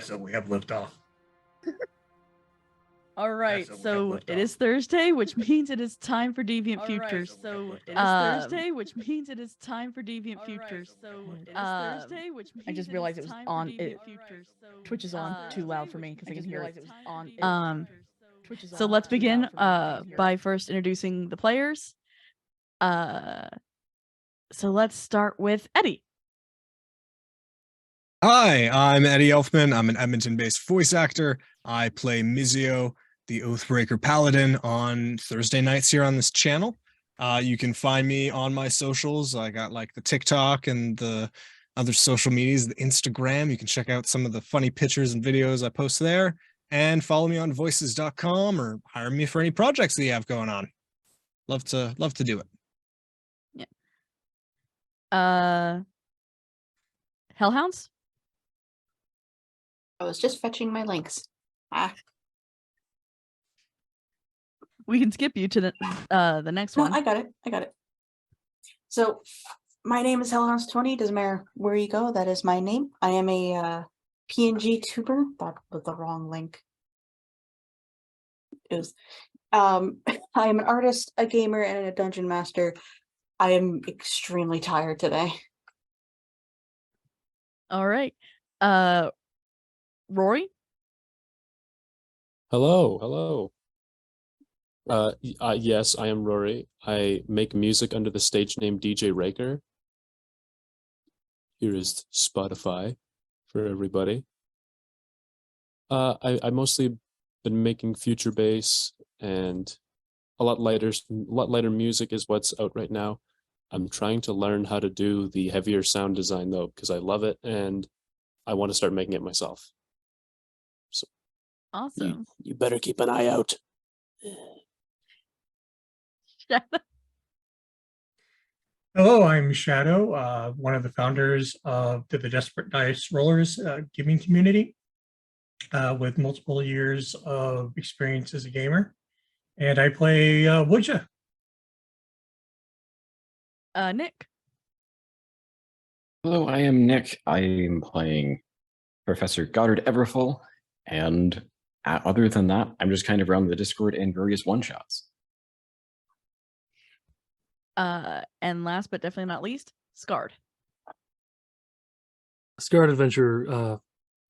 So we have liftoff. All right, so it is Thursday, which means it is time for Deviant Futures. I just realized it was on. Twitch is on too loud for me because I can hear it. So let's begin by first introducing the players. So let's start with Eddie. Hi, I'm Eddie Elfman. I'm an Edmonton-based voice actor. I play Mizio, the Oathbreaker Paladin, on Thursday nights here on this channel. You can find me on my socials. I got like the TikTok and the other social medias, the Instagram. You can check out some of the funny pictures and videos I post there, and follow me on voices.com or hire me for any projects that you have going on. Love to do it. Yeah. Hellhounds? I was just fetching my links. We can skip you to the next one. I got it. So my name is Hellhounds20. Doesn't matter where you go, that is my name. I am a PNG tuber. That was the wrong link. It was I am an artist, a gamer, and a dungeon master. I am extremely tired today. All right. Rory? Hello. Yes, I am Rory. I make music under the stage name DJ Raker. Here is Spotify for everybody. I mostly been making future bass and a lot lighter music is what's out right now. I'm trying to learn how to do the heavier sound design though, because I love it and I want to start making it myself. So Awesome. You better keep an eye out. Hello, I'm Shadow, one of the founders of the Desperate Dice Rollers gaming community with multiple years of experience as a gamer. And I play Woodja. Nick? Hello, I am Nick. I am playing Professor Goddard Everfull, and other than that, I'm just kind of around the Discord and various one-shots. And last but definitely not least, Scarred. Scarred Adventure.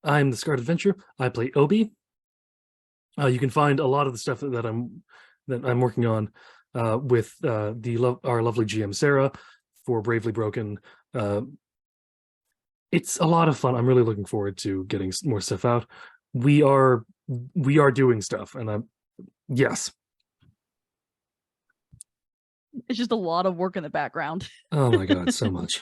I'm the Scarred Adventure. I play Obi. You can find a lot of the stuff that I'm working on with our lovely GM Sarah for Bravely Broken. It's a lot of fun. I'm really looking forward to getting more stuff out. We are doing stuff, and yes. It's just a lot of work in the background. Oh my god, so much.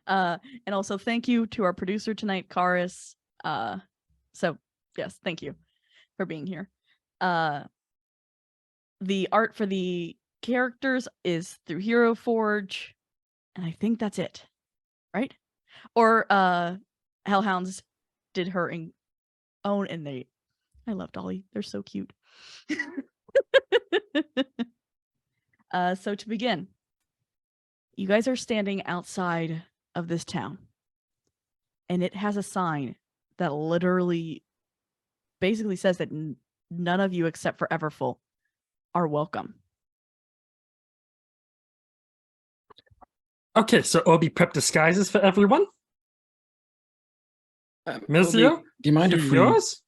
And also thank you to our producer tonight, Karis. So yes, thank you for being here. The art for the characters is through Hero Forge, and I think that's it, right? Or Hellhounds did her own, and I love Dolly. They're so cute. So to begin, you guys are standing outside of this town, and it has a sign that literally basically says that none of you except for Everfull are welcome. Okay, so Obi prep disguises for everyone. Mizio, do you mind if we... yours?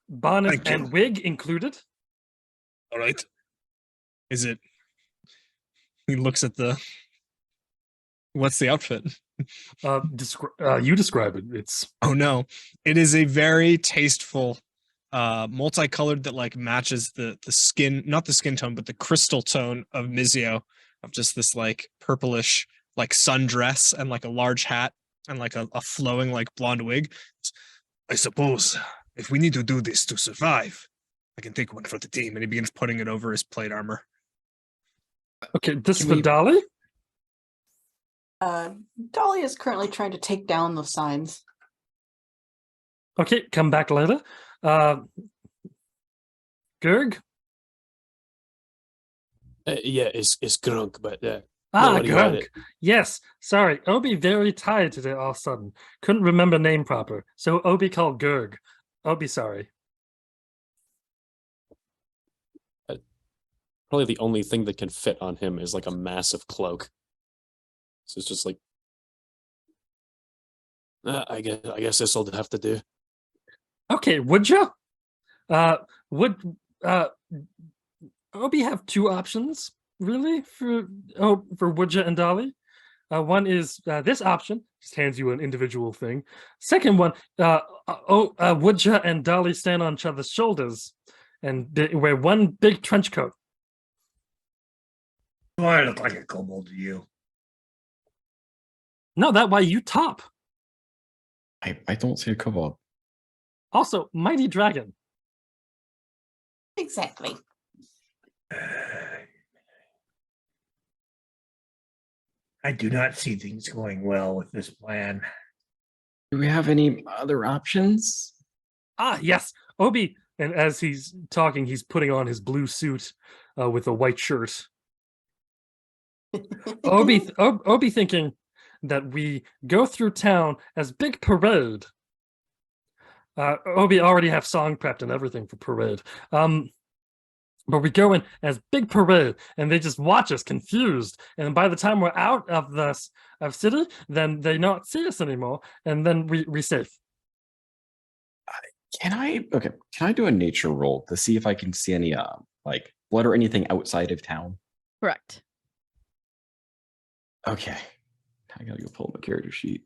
Bonnet and wig included. All right. Is it? He looks at the. What's the outfit? You describe it. It's. Oh no! It is a very tasteful, multicolored that like matches the skin, not the skin tone, but the crystal tone of Mizio, of just this like purplish like sundress and like a large hat and like a flowing like blonde wig. I suppose if we need to do this to survive, I can take one for the team. And he begins putting it over his plate armor. Okay, this for Dolly? Dolly is currently trying to take down the signs. Okay, come back later. Gerg? Yeah, it's Grunk, but Ah, Nobody read Gurk. it. Yes, sorry. Obi very tired today all of a sudden. Couldn't remember name proper. So Obi called Gurg. Obi sorry. Probably the only thing that can fit on him is like a massive cloak. So it's just like, I guess this will have to do. Okay, would you? Would Obi have two options really for Woodja and Dolly? One is this option, just hands you an individual thing. Second one, Woodja and Dolly stand on each other's shoulders and they wear one big trench coat. Do I look like a kobold to you? No, that way you top. I don't see a kobold. Also, mighty dragon. Exactly. I do not see things going well with this plan. Do we have any other options? Ah, yes, Obi. And as he's talking, he's putting on his blue suit with a white shirt. Obi thinking that we go through town as big parade. Obi already have song prepped and everything for parade. But we go in as big parade, and they just watch us confused. And by the time we're out of the city, then they not see us anymore, and then we safe. Can I do a nature roll to see if I can see any like blood or anything outside of town? Correct. Okay. I gotta go pull up my character sheet.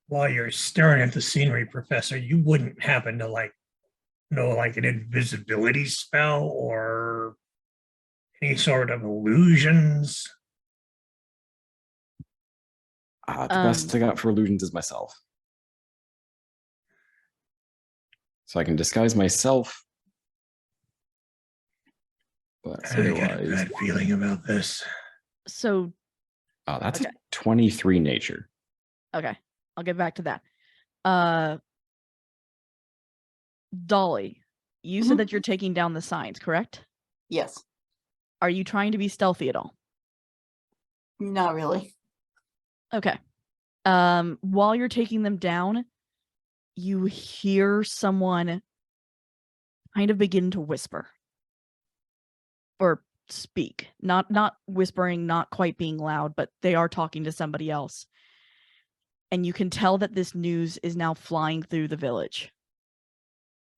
While you're staring at the scenery, Professor, you wouldn't happen to know like an invisibility spell or any sort of illusions? The best I got for illusions is myself. So I can disguise myself. But I got a otherwise, bad feeling about this. So, that's okay. a 23 nature. okay, I'll get back to that. Dolly, you said that you're taking down the signs, correct? Yes. Are you trying to be stealthy at all? Not really. Okay. While you're taking them down, you hear someone kind of begin to whisper or speak. Not whispering, not quite being loud, but they are talking to somebody else. And you can tell that this news is now flying through the village.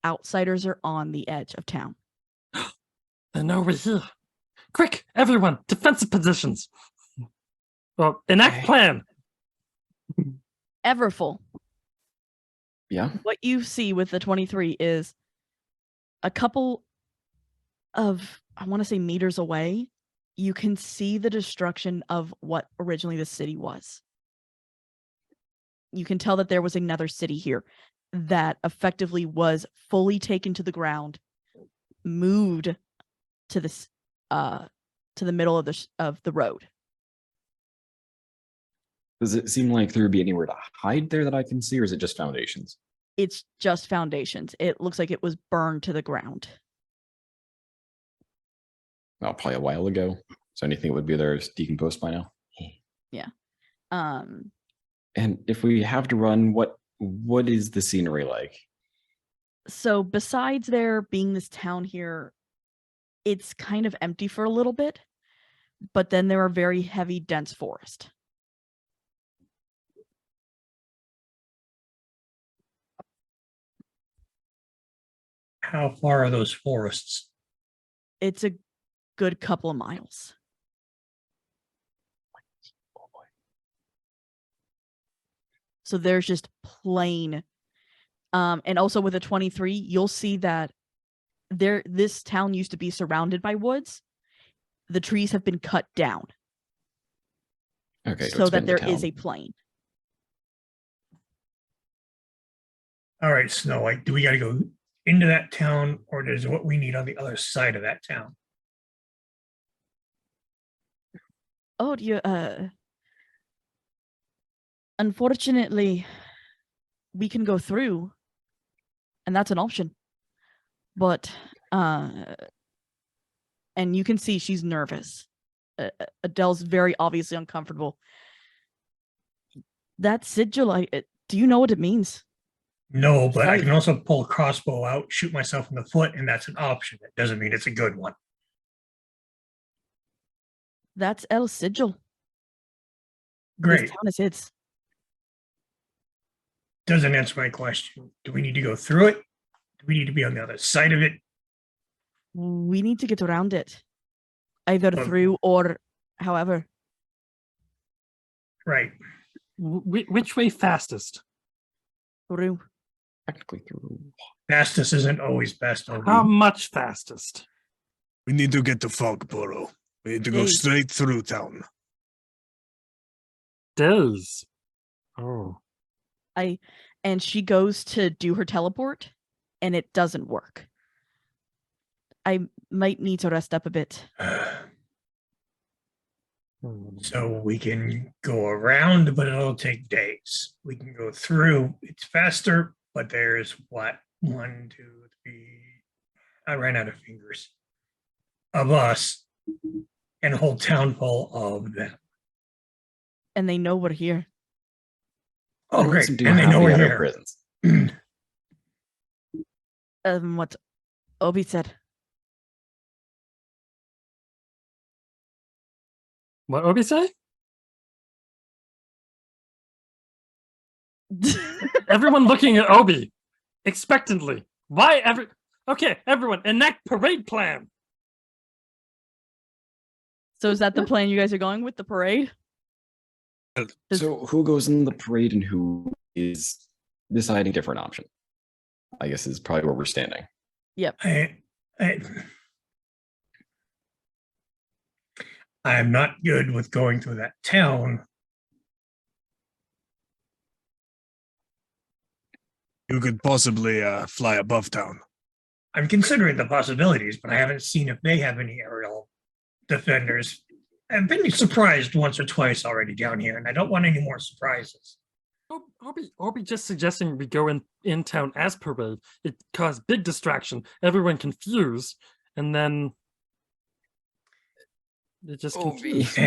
Outsiders are on the edge of town. And now we're here. Quick, everyone, defensive positions. Well, enact plan. Everfull. Yeah. What you see with the 23 is a couple of, I want to say, meters away, you can see the destruction of what originally the city was. You can tell that there was another city here that effectively was fully taken to the ground, moved to this to the middle of the road. Does it seem like there would be anywhere to hide there that I can see, or is it just foundations? It's just foundations. It looks like it was burned to the ground. Well, probably a while ago. So anything that would be there is decomposed by now. Yeah. And if we have to run, what is the scenery like? So besides there being this town here, it's kind of empty for a little bit, but then there are very heavy, dense forest. How far are those forests? It's a good couple of miles. So there's just plain, and also with a 23, you'll see that this town used to be surrounded by woods. The trees have been cut down. Okay, so that there is a plain. All right, Snow White, do we got to go into that town, or is what we need on the other side of that town? Oh, unfortunately, we can go through, and that's an option. But, and you can see she's nervous. Adele's very obviously uncomfortable. That sigil, do you know what it means? No, but I can also pull a crossbow out, shoot myself in the foot, and that's an option. It doesn't mean it's a good one. That's El's sigil. Great. This town is its. Doesn't answer my question. Do we need to go through it? Do we need to be on the other side of it? We need to get around it. Either through or however. Right. Which way fastest? Through. Technically through. Fastest isn't always best. How much fastest? We need to get to Fogborough. We need to go Hey. straight through town. Does. Oh. And she goes to do her teleport, and it doesn't work. I might need to rest up a bit. So we can go around, but it'll take days. We can go through. It's faster, but there's what? 1, 2, 3. I ran out of fingers. Of us and a whole town full of them. And they know we're here. Oh, great. Listen to And they know we're half the here. presence. What Obi said. What Obi say? Everyone looking at Obi expectantly. Why Okay, everyone, enact parade plan. So is that the plan you guys are going with, the parade? So who goes in the parade and who is deciding different option? I guess is probably where we're standing. Yep. I'm not good with going through that town. You could possibly fly above town. I'm considering the possibilities, but I haven't seen if they have any aerial defenders. I've been surprised once or twice already down here, and I don't want any more surprises. Obi just suggesting we go in town as parade. It caused big distraction, everyone confused, and then it just confused.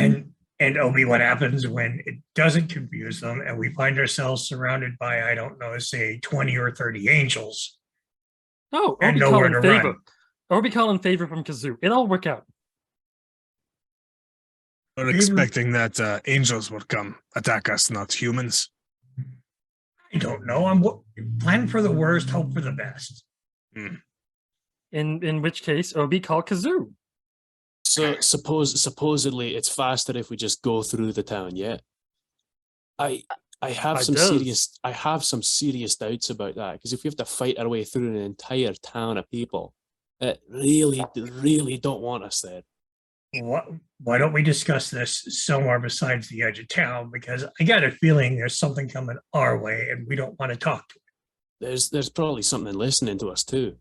And Obi, what happens when it doesn't confuse them and we find ourselves surrounded by, I don't know, say 20 or 30 angels? Oh, and Obi nowhere call in to favor. run. Obi call in favor from Kazoo. It'll work out. We're expecting that angels will come attack us, not humans. I don't know. I'm plan for the worst, hope for the best. In which case, Obi call Kazoo. So supposedly it's faster if we just go through the town. Yeah, I have some serious doubts about that, because if we have to fight our way through an entire town of people, it really don't want us there. Why don't we discuss this somewhere besides the edge of town? Because I got a feeling there's something coming our way, and we don't want to talk to it. There's probably something listening to us too.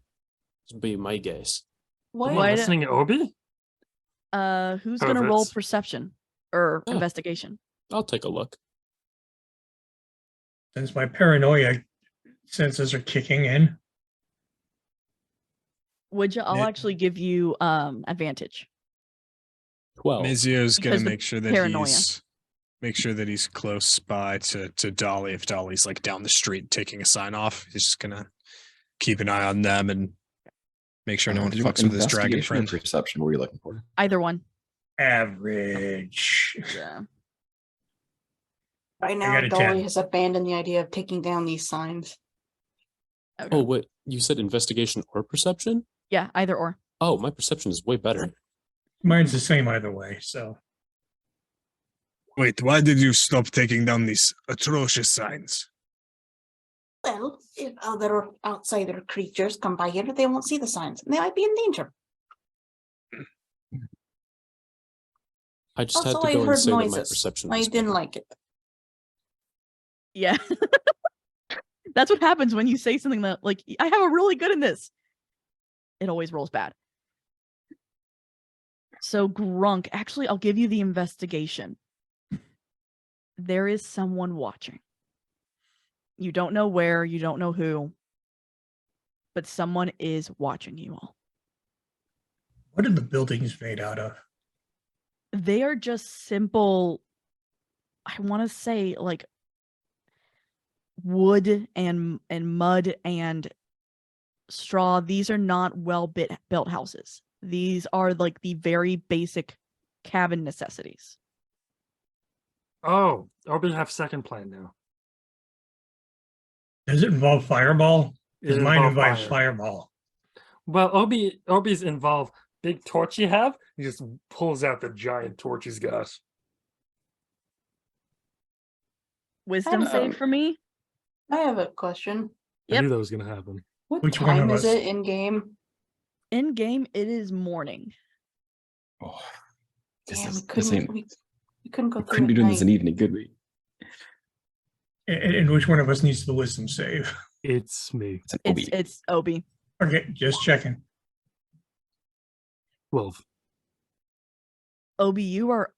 Would be my guess. Why Why listening to Obi? Who's gonna roll Perverts. perception or Oh. investigation? I'll take a look. Since my paranoia senses are kicking in. Would you? I'll Yeah. actually give you advantage. 12. Mizio's gonna Because the make sure that paranoia. he's close by to Dolly. If Dolly's like down the street taking a sign off, he's just gonna keep an eye on them and make sure no one Do you want fucks with his dragon investigation or friend. perception? What were you looking for? Either one. Average. Yeah. Right I now, got a Dolly 10. has abandoned the idea of taking down these signs. Okay. Oh wait, you said investigation or perception? Yeah. Either or. Oh, my perception is way better. Mine's the same either way. So Wait, why did you stop taking down these atrocious signs? Well, if other outsider creatures come by here, they won't see the signs, and they might be in danger. I just had Also, to I go and heard say that my noises. perception I was didn't better. like it. Yeah. That's what happens when you say something that, like, I have a really good in this. It always rolls bad. So Grunk, actually, I'll give you the investigation. There is someone watching. You don't know where, you don't know who, but someone is watching you all. what are the buildings made out of? They are just simple, I want to say like wood and mud and straw. These are not built houses. These are like the very basic cabin necessities. Oh, Obi have second plan now. Does it involve fireball? Because It mine involve involves fire. fireball. Well, Obi's involved. Big torch you have, he just pulls out the giant torch he's got. Wisdom save for me. I have a question. I Yep. knew that was gonna happen. What Which one time of is us? it in game? In game, it is morning. Oh, Damn, this ain't. we couldn't go We through couldn't be at doing this in night. evening, could we? And which one of us needs the wisdom save? It's me. It's an Obi. It's Obi. Okay, just checking. 12. Obi, you are,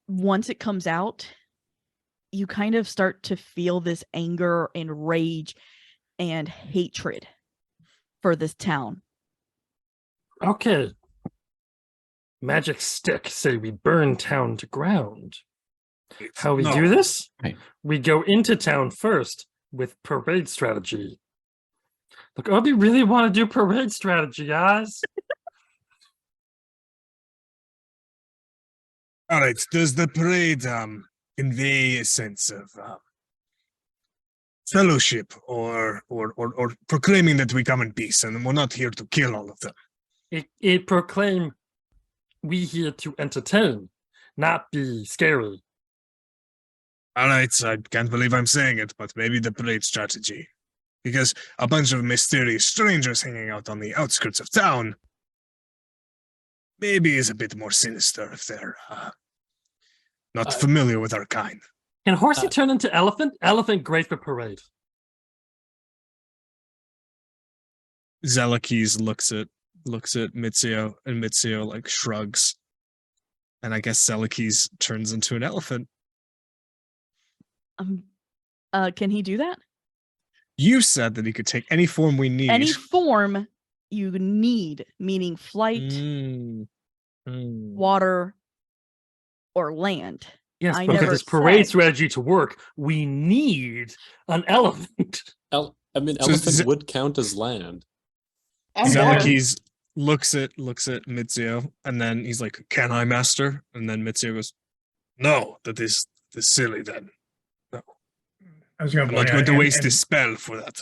once it comes out, you kind of start to feel this anger and rage and hatred for this town. Okay. Magic stick say we burn town to ground. How we do this? Right. We go into town first with parade strategy. Look, Obi really want to do parade strategy, guys. All right. Does the parade convey a sense of fellowship or proclaiming that we come in peace and we're not here to kill all of them? It proclaim we here to entertain, not be scary. All right, I can't believe I'm saying it, but maybe the parade strategy. Because a bunch of mysterious strangers hanging out on the outskirts of town maybe is a bit more sinister if they're not familiar with our kind. Can Horsey turn into elephant? Elephant great for parade. Zelakis looks at Mitsuo, and Mitsuo like shrugs. And I guess Zelakis turns into an elephant. Can he do that? You said that he could take any form we need. Any form you need, meaning flight, water, or land. Yes, I but for never this parade said- strategy to work, we need an elephant. Elephant would count as land. And water. Zelakis looks at Mitsuo, and then he's like, "Can I, master?" And then Mitsuo goes, "No, that is silly. Then I was going I'm to not point going out, to and- waste and a spell for that."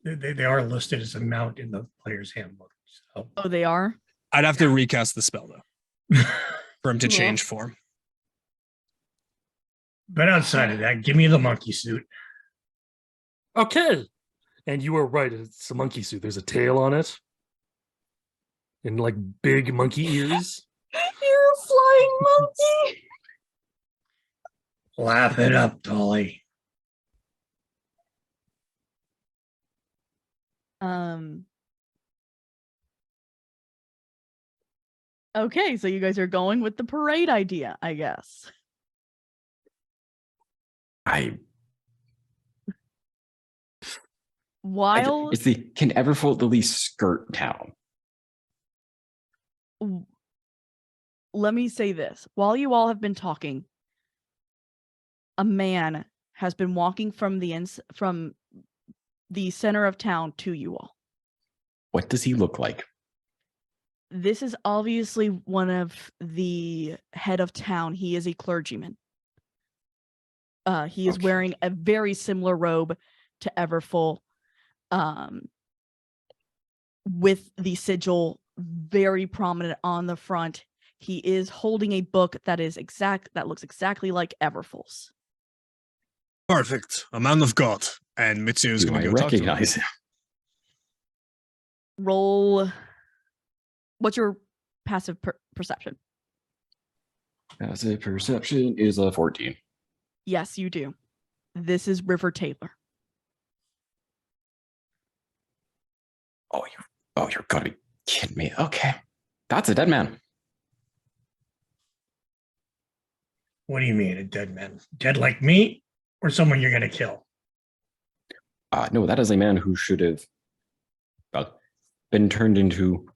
They are listed as a mount in the player's handbook. So Oh, they are? I'd have to recast the spell though for him to Yeah. change form. but outside of that, give me the monkey suit. Okay. And you were right. It's a monkey suit. There's a tail on it. And like big monkey ears. You're a flying monkey. Laugh it up, Dolly. Okay, so you guys are going with the parade idea, I guess. While It's the can Everfold at least skirt town? let me say this, while you all have been talking, a man has been walking from the center of town to you all. What does he look like? This is obviously one of the head of town. He is a clergyman. He is Okay. wearing a very similar robe to Everfull, with the sigil very prominent on the front. He is holding a book that looks exactly like Everfull's. Perfect, a man of God, and Mitsuo is Do going I to go talk to him. recognize him? Roll. What's your passive perception? Passive perception is a 14. Yes, you do. This is River Taylor. Oh, you're gotta be kidding me. Okay. That's a dead man. What do you mean, a dead man? Dead like me, or someone you're going to kill? No, that is a man who should have been turned into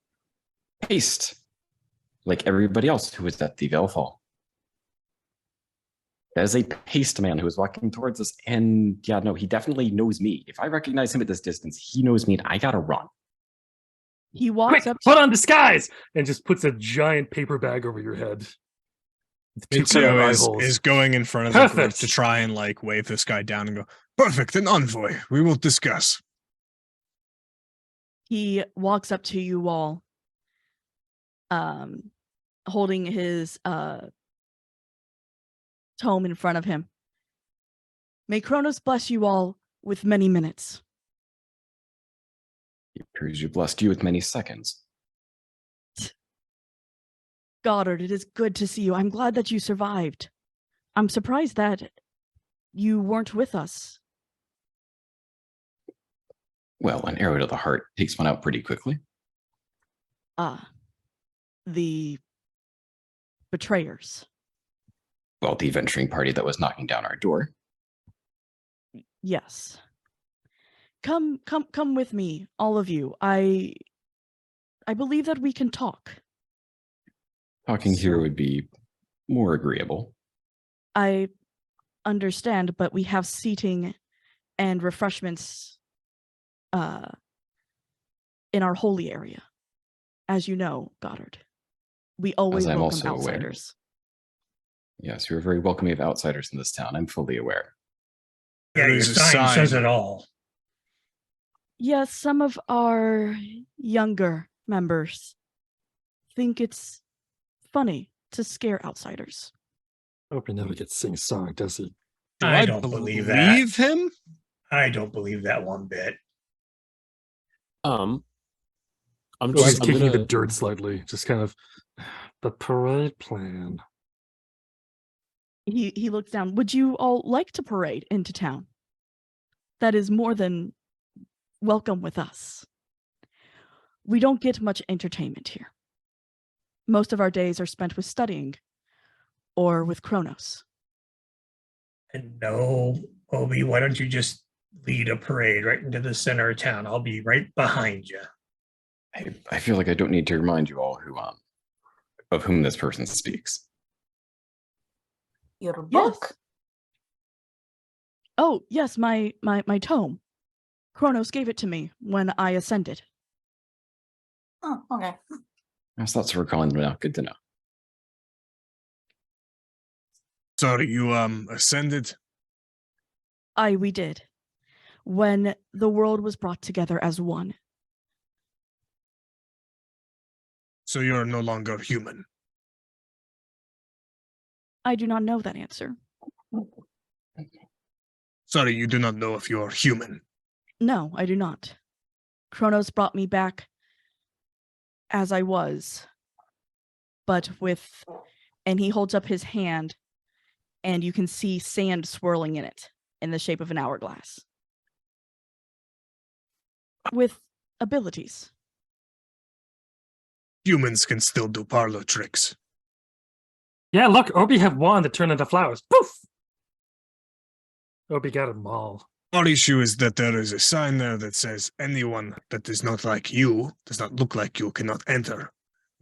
paste like everybody else who was at the Veilfall. That is a paced man who is walking towards us, and yeah, no, he definitely knows me. If I recognize him at this distance, he knows me, and I gotta run. He walks Quick, up. put on disguise, and just puts a giant paper bag over your head. With two kind of eye Mizio holes. is going in front of the group Perfect. to try and like wave this guy down and go, perfect, an envoy. We will discuss. He walks up to you all, holding his tome in front of him. May Kronos bless you all with many minutes. It appears you blessed you with many seconds. Goddard, it is good to see you. I'm glad that you survived. I'm surprised that you weren't with us. Well, an arrow to the heart takes one out pretty quickly. The betrayers. Well, the venturing party that was knocking down our door. Yes. Come with me, all of you. I believe that we can talk. Talking here would be more agreeable. I understand, but we have seating and refreshments in our holy area. As you know, Goddard, we always I'm welcome also aware. outsiders. Yes, you're very welcoming of outsiders in this town. I'm fully aware. Yeah, your There's a sign sign. says it all. Yes, some of our younger members think it's funny to scare outsiders. Hope he never gets sing-song, does he? Do I don't believe that. believe him? I don't believe that one bit. I'm He's just I'm kicking the gonna, dirt slightly, just kind of the parade plan. He looks down. Would you all like to parade into town? That is more than welcome with us. We don't get much entertainment here. Most of our days are spent with studying or with Kronos. And no, Obi, why don't you just lead a parade right into the center of town? I'll be right behind you. I feel like I don't need to remind you all of whom this person speaks. Your Yes. book. Oh, yes, my tome. Kronos gave it to me when I ascended. Oh, okay. Yes, that's what we're calling them now. Good to know. Sorry, you ascended. We did. When the world was brought together as one. So you're no longer human. I do not know that answer. Sorry, you do not know if you're human. No, I do not. Kronos brought me back as I was, but with, and he holds up his hand, and you can see sand swirling in it in the shape of an hourglass. With abilities. Humans can still do parlor tricks. Yeah, look, Obi have wand that turn into flowers. Poof! Obi got them all. Our issue is that there is a sign there that says anyone that is not like you, does not look like you, cannot enter.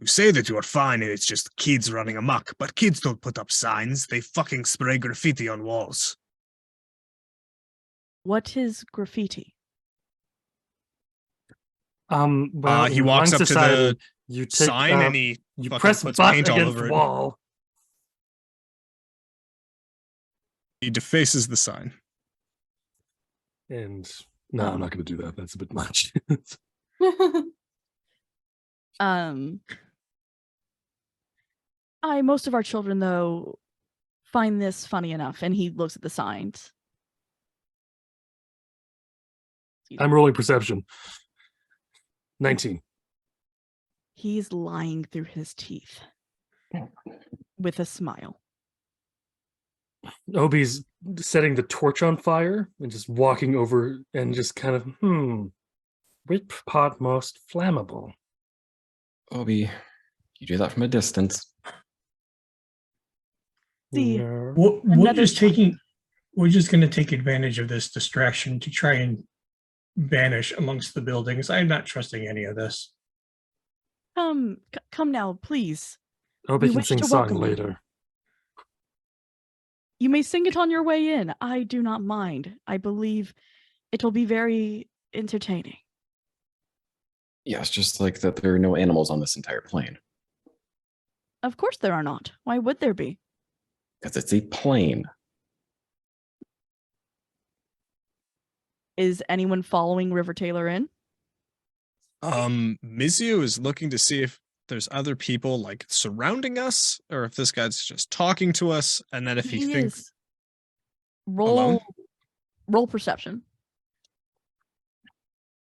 You say that you are fine and it's just kids running amok, but kids don't put up signs. They fucking spray graffiti on walls. What is graffiti? Well, He in walks one up to society, the you take, sign and he you fucking press puts butt paint all against over it. wall. He defaces the sign. And no, I'm not going to do that. That's a bit much. Most of our children, though, find this funny enough, and he looks at the signs. I'm rolling perception. 19. He's lying through his teeth with a smile. Obi's setting the torch on fire and just walking over and just kind of, which part most flammable? Obi, you do that from a distance. See, No. We're just time. we're just going to take advantage of this distraction to try and vanish amongst the buildings. I'm not trusting any of this. Come now, please. Obi We can wish sing to song welcome you. later. You may sing it on your way in. I do not mind. I believe it'll be very entertaining. Yeah, it's just like that there are no animals on this entire plane. Of course there are not. Why would there be? Because it's a plane. Is anyone following River Taylor in? Mizio is looking to see if there's other people like surrounding us, or if this guy's just talking to us, and then if he thinks is. alone? Roll perception.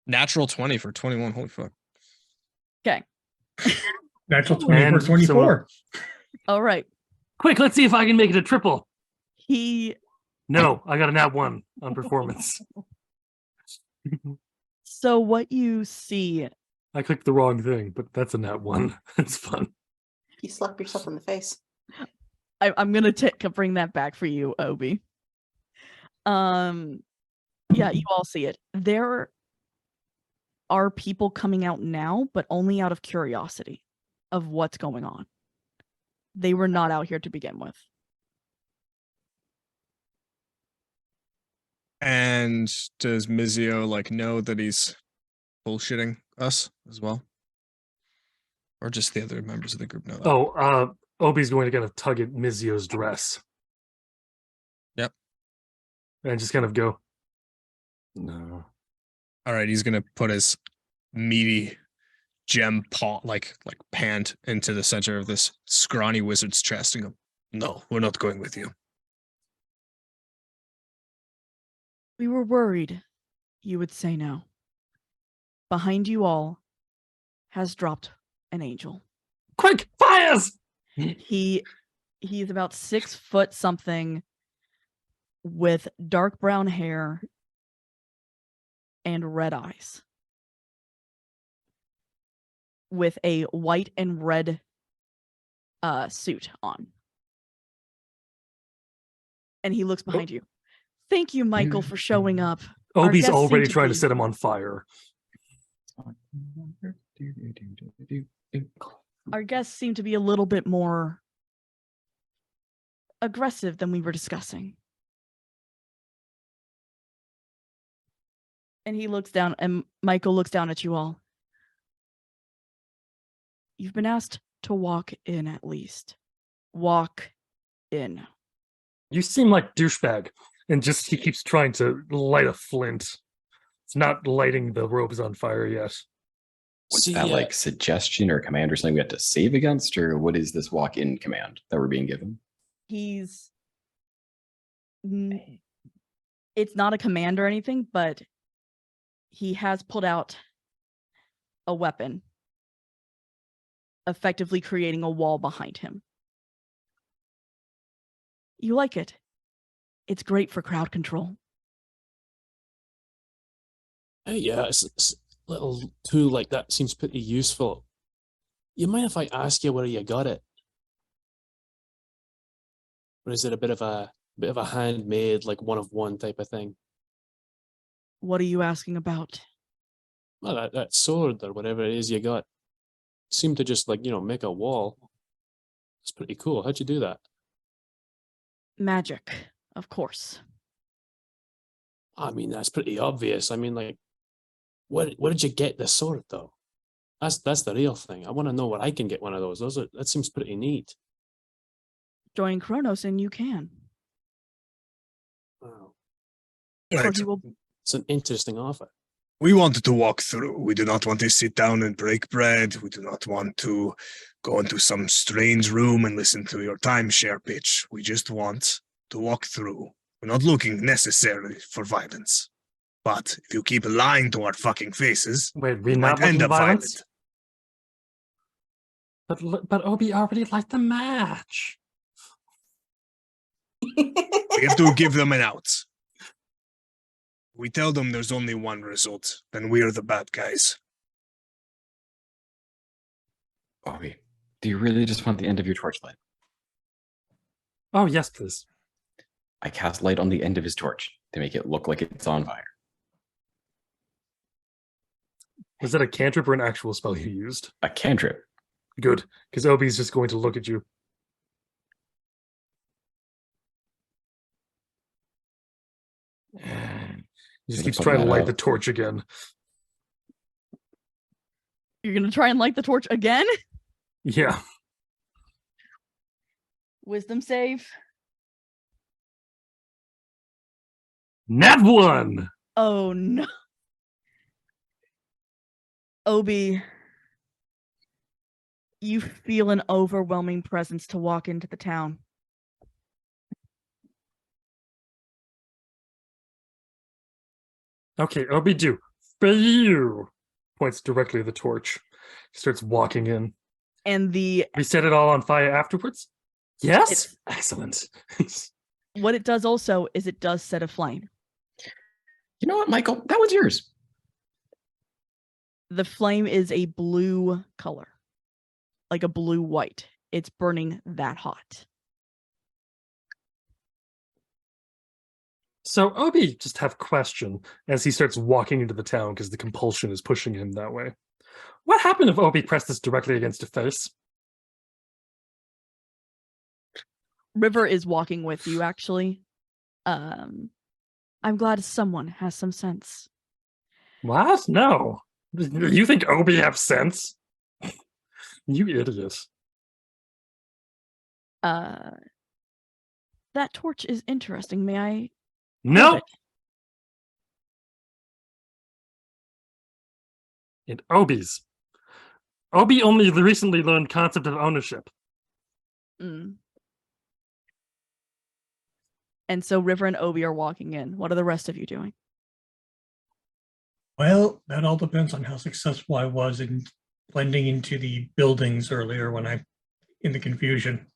natural 20 for 21. Holy fuck. Okay. Natural 20 for And 24. All right. Quick, let's see if I can make it a triple. He No, I got a nat 1 on performance. so what you see, I clicked the wrong thing, but that's a nat 1. It's fun. You slap yourself in the face. I'm gonna bring that back for you, Obi. Yeah, you all see it. There are people coming out now, but only out of curiosity of what's going on. They were not out here to begin with. And does Mizio like know that he's bullshitting us as well? Or just the other members of the group know that? Oh, Obi's going to kind of tug at Mizio's dress. Yep. And just kind of go, no. All right, he's gonna put his meaty gem paw like pant into the center of this scrawny wizard's chest and go, "No, we're not going with you." We were worried you would say no. Behind you all has dropped an angel. Quick, fires! He's about 6 foot something with dark brown hair and red eyes. With a white and red suit on. And he looks behind you. Thank you, Michael, for showing up. Our Obi's guests already seem to trying be- to set him on fire. Our guests seem to be a little bit more aggressive than we were discussing. And he looks down, and Michael looks down at you all. You've been asked to walk in at least. Walk in. You seem like douchebag. And just he keeps trying to light a flint. It's not lighting the robes on fire yet. Was that like suggestion or command or something we have to save against, or what is this walk-in command that we're being given? It's not a command or anything, but he has pulled out a weapon, effectively creating a wall behind him. You like it. It's great for crowd control. Yeah, it's a little tool like that seems pretty useful. You mind if I ask you where you got it? Or is it a bit of a handmade, like one of one type of thing? What are you asking about? Well, that sword or whatever it is you got seemed to just make a wall. It's pretty cool. How'd you do that? Magic, of course. I mean, that's pretty obvious. I mean, like, where did you get the sword though? That's the real thing. I want to know where I can get one of those. That seems pretty neat. Join Kronos and you can. Wow. Or Right. he will. It's an interesting offer. We wanted to walk through. We do not want to sit down and break bread. We do not want to go into some strange room and listen to your timeshare pitch. We just want to walk through. We're not looking necessarily for violence. But if you keep lying to our fucking faces, Wait, we we're not might end looking up violence? violent. But Obi already liked the match. We have to give them an out. We tell them there's only one result, then we're the bad guys. Obi, do you really just want the end of your torchlight? Oh, yes, please. I cast light on the end of his torch to make it look like it's on fire. Was that a cantrip or an actual spell you used? A cantrip. Good, because Obi's just going to look at you. He just Should've keeps put trying to that light up. the torch again. You're gonna try and light the torch again? Yeah. Wisdom save. Nat 1! Oh no. Obi, you feel an overwhelming presence to walk into the town. Okay, Obi do. For you! Points directly at the torch. He starts walking in. And We set it all on fire afterwards? Yes? It's- Excellent. what it does also is it does set a flame. You know what, Michael? That one's yours. The flame is a blue color, like a blue-white. It's burning that hot. So Obi just have question as he starts walking into the town because the compulsion is pushing him that way. What happened if Obi pressed this directly against a face? River is walking with you, actually. I'm glad someone has some sense. What? No. You think Obi have sense? You idiot. That torch is interesting. May I? No. it? And Obi's. Obi only recently learned concept of ownership. Mm. And so River and Obi are walking in. What are the rest of you doing? Well, that all depends on how successful I was in blending into the buildings earlier when I, in the confusion.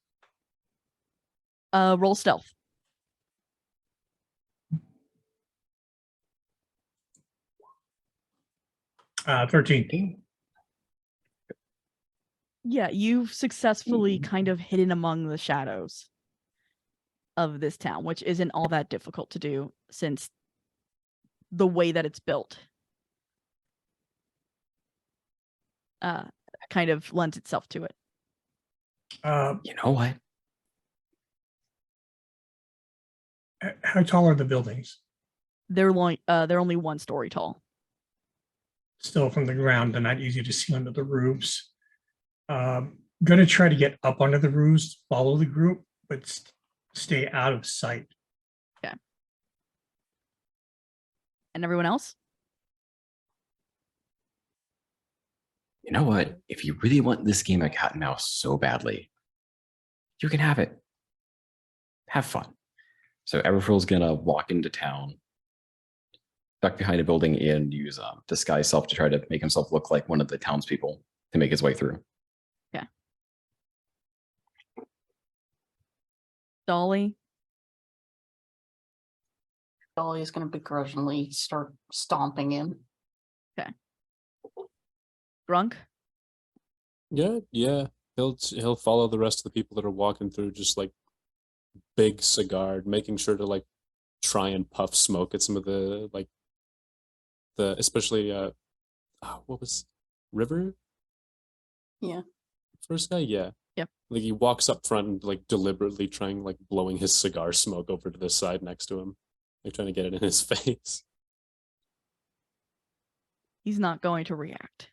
Roll stealth. Uh, 13. Yeah, you've successfully kind of hidden among the shadows of this town, which isn't all that difficult to do since the way that it's built kind of lends itself to it. You know what? How tall are the buildings? They're only 1 story tall. Still from the ground, they're not easy to see under the roofs. Going to try to get up under the roofs, follow the group, but stay out of sight. Okay. And everyone else? You know what? If you really want this game of cat and mouse so badly, you can have it. Have fun. So Everfrill's gonna walk into town, duck behind a building, and use disguise self to try to make himself look like one of the townspeople to make his way through. Yeah. Dolly? Dolly is going to begrudgingly start stomping in. Grunk? Yeah. He'll follow the rest of the people that are walking through, just like big cigar, making sure to like try and puff smoke at some of the especially what was River? Yeah. First guy, yeah. Yep. Like he walks up front and like deliberately trying like blowing his cigar smoke over to the side next to him. Like trying to get it in his face. He's not going to react.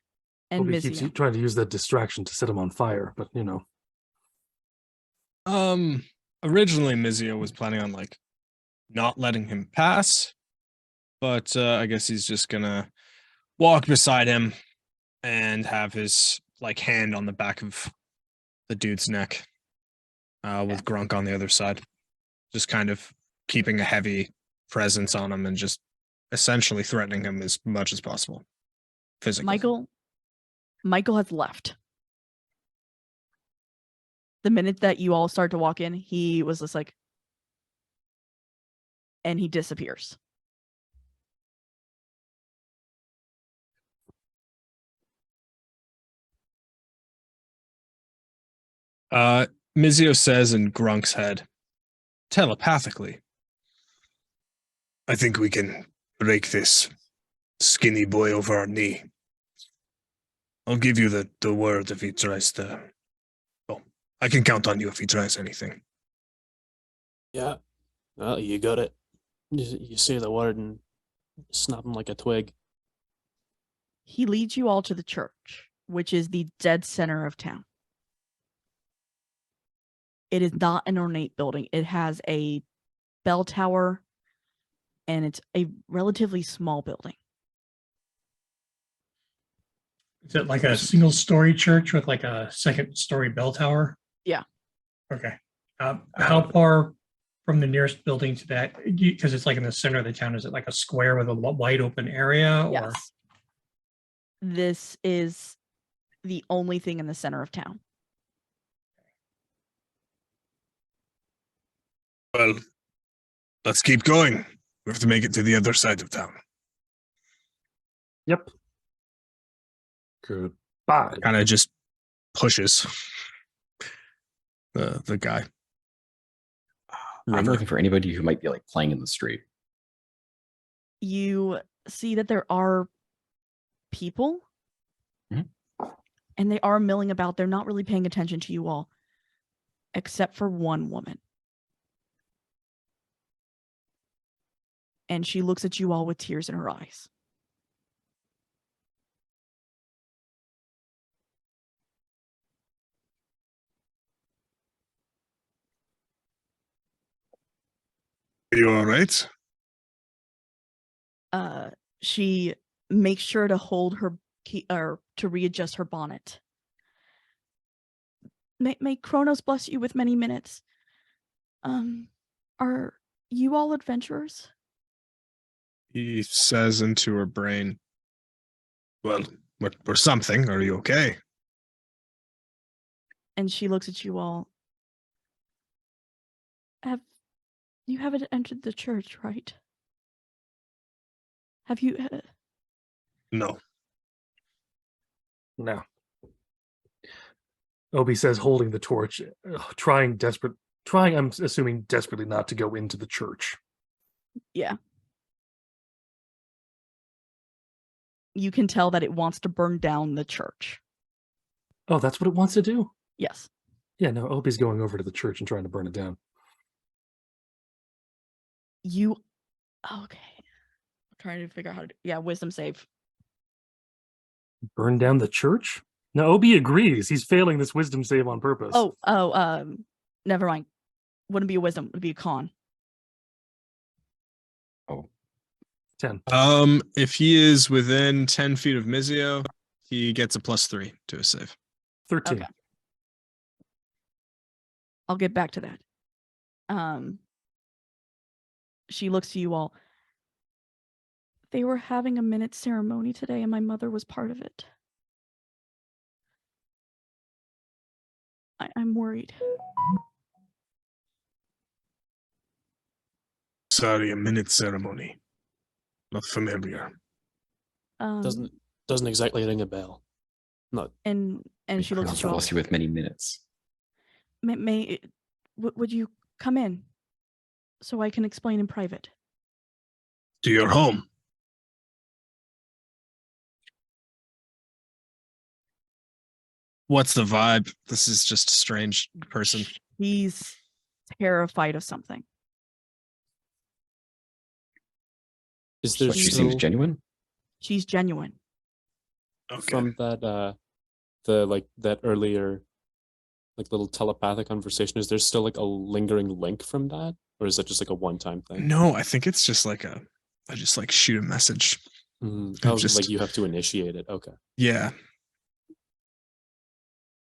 And Obi keeps Mizzy. trying to use that distraction to set him on fire, but you know. Originally Mizio was planning on like not letting him pass, but I guess he's just gonna walk beside him and have his like hand on the back of the dude's neck, with Grunk on the other side, just kind of keeping a heavy presence on him and just essentially threatening him as much as possible physically. Michael has left. The minute that you all start to walk in, he was just like, and he disappears. Mizio says in Grunk's head, telepathically, I think we can break this skinny boy over our knee. I'll give you the word if he tries to. Well, I can count on you if he tries anything. Yeah. Well, you got it. You say the word and snap him like a twig. He leads you all to the church, which is the dead center of town. It is not an ornate building. It has a bell tower, and it's a relatively small building. Is it like a single story church with like a second story bell tower? Yeah. Okay. How far from the nearest building to that? Because it's like in the center of the town. Is it like a square with a wide open area? Or Yes. This is the only thing in the center of town. Well, let's keep going. We have to make it to the other side of town. Yep. Goodbye. Kind of just pushes the guy. I'm River. looking for anybody who might be like playing in the street. You see that there are people, and they are milling about. They're not really paying attention to you all, except for one woman. And she looks at you all with tears in her eyes. Are you all right? She makes sure to hold her key, or to readjust her bonnet. May Kronos bless you with many minutes. Are you all adventurers? He says into her brain, well, we're something. Are you okay? And she looks at you all. You haven't entered the church, right? Have you? No. No. Obi says, holding the torch, trying, I'm assuming desperately not to go into the church. Yeah. You can tell that it wants to burn down the church. Oh, that's what it wants to do? Yes. Yeah, no, Obi's going over to the church and trying to burn it down. Okay. I'm trying to figure out how to. Yeah, wisdom save. Burn down the church? No, Obi agrees. He's failing this wisdom save on purpose. Never mind. Wouldn't be a wisdom, would be a con. Oh, 10. If he is within 10 feet of Mizio, he gets a +3 to his save. 13. Okay. I'll get back to that. She looks to you all. They were having a minute ceremony today, and my mother was part of it. I'm worried. Sorry, a minute ceremony. Not familiar. Doesn't exactly ring a bell. Not. And she looks at you all. bless you with many minutes. Would you come in so I can explain in private? To your home. What's the vibe? This is just a strange person. He's terrified of something. Is there What, she seems genuine? She's genuine. Okay. from that that earlier little telepathic conversation? Is there still like a lingering link from that, or is that just like a one-time thing? No, I think it's just like I just like shoot a message. Oh, like you have to initiate it. Okay. Yeah.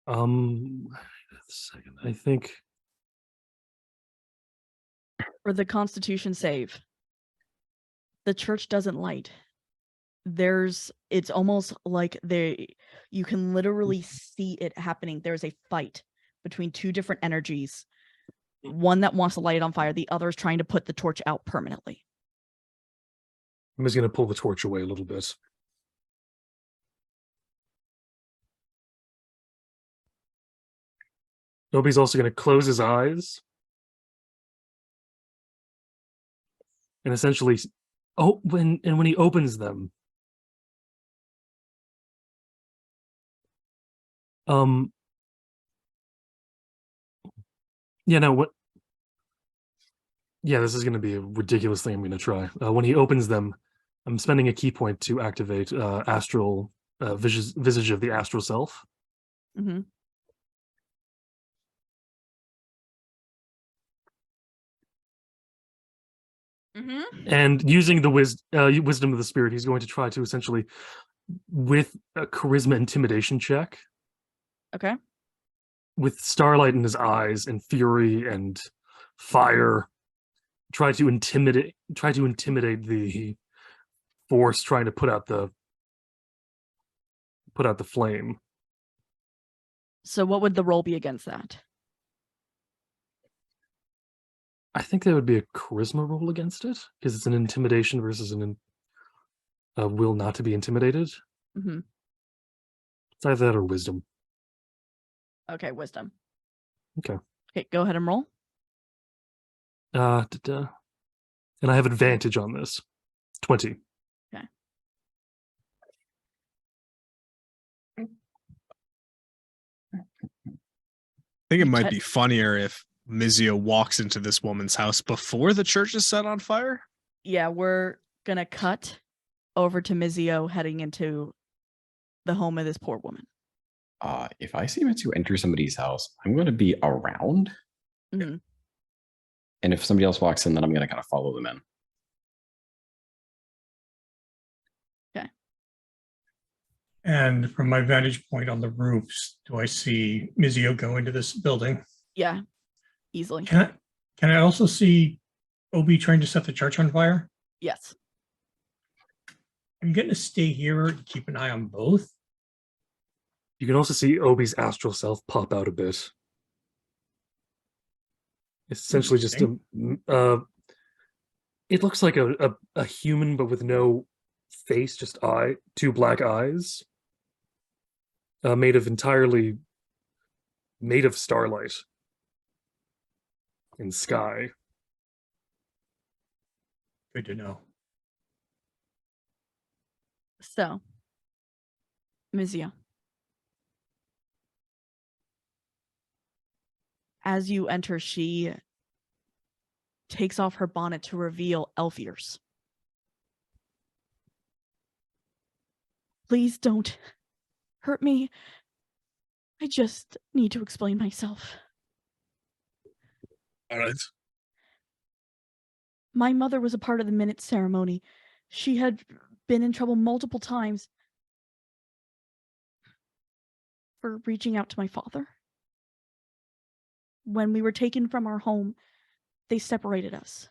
A second. I think For the Constitution save, the church doesn't light. It's almost like you can literally see it happening. There's a fight between two different energies. One that wants to light it on fire, the other is trying to put the torch out permanently. I'm just going to pull the torch away a little bit. Obi's also going to close his eyes. And essentially, when he opens them, Yeah, no, what? Yeah, this is going to be a ridiculous thing I'm going to try. When he opens them, I'm spending a key point to activate astral visage of the astral self. Mm-hmm. Mm-hmm. And using the wisdom of the spirit, he's going to try to essentially, with a charisma intimidation check, Okay. with starlight in his eyes and fury and fire, try to intimidate the force trying to put out the flame. So what would the roll be against that? I think there would be a charisma roll against it because it's an intimidation versus a will not to be intimidated. Mm-hmm. It's either that or wisdom. Okay, wisdom. Okay. Okay, go ahead and roll. And I have advantage on this. 20. Okay. I think it might Chet- be funnier if Mizio walks into this woman's house before the church is set on fire. Yeah, we're gonna cut over to Mizio heading into the home of this poor woman. If I see Mitsu enter somebody's house, I'm going to be around. Mm-hmm. And if somebody else walks in, then I'm going to kind of follow them in. And from my vantage point on the roofs, do I see Mizio go into this building? Yeah, easily. Can I also see Obi trying to set the church on fire? Yes. I'm going to stay here and keep an eye on both. You can also see Obi's astral self pop out a bit. It's essentially just it looks like a human, but with no face, just two black eyes. Made of starlight and sky. Good to know. So, Mizia, as you enter, she takes off her bonnet to reveal elf ears. Please don't hurt me. I just need to explain myself. All right. My mother was a part of the minute ceremony. She had been in trouble multiple times for reaching out to my father. When we were taken from our home, they separated us.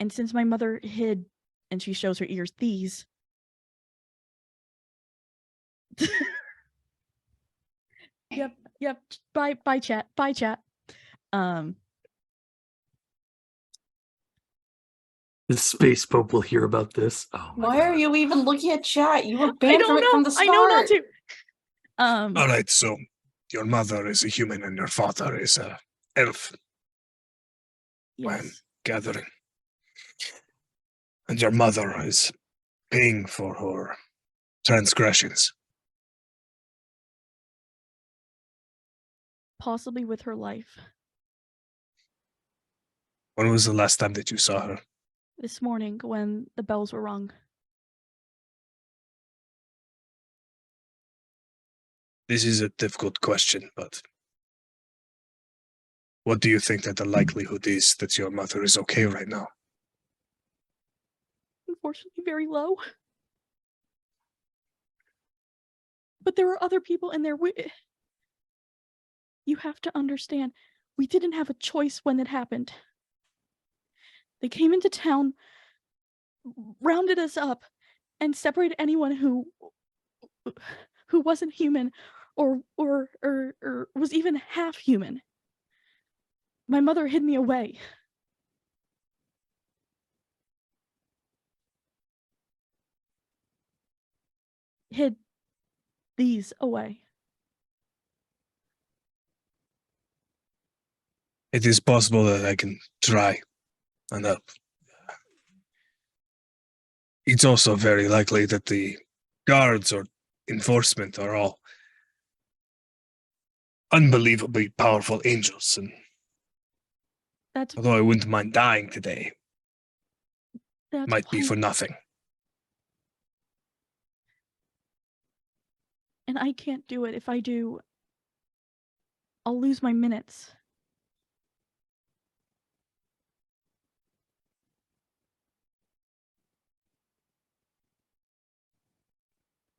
And since my mother hid, and she shows her ears, these. Yep. Bye, chat. Bye, chat. The space pope will hear about this. Oh my Why God. are you even looking at chat? You were I banned from don't it know. from the start. I know not to. All right. So your mother is a human and your father is a elf. I'm Yes. gathering. And your mother is paying for her transgressions. Possibly with her life. When was the last time that you saw her? This morning when the bells were rung. This is a difficult question, but what do you think that the likelihood is that your mother is okay right now? Unfortunately, very low. But there are other people in there. You have to understand, we didn't have a choice when it happened. They came into town, rounded us up, and separated anyone who wasn't human or was even half human. My mother hid me away. Hid these away. It is possible that I can try and help. It's also very likely that the guards or enforcement are all unbelievably powerful angels, and That's although I wouldn't mind dying today, might be fine. for nothing. And I can't do it. If I do, I'll lose my minutes.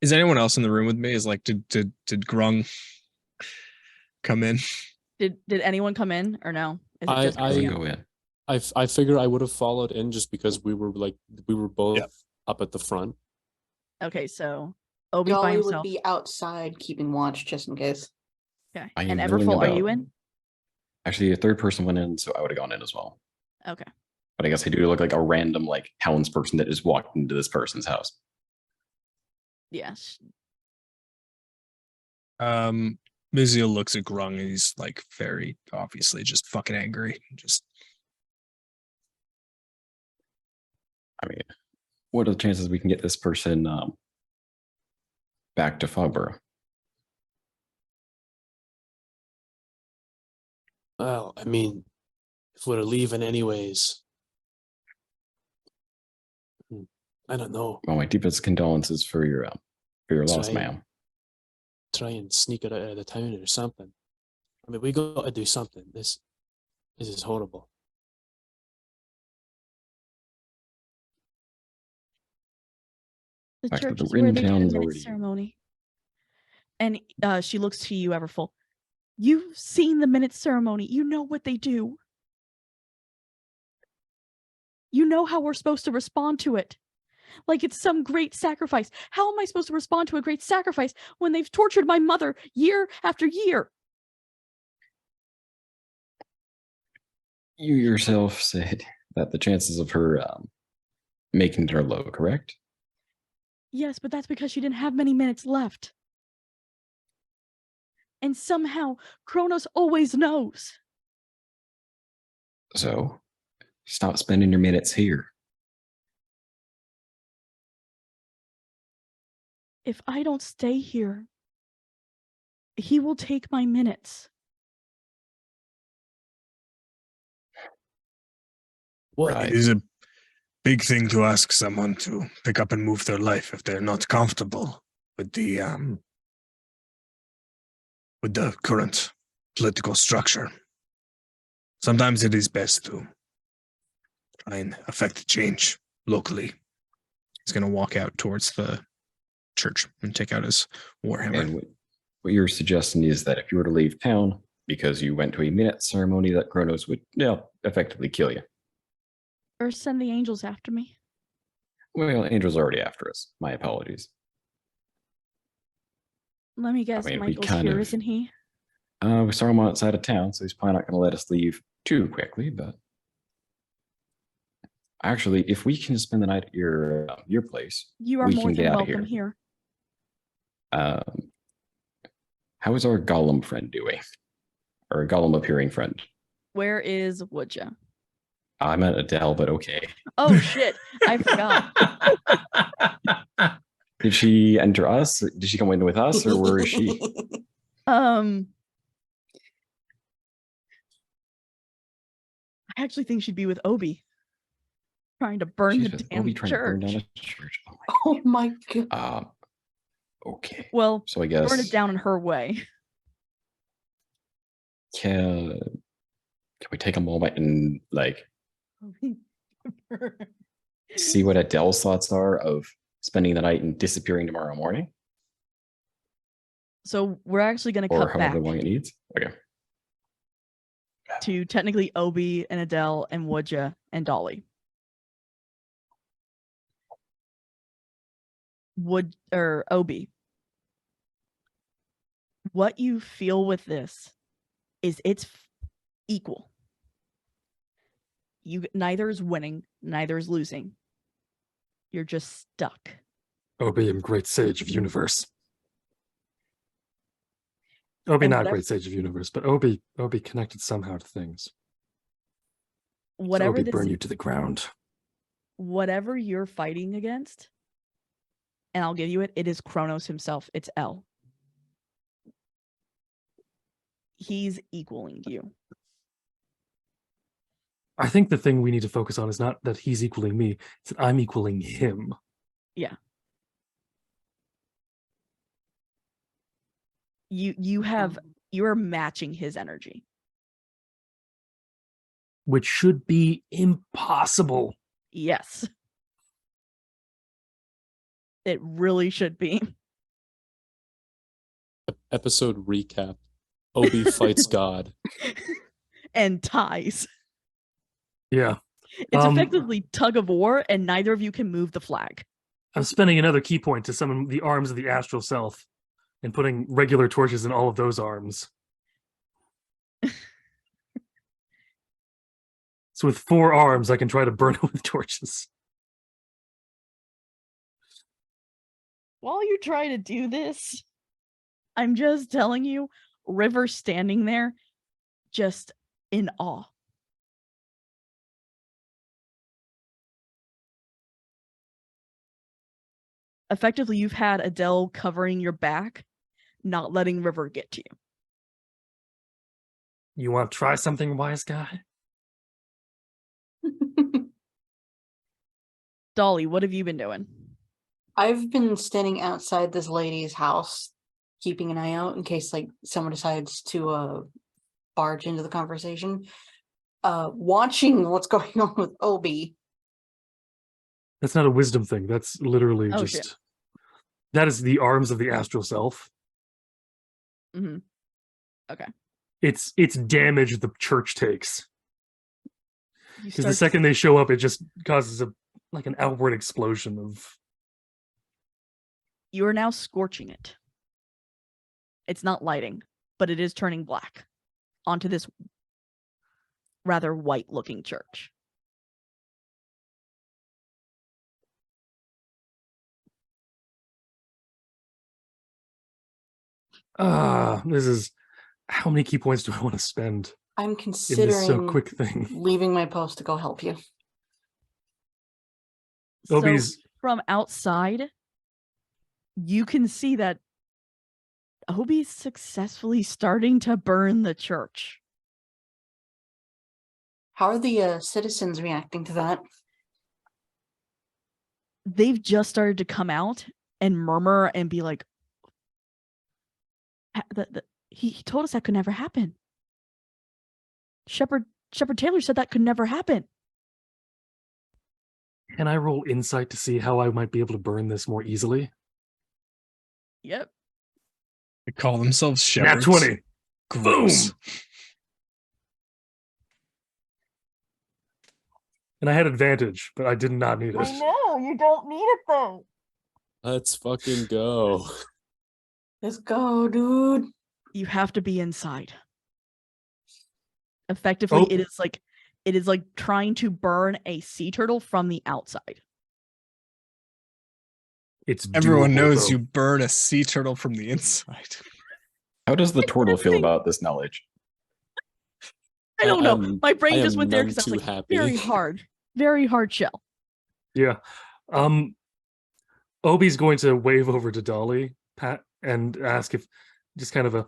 Is anyone else in the room with me? Is like, did Grung come in? Did anyone come in or no? Is it I- just I- Mizio? Go in. I figure I would have followed in just because we were both Yep. up at the front. Okay, so Obi by Dolly would himself. be outside keeping watch just in case. Okay. I And am milling Everfull, are you about. in? Actually, a third person went in, so I would have gone in as well. Okay. But I guess I do look like a random like townsperson that just walked into this person's house. Yes. Mizio looks at Grung and he's like very obviously just fucking angry. Just I mean, what are the chances we can get this person back to Fogborough? Well, I mean, if we're leaving anyways, I don't know. Well, my deepest condolences for your loss, Right. ma'am. Try and sneak it out of the town or something. I mean, we got to do something. This is horrible. The Actually, church the is where they do the Rintown's minute already- ceremony. And she looks to you, Everfull. You've seen the minute ceremony. You know what they do. You know how we're supposed to respond to it. Like it's some great sacrifice. How am I supposed to respond to a great sacrifice when they've tortured my mother year after year? You yourself said that the chances of her making it are low, correct? Yes, but that's because she didn't have many minutes left. And somehow, Kronos always knows. So, stop spending your minutes here. If I don't stay here, he will take my minutes. What? Right. it is a big thing to ask someone to pick up and move their life if they're not comfortable with the current political structure. Sometimes it is best to try and affect change locally. He's going to walk out towards the church and take out his warhammer. And what you're suggesting is that if you were to leave town because you went to a minute ceremony, that Kronos would, effectively kill you. Or send the angels after me. Well, Angel's already after us. My apologies. Let me guess, mean, we Michael's kind here, of- isn't he? We saw him outside of town, so he's probably not going to let us leave too quickly. But actually, if we can spend the night at your place, You are we more can than get out of welcome here. here. How is our Gollum friend doing? Or a Gollum appearing friend? Where is Woodja? I meant Adele, but okay. Oh shit, I forgot. Did she enter us? Did she come in with us, or where is she? I actually think she'd be with Obi. Trying to burn She's the with damn Obi trying to burn church. down a church. Oh Oh my god. my. Okay. Well, So I guess burn it down in her way. can we take a moment and like see what Adele's thoughts are of spending the night and disappearing tomorrow morning, So we're actually going to or cut back however long it needs? Okay. to technically Obi and Adele and Woodja and Dolly. Obi. What you feel with this is it's equal. Neither is winning, neither is losing. You're just stuck. Obi, am great sage of universe. Obi, And not whatever- great sage of universe, but Obi connected somehow to things. So Whatever Obi burn you to the ground. whatever you're fighting against, and I'll give you it, it is Kronos himself. It's L. He's equaling you. I think the thing we need to focus on is not that he's equaling me, it's that I'm equaling him. Yeah. You are matching his energy. Which should be impossible. Yes. It really should be. Episode recap. Obi fights God. And ties. Yeah. It's effectively tug of war, and neither of you can move the flag. I'm spending another key point to summon the arms of the astral self and putting regular torches in all of those arms. So with 4 arms, I can try to burn it with torches. While you try to do this, I'm just telling you, River's standing there just in awe. Effectively, you've had Adele covering your back, not letting River get to you. You want to try something, wise guy? Dolly, what have you been doing? I've been standing outside this lady's house, keeping an eye out in case like someone decides to barge into the conversation. Watching what's going on with Obi. That's not a wisdom thing. That's literally Oh, just... shit. That is the arms of the astral self. Mm-hmm. Okay. It's damage the church takes. You Because the start- second they show up, it just causes an outward explosion of... You are now scorching it. It's not lighting, but it is turning black onto this rather white-looking church. This is... How many key points do I want to spend I'm in this considering so quick thing? leaving my post to go help you. Obi's... So from outside, you can see that Obi's successfully starting to burn the church. How are the citizens reacting to that? They've just started to come out and murmur and be like, he told us that could never happen. Shepherd Taylor said that could never happen. Can I roll insight to see how I might be able to burn this more easily? Yep. They call themselves Nat shepherds. 20. Gross. Boom! And I had advantage, but I did not need it. know, you don't need it though. Let's fucking go. Let's go, dude. You have to be inside. Effectively, Oh. it is like trying to burn a sea turtle from the outside. It's Everyone doable, knows though. you burn a sea turtle from the inside. How does the turtle feel about this knowledge? I don't know. am- My brain I just am went there none because I was too like, happy. very hard shell. Yeah. Obi's going to wave over to Dolly, Pat, and ask if just kind of a,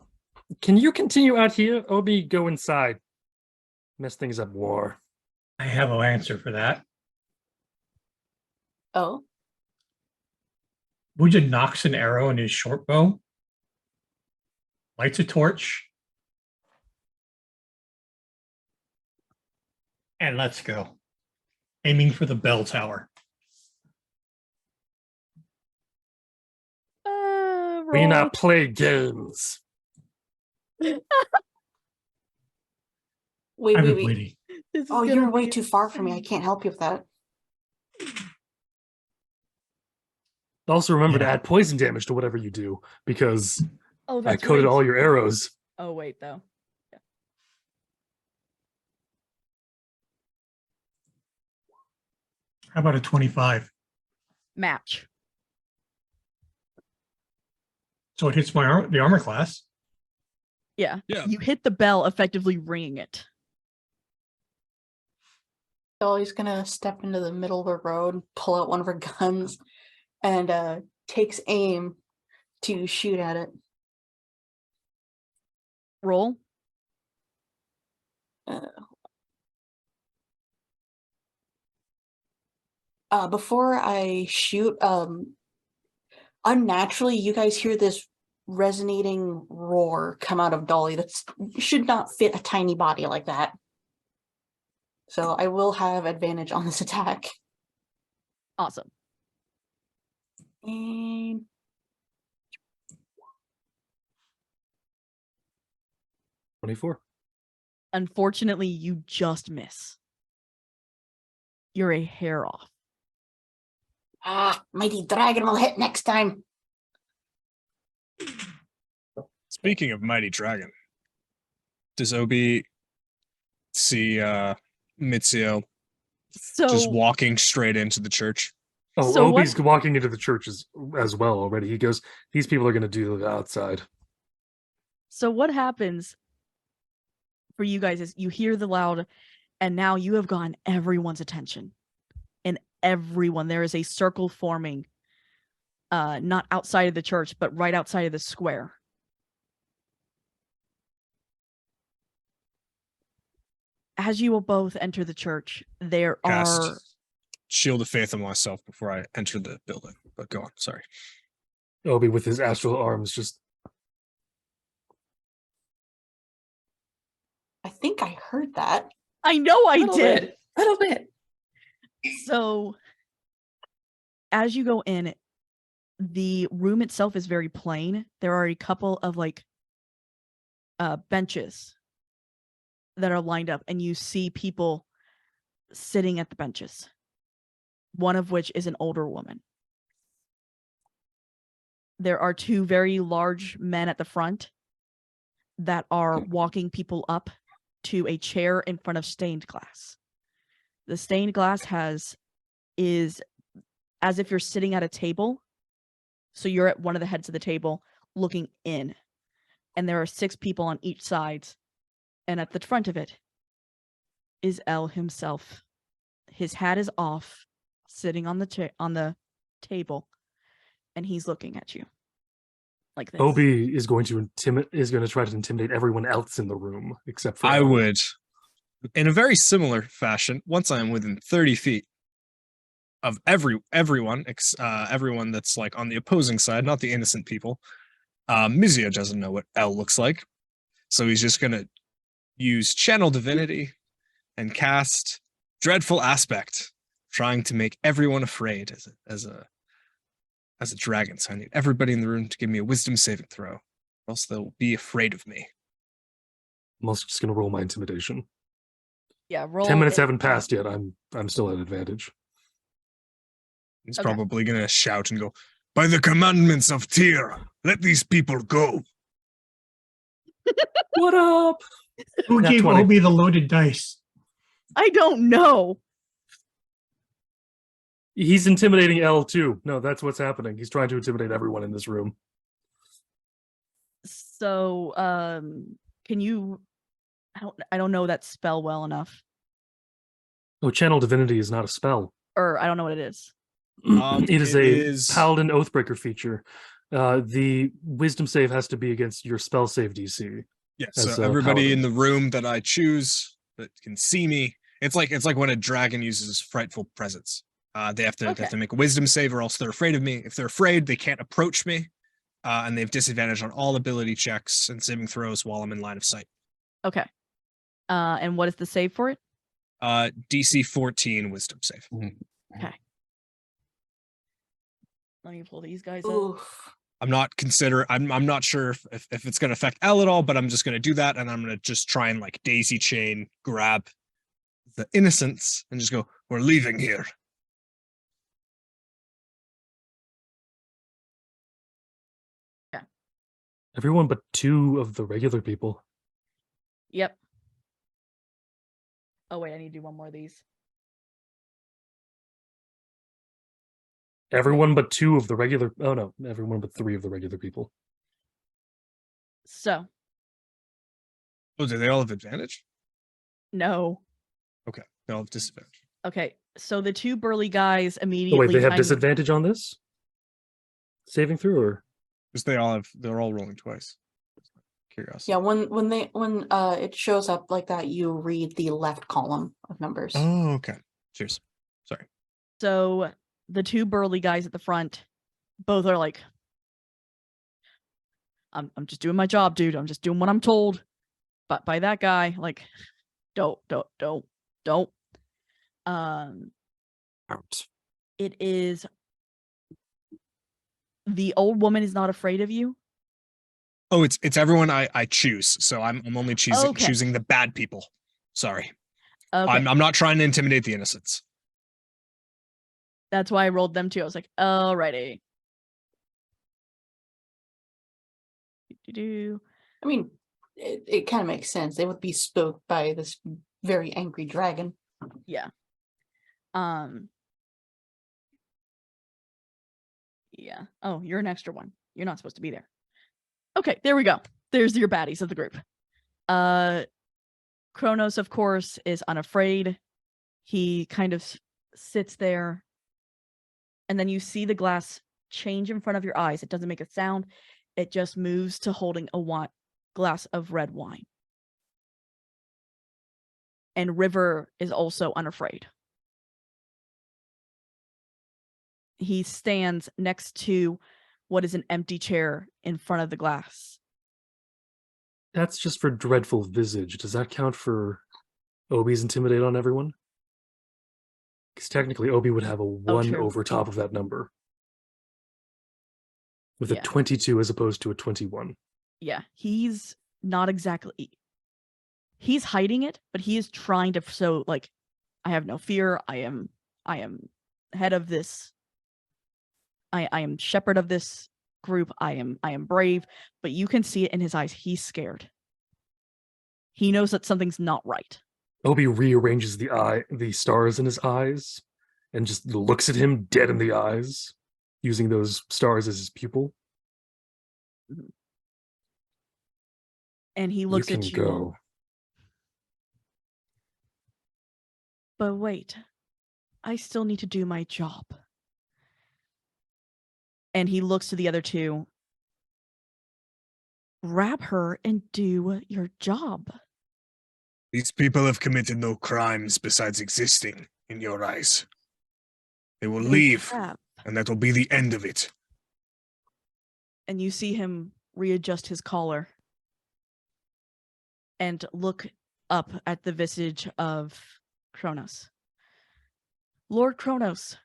can you continue out here? Obi, go inside. Mess things up more. I have an answer for that. Oh, Wuja knocks an arrow in his short bow, lights a torch, and let's go. Aiming for the bell tower. We Roll. not play games. wait. I've been waiting. This is Oh, gonna you're way be too far from me. I insane. can't help you with that. Also remember to Yeah. add poison damage to whatever you do, because Oh, I that's coated right. all your arrows. Oh, wait, though. How about a 25? Match. So it hits the armor class. Yeah. Yeah. You hit the bell, effectively ringing it. Dolly's gonna step into the middle of the road, pull out one of her guns, and takes aim to shoot at it. Roll. Before I shoot, unnaturally, you guys hear this resonating roar come out of Dolly that should not fit a tiny body like that. So I will have advantage on this attack. Awesome. And 24. Unfortunately, you just miss. You're a hair off. mighty dragon will hit next time. Speaking of mighty dragon, does Obi see Mitsuo So just walking straight into the church? Oh, So what- Obi's walking into the church as well already. He goes, these people are going to do the outside. So what happens for you guys is you hear the loud, and now you have gotten everyone's attention. And everyone, there is a circle forming, not outside of the church, but right outside of the square. As you will both enter the church, there Cast are Shield of Faith on myself before I enter the building. But go on, sorry. Obi with his astral arms just I think I heard that. I know I did. A little bit. So as you go in, the room itself is very plain. There are a couple of like benches that are lined up, and you see people sitting at the benches. One of which is an older woman. There are two very large men at the front that are walking people up to a chair in front of stained glass. The stained glass is as if you're sitting at a table. So you're at one of the heads of the table looking in. And there are 6 people on each side. And at the front of it is El himself. His hat is off, sitting on the table, and he's looking at you like this. Obi is going to try to intimidate everyone else in the room except for I El. would, in a very similar fashion, once I am within 30 feet of everyone that's like on the opposing side, not the innocent people. Mizio doesn't know what L looks like, so he's just gonna use Channel Divinity and cast Dreadful Aspect, trying to make everyone afraid as a dragon. So I need everybody in the room to give me a Wisdom saving throw, or else they'll be afraid of me. I'm also just going to roll my intimidation. Yeah, roll. 10 minutes haven't passed yet. I'm still at advantage. He's Okay. probably gonna shout and go, "By the commandments of Tyr, let these people go." What up? Who Nat gave 20. Obi the loaded dice? I don't know. He's intimidating L too. No, that's what's happening. He's trying to intimidate everyone in this room. So, can you? I don't know that spell well enough, Oh, Channel Divinity is not a spell. or I don't know what it is. It is it a is- Paladin Oathbreaker feature. The Wisdom save has to be against your spell save DC. Yeah, As so a everybody paladin. in the room that I choose that can see me, it's like when a dragon uses frightful presence. They have to make a Wisdom save, or else they're afraid of me. If they're afraid, they can't approach me, and they have disadvantage on all ability checks and saving throws while I'm in line of sight. Okay. And what is the save for it? DC 14 Wisdom save. Let me pull these guys up. Oof. I'm not sure if it's going to affect L at all, but I'm just going to do that, and I'm going to just try and like daisy chain grab the innocents and just go, "We're leaving here." Everyone but 2 of the regular people. Yep. Oh wait, I need to do one more of these. Everyone but 2 of the regular. Oh no, everyone but 3 of the regular people. So, Oh, do they all have advantage? no. Okay, they all have disadvantage. Okay, so the 2 burly guys Oh, immediately. wait, they have kind of- disadvantage on this? Saving through or? Because they're all rolling twice. curiosity. Yeah, when it shows up like that, you read the left column of numbers. Oh, okay. Cheers. Sorry. So the two burly guys at the front, both are like, I'm just doing my job, dude. I'm just doing what I'm told. But by that guy, like, don't. Out. It is the old woman is not afraid of you. Oh, it's everyone I choose. So I'm only choosing Okay. choosing the bad people. Sorry. Okay, I'm not trying to intimidate the innocents. that's why I rolled them too. I was like, alrighty. Do-do-do. I mean, it kind of makes sense. They would be spooked by this very angry dragon. Yeah. Yeah. Oh, you're an extra one. You're not supposed to be there. Okay, there we go. There's your baddies of the group. Kronos, of course, is unafraid. He kind of sits there, and then you see the glass change in front of your eyes. It doesn't make a sound. It just moves to holding a glass of red wine. And River is also unafraid. He stands next to what is an empty chair in front of the glass. That's just for dreadful visage. Does that count for Obi's intimidate on everyone? Because technically Obi would have a 1 true. over top of that number. With Yeah. a 22 as opposed to a 21. Yeah, he's not exactly. He's hiding it, but he is trying to show, like, I have no fear. I am head of this. I am shepherd of this group. I am brave, but you can see it in his eyes. He's scared. He knows that something's not right. Obi rearranges the stars in his eyes and just looks at him dead in the eyes, using those stars as his pupil. And he looks you can at you. Go. But wait, I still need to do my job. And he looks to the other two. Grab her and do your job. These people have committed no crimes besides existing in your eyes. They will They leave, have. and that will be the end of it. And you see him readjust his collar and look up at the visage of Kronos. Lord Kronos,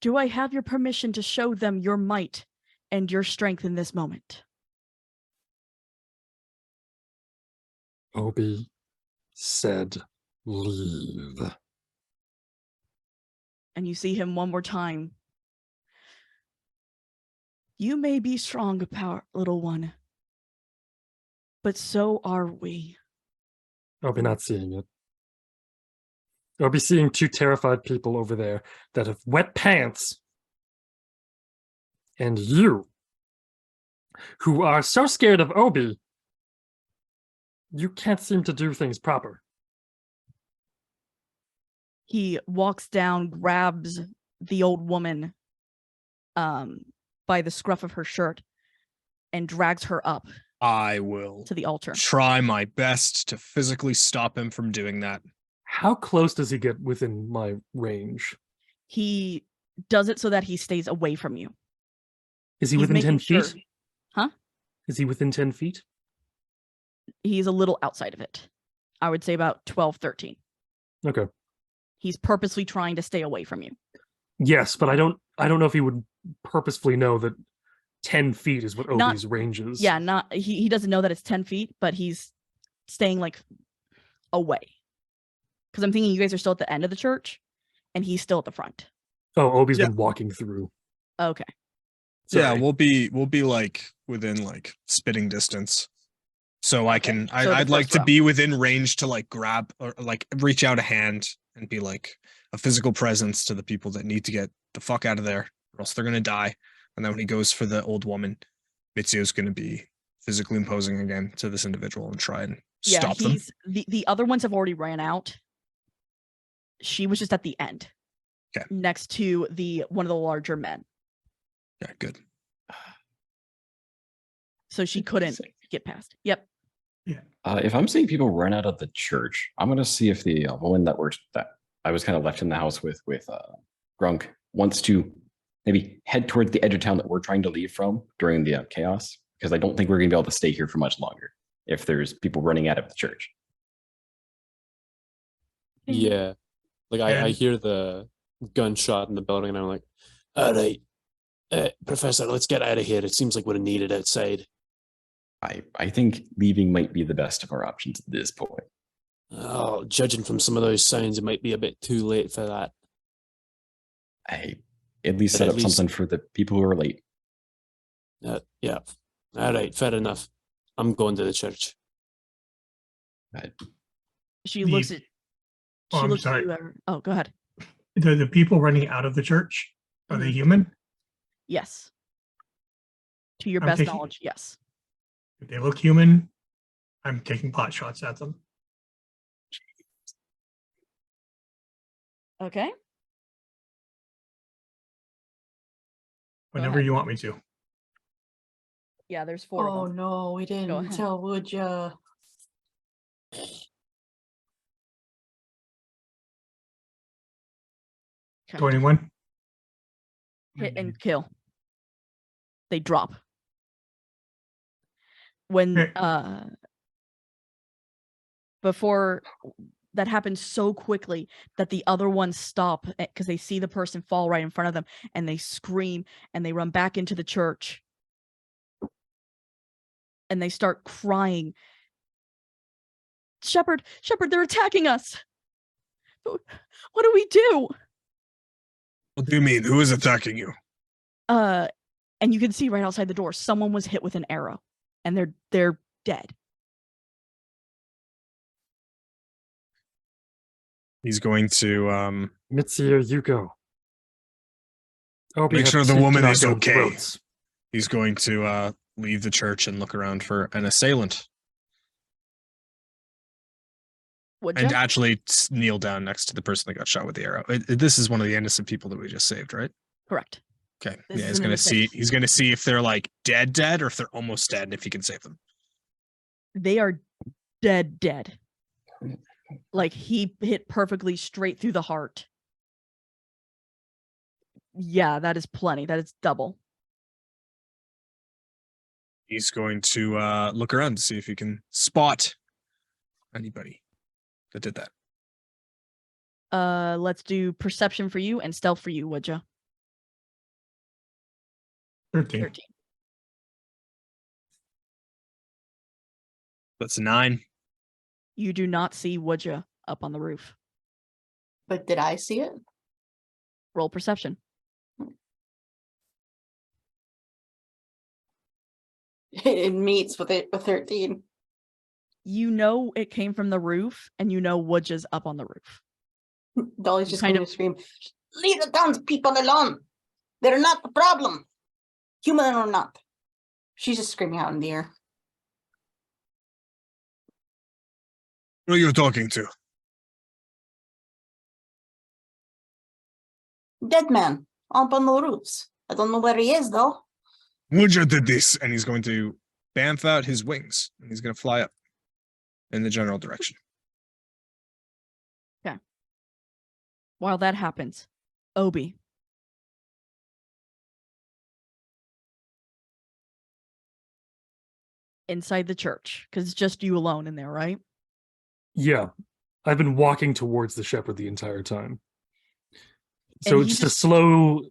do I have your permission to show them your might and your strength in this moment? Obi said leave. And you see him one more time. You may be strong, little one, but so are we. Obi not seeing it. Obi seeing two terrified people over there that have wet pants. And you, who are so scared of Obi, you can't seem to do things proper. He walks down, grabs the old woman by the scruff of her shirt and drags her up I will to the altar. try my best to physically stop him from doing that. How close does he get within my range? He does it so that he stays away from you. Is he He's within 10 making feet? sure. Huh? Is he within 10 feet? He's a little outside of it. I would say about 12, 13. Okay. He's purposely trying to stay away from you. Yes, but I don't know if he would purposefully know that 10 feet is what Not- Obi's range is. Yeah, he doesn't know that it's 10 feet, but he's staying like away. Because I'm thinking you guys are still at the end of the church and he's still at the front. Oh, Obi's Yeah. been walking through. Okay. Yeah, Sorry. we'll be like within like spitting distance. So I Okay, can so I'd the like first to row. be within range to like grab or like reach out a hand and be like a physical presence to the people that need to get the fuck out of there or else they're gonna die. And then when he goes for the old woman, Mitsuo's gonna be physically imposing again to this individual and try and Yeah, stop them. the other ones have already ran out. She was just at the end. Okay. Next to one of the larger men. Yeah, good. so she couldn't get past. Yep. If I'm seeing people run out of the church, I'm gonna see if the woman that I was kind of left in the house with Grunk wants to maybe head towards the edge of town that we're trying to leave from during the chaos, because I don't think we're gonna be able to stay here for much longer if there's people running out of the church. Yeah. Like I And- hear the gunshot in the building and I'm like, all right, Professor, let's get out of here. It seems like we're needed outside. I think leaving might be the best of our options at this point. Oh, judging from some of those sounds, it might be a bit too late for that. I at least But set at up something for the people who are late. Yeah. All right, fair enough. I'm going to the church. She The- looks at. Oh, She I'm looks at sorry. you. Oh, go ahead. The people running out of the church, are they Mhm. human? Yes. To your I'm best taking- knowledge, yes. If they look human, I'm taking pot shots at them. Okay. Whenever ahead. you want me to. Yeah, there's 4 Oh of them. no, we didn't ahead. tell, would ya? Okay. 21. Hit and kill. They drop. When Okay. before that happens so quickly that the other ones stop because they see the person fall right in front of them and they scream and they run back into the church and they start crying. Shepherd, they're attacking us. What do we do? What do you mean? Who is attacking you? And you can see right outside the door, someone was hit with an arrow and they're dead. He's going to Mitsuya, you go. Make sure the woman is okay. Throats. he's going to leave the church and look around for an assailant. Would And ya? actually kneel down next to the person that got shot with the arrow. This is one of the innocent people that we just saved, right? Correct. Okay. This Yeah, is he's an gonna innocent- see. He's gonna see if they're like dead, or if they're almost dead, and if he can save them. They are dead. Like he hit perfectly straight through the heart. Yeah, that is plenty. That is double. He's going to look around to see if he can spot anybody that did that. Let's do perception for you and stealth for you, would ya? 13. 13. That's 9. You do not see would ya up on the roof. But did I see it? Roll perception. It meets with it with 13. You know it came from the roof, and you know would ya's up on the roof. Dolly's You just kind going of- to scream, "Leave the townspeople alone! They're not the problem! Human or not." She's just screaming out in the air. Who are you talking to? Dead man up on the roofs. I don't know where he is though. Muja did this, and he's going to bamf out his wings, and he's going to fly up in the general direction. While that happens, Obi. Inside the church, because it's just you alone in there, right? Yeah, I've been walking towards the shepherd the entire time. So he just just- a slow.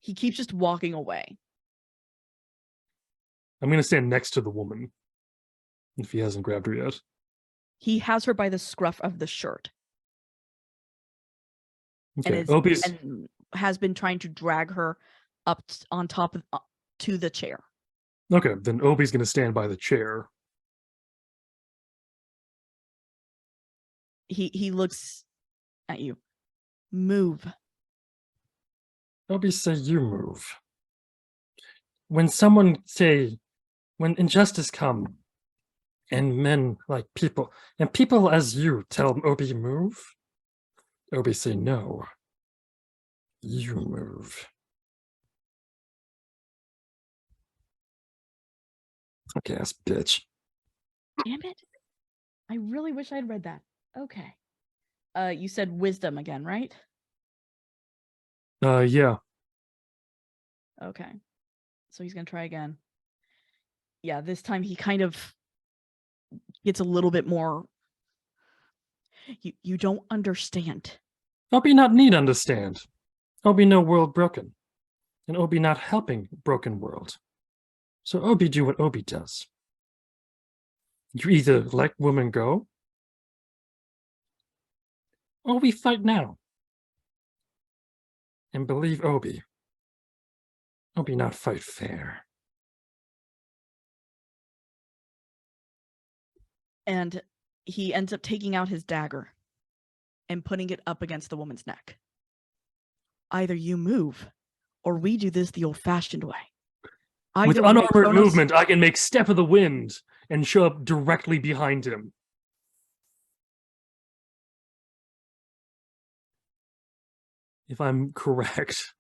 He keeps just walking away. I'm gonna stand next to the woman if he hasn't grabbed her yet. He has her by the scruff of the shirt Okay, and Obi's and has been trying to drag her up on top of to the chair. okay. Then Obi's gonna stand by the chair. He looks at you. Move. Obi say you move. When when injustice come, and men like people, and people as you tell Obi move, Obi say no. You move. Fuck ass bitch. Damn it. I really wish I'd read that. Okay. You said wisdom again, right? Yeah. Okay. So he's gonna try again. Yeah, this time he kind of gets a little bit more. You don't understand. Obi not need understand. Obi no world broken. And Obi not helping broken world. So Obi do what Obi does. You either let women go, or we fight now. And believe Obi. Obi not fight fair. And he ends up taking out his dagger and putting it up against the woman's neck. Either you move, or we do this the old-fashioned way. With Either way, unarmored Kronos- movement, I can make Step of the Wind and show up directly behind him. If I'm correct,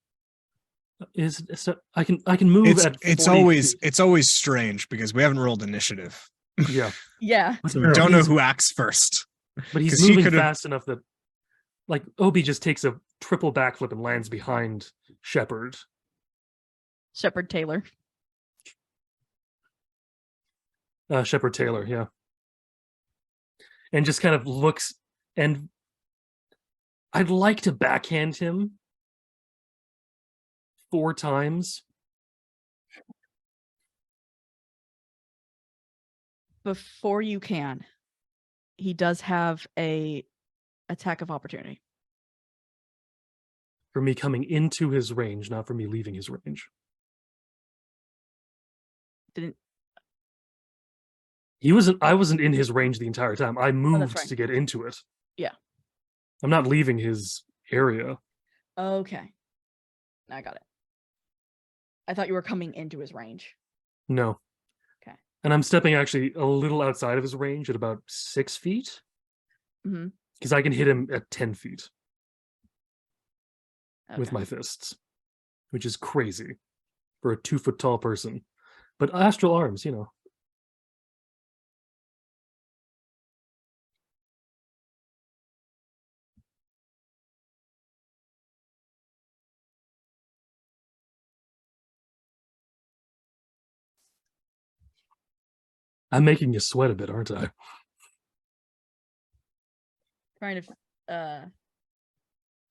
I can move at 40 feet. It's always strange because we haven't rolled initiative. Yeah, Yeah. So we don't know who acts first. but he's 'Cause he moving could've- fast enough that, like, Obi just takes a triple backflip and lands behind Shepard. Shepard Taylor. Shepard Taylor, yeah, and just kind of looks, and I'd like to backhand him 4 times. Before you can, he does have a attack of opportunity. For me coming into his range, not for me leaving his range. Didn't I wasn't in his range the entire time. I moved right. to get into it. Yeah. I'm not leaving his area. Okay. I got it. I thought you were coming into his range. No. Okay. And I'm stepping actually a little outside of his range at about 6 feet. Mm-hmm. Because I can hit him at 10 feet with Okay. my fists, which is crazy for a 2-foot tall person. But astral arms, you know. I'm making you sweat a bit, aren't I? Trying to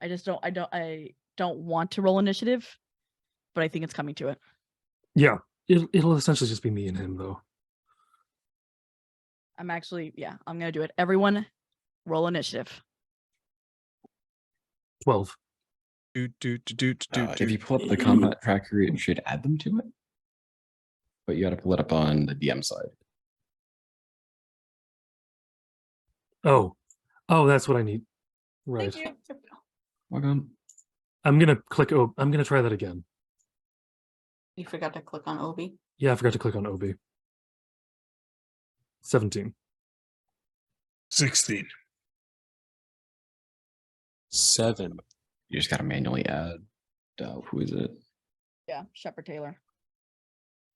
I don't want to roll initiative, but I think it's coming to it. Yeah. It'll essentially just be me and him, though. I'm gonna do it. Everyone roll initiative. 12. If you pull up the combat tracker, it should add them to it. But you got to pull it up on the DM side. Oh, that's what I need. Right. Thank you. Welcome. I'm gonna click. Oh, I'm gonna try that again. You forgot to click on Obi. Yeah, I forgot to click on Obi. 17. 16. 7. You just got to manually add. Who is it? Yeah, Shepard Taylor.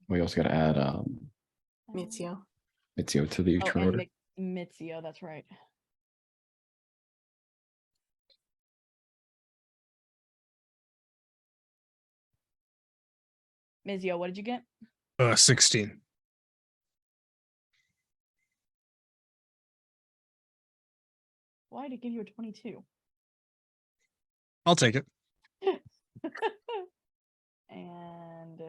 We also got to add Mizio. Mizio to the turn order. Mizio, that's right. Mizio, what did you get? 16. Why did it give you a 22? I'll take it. And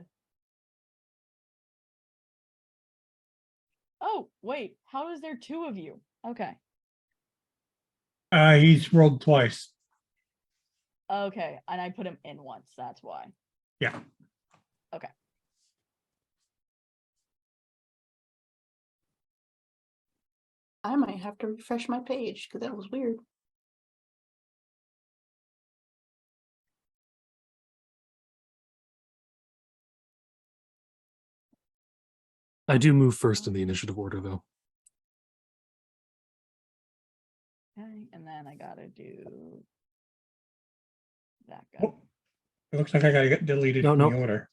oh, wait, how is there 2 of you? Okay. He's rolled twice. Okay, and I put him in once, that's why. Yeah. Okay. I might have to refresh my page because that was weird. I do move first in the initiative order, though. Okay, and then I gotta do that guy. Oh, it looks like I gotta get deleted No, from no. the order.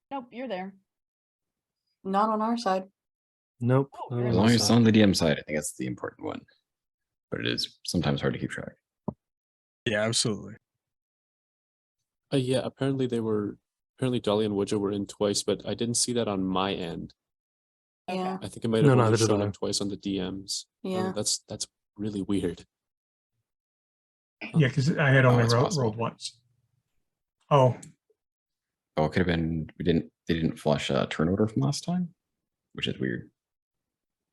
Nope, you're there. Not on our side. Nope. Oh, not very on As my long as it's side. on the DM side, I think that's the important one. But it is sometimes hard to keep track. Yeah, absolutely. Yeah, apparently Dolly and Woodja were in twice, but I didn't see that on my end. Yeah. I think it might No, have only neither did shown I. up twice on the DMs. Yeah. That's really weird. Yeah, because I had only it's rolled possible. once. Oh, Oh, it could have been they didn't flush a turn order from last time, which is weird.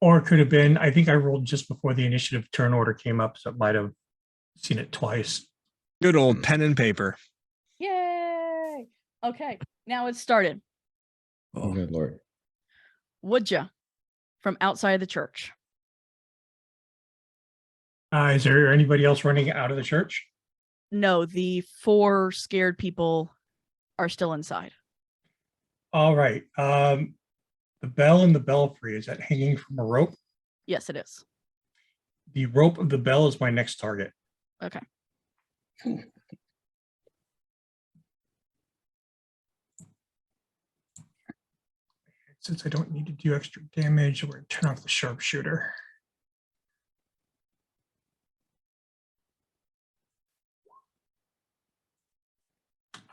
or it could have been, I think I rolled just before the initiative turn order came up, so it might have seen it twice. Good old pen and paper. Yay! Okay, now it's started. Oh, good lord. Woodja from outside the church. Is there anybody else running out of the church? No, the 4 scared people are still inside. All right. The bell in the belfry, is that hanging from a rope? Yes, it is. The rope of the bell is my next target. Okay. Since I don't need to do extra damage, we're going to turn off the sharpshooter.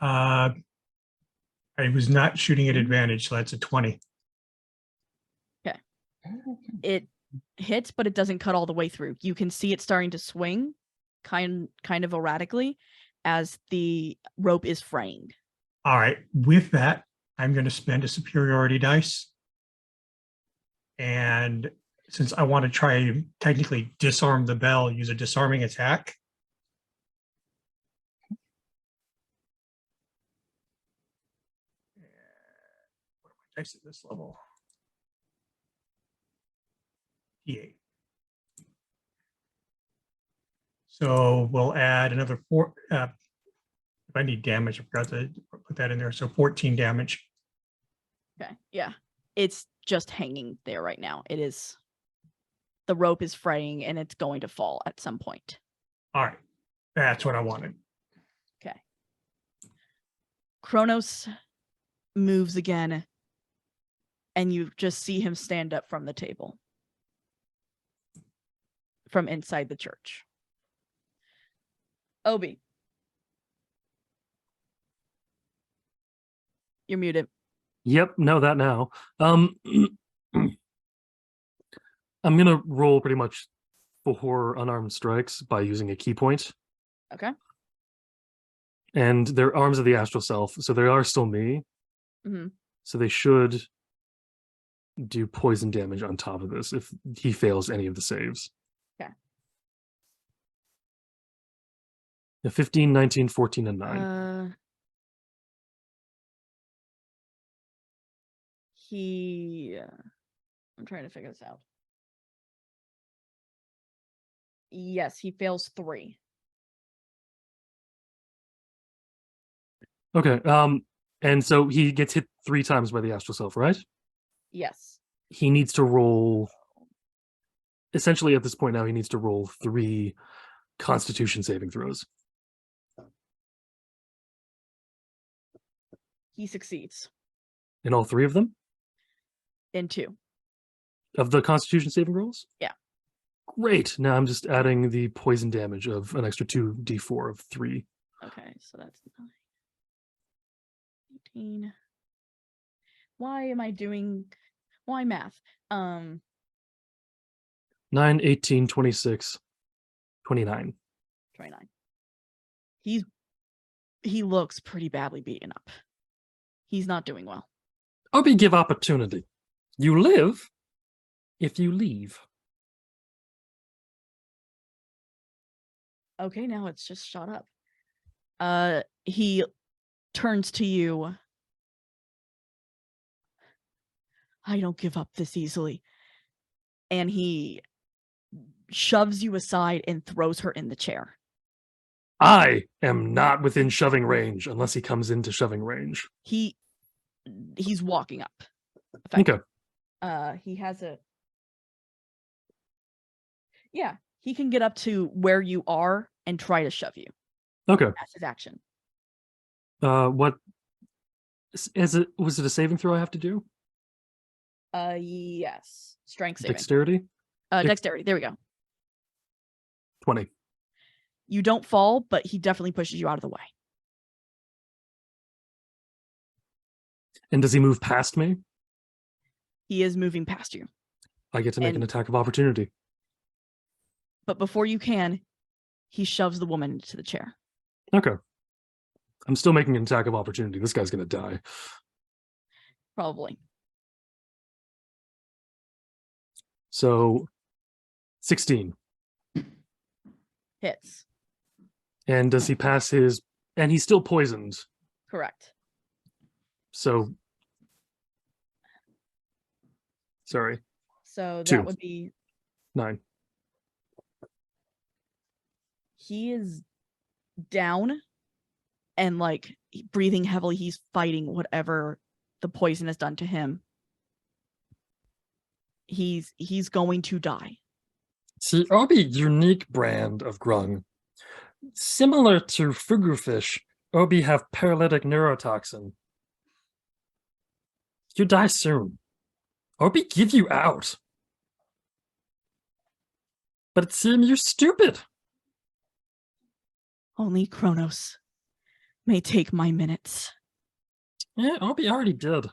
I was not shooting at advantage, so that's a 20. It hits, but it doesn't cut all the way through. You can see it starting to swing kind of erratically as the rope is fraying. All right. With that, I'm going to spend a superiority dice. And since I want to try and technically disarm the bell, use a disarming attack. What are my dice at this level? D8. So we'll add another 4. If I need damage, I forgot to put that in there. So 14 damage. Okay. Yeah. It's just hanging there right now. It is. The rope is fraying and it's going to fall at some point. All right. That's what I wanted. Okay. Kronos moves again, and you just see him stand up from the table from inside the church. Obi, you're muted. Yep, know that now. I'm gonna roll pretty much 4 unarmed strikes by using a key point. Okay. And they're arms of the astral self, so they are still me. Mm-hmm. So they should do poison damage on top of this if he fails any of the saves. Okay. The 15, 19, 14, and 9. I'm trying to figure this out. Yes, he fails 3. Okay. And so he gets hit 3 times by the astral self, right? Yes. He needs to roll. Essentially, at this point now, he needs to roll 3 Constitution saving throws. He succeeds In all 3 of them? in 2. Of the Constitution saving rolls? Yeah. Great. Now I'm just adding the poison damage of an extra 2d4 of 3. Okay, so that's 9. 18. Why math? 9, 18, 26, 29. 29. He looks pretty badly beaten up. He's not doing well. Obi, give opportunity. You live if you leave. Okay, now it's just shut up. He turns to you. I don't give up this easily. And he shoves you aside and throws her in the chair. I am not within shoving range unless he comes into shoving range. He's walking up. Okay. He has he can get up to where you are and try to shove you. Okay. That's his action. What was it a saving throw I have to do? Yes. Strength saving. Dexterity? Dexterity. There we go. 20. You don't fall, but he definitely pushes you out of the way. And does he move past me? He is moving past you. I get to make an And- attack of opportunity. But before you can, he shoves the woman into the chair. Okay. I'm still making an attack of opportunity. This guy's going to die. Probably. So 16. Hits. And does he pass his... And he's still poisoned. Correct. So... Sorry. So 2. that would be... 9. He is down and like breathing heavily. He's fighting whatever the poison has done to him. He's going to die. See, Obi unique brand of grung. Similar to fugufish, Obi have paralytic neurotoxin. You die soon. Obi give you out. But it seems you're stupid. Only Kronos may take my minutes. Yeah, Obi already did.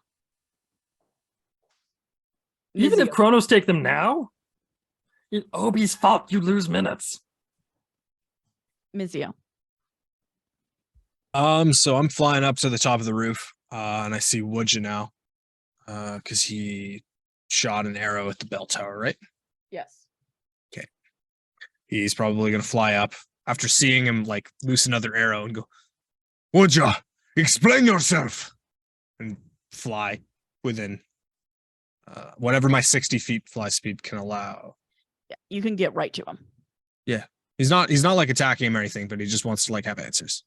Even if Mizio. Kronos take them now, it's Obi's fault you lose minutes. Mizio. So I'm flying up to the top of the roof, and I see Woodja now, because he shot an arrow at the bell tower, right? Yes. He's probably gonna fly up after seeing him like loose another arrow and go, Woodja, explain yourself, and fly within whatever my 60 feet fly speed can allow. Yeah, you can get right to him. He's not like attacking him or anything, but he just wants to like have answers.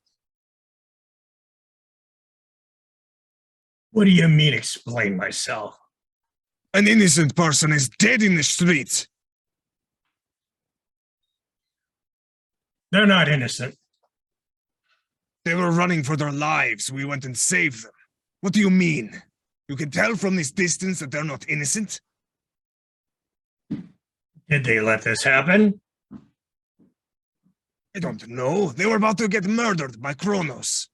What do you mean, explain myself? An innocent person is dead in the streets. They're not innocent. They were running for their lives. We went and saved them. What do you mean? You can tell from this distance that they're not innocent? Did they let this happen? I don't know. They were about to get murdered by Kronos.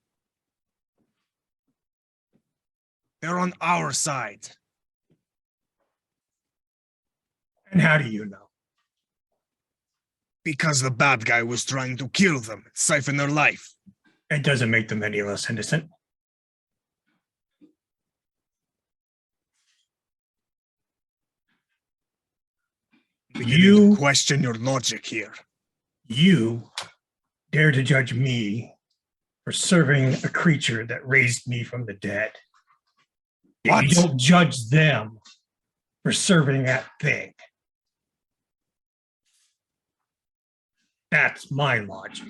They're on our side. And how do you know? Because the bad guy was trying to kill them, siphon their life. It doesn't make them any less innocent. You question your logic here. You dare to judge me for serving a creature that raised me from the dead. What? You don't judge them for serving that thing. That's my logic.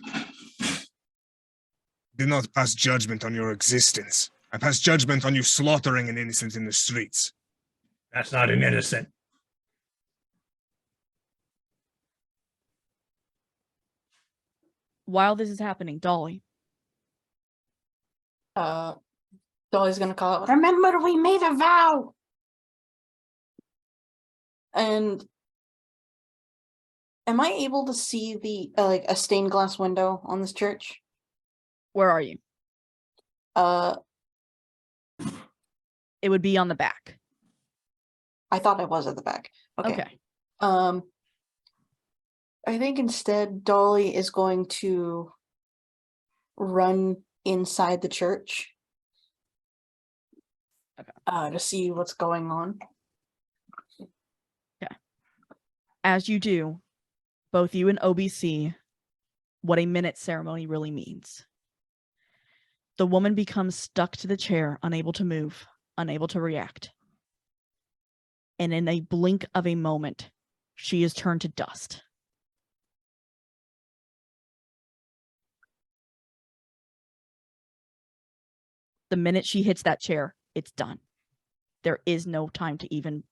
Do not pass judgment on your existence. I pass judgment on you slaughtering an innocent in the streets. That's not an innocent. While this is happening, Dolly. Dolly's gonna call out, remember we made a vow. And am I able to see the like a stained glass window on this church? Where are you? It would be on the back. I thought I was at the back. Okay. I think instead Dolly is going to run inside the church. Okay. To see what's going on. As you do, both you and OBC, what a minute ceremony really means. The woman becomes stuck to the chair, unable to move, unable to react. And in a blink of a moment, she is turned to dust. The minute she hits that chair, it's done. There is no time to even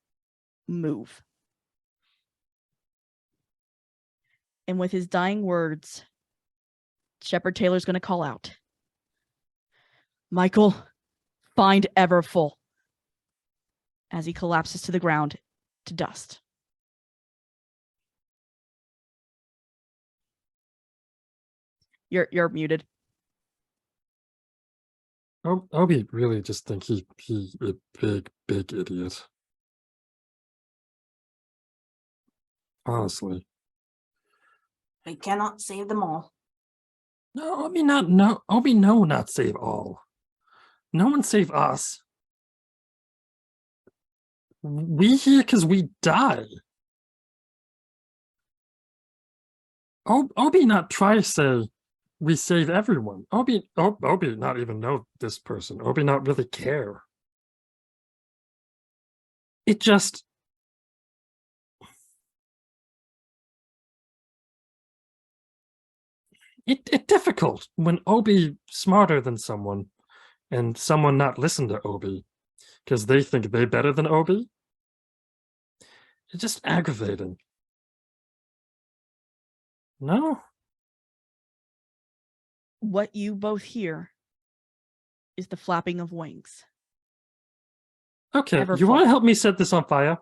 move. And with his dying words, Shepard Taylor's going to call out, Michael, find Everfull. as he collapses to the ground to dust. You're muted. Obi really just think he a big idiot. Honestly. We cannot save them all. No, Obi not save all. No one save us. We here because we die. Obi not try to say we save everyone. Obi not even know this person. Obi not really care. It just it difficult when Obi smarter than someone and someone not listen to Obi because they think they better than Obi. It's just aggravating. No? What you both hear is the flapping of wings. Okay, Never you want to fall. help me set this on fire?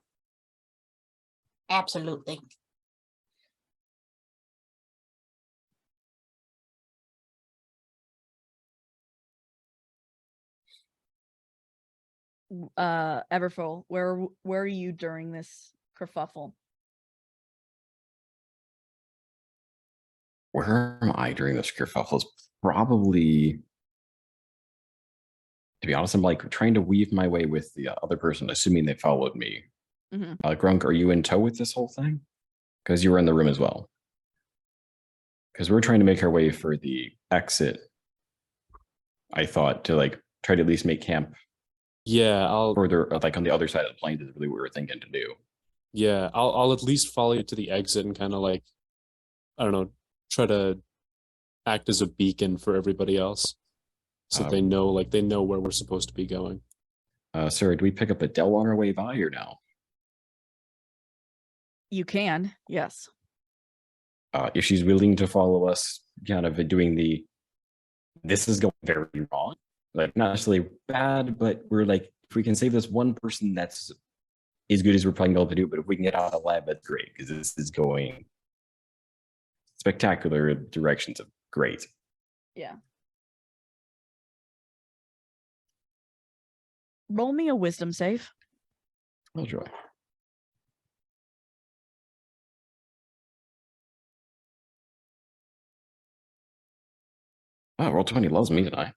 Absolutely. Everfull, where are you during this kerfuffle? Where am I during this kerfuffle? Is probably, to be honest, I'm like trying to weave my way with the other person, assuming they followed me. Mhm. Grunk, are you in tow with this whole thing? Because you were in the room as well. Because we're trying to make our way for the exit. I thought to like try to at least make camp Yeah, further, like on the other side of the plains is really what we were thinking to do. I'll at least follow you to the exit and kind of like, I don't know, try to act as a beacon for everybody else, so they know where we're supposed to be going. Sarah, do we pick up a Dell on our way by or no? You can, yes. If she's willing to follow us, kind of doing this is going very wrong. Like not necessarily bad, but we're like, if we can save this one person, that's as good as we're probably able to do. But if we can get out of the lab, that's great because this is going spectacular directions of great. Yeah. Roll me a wisdom save. Oh joy. Oh, roll 20 loves me tonight.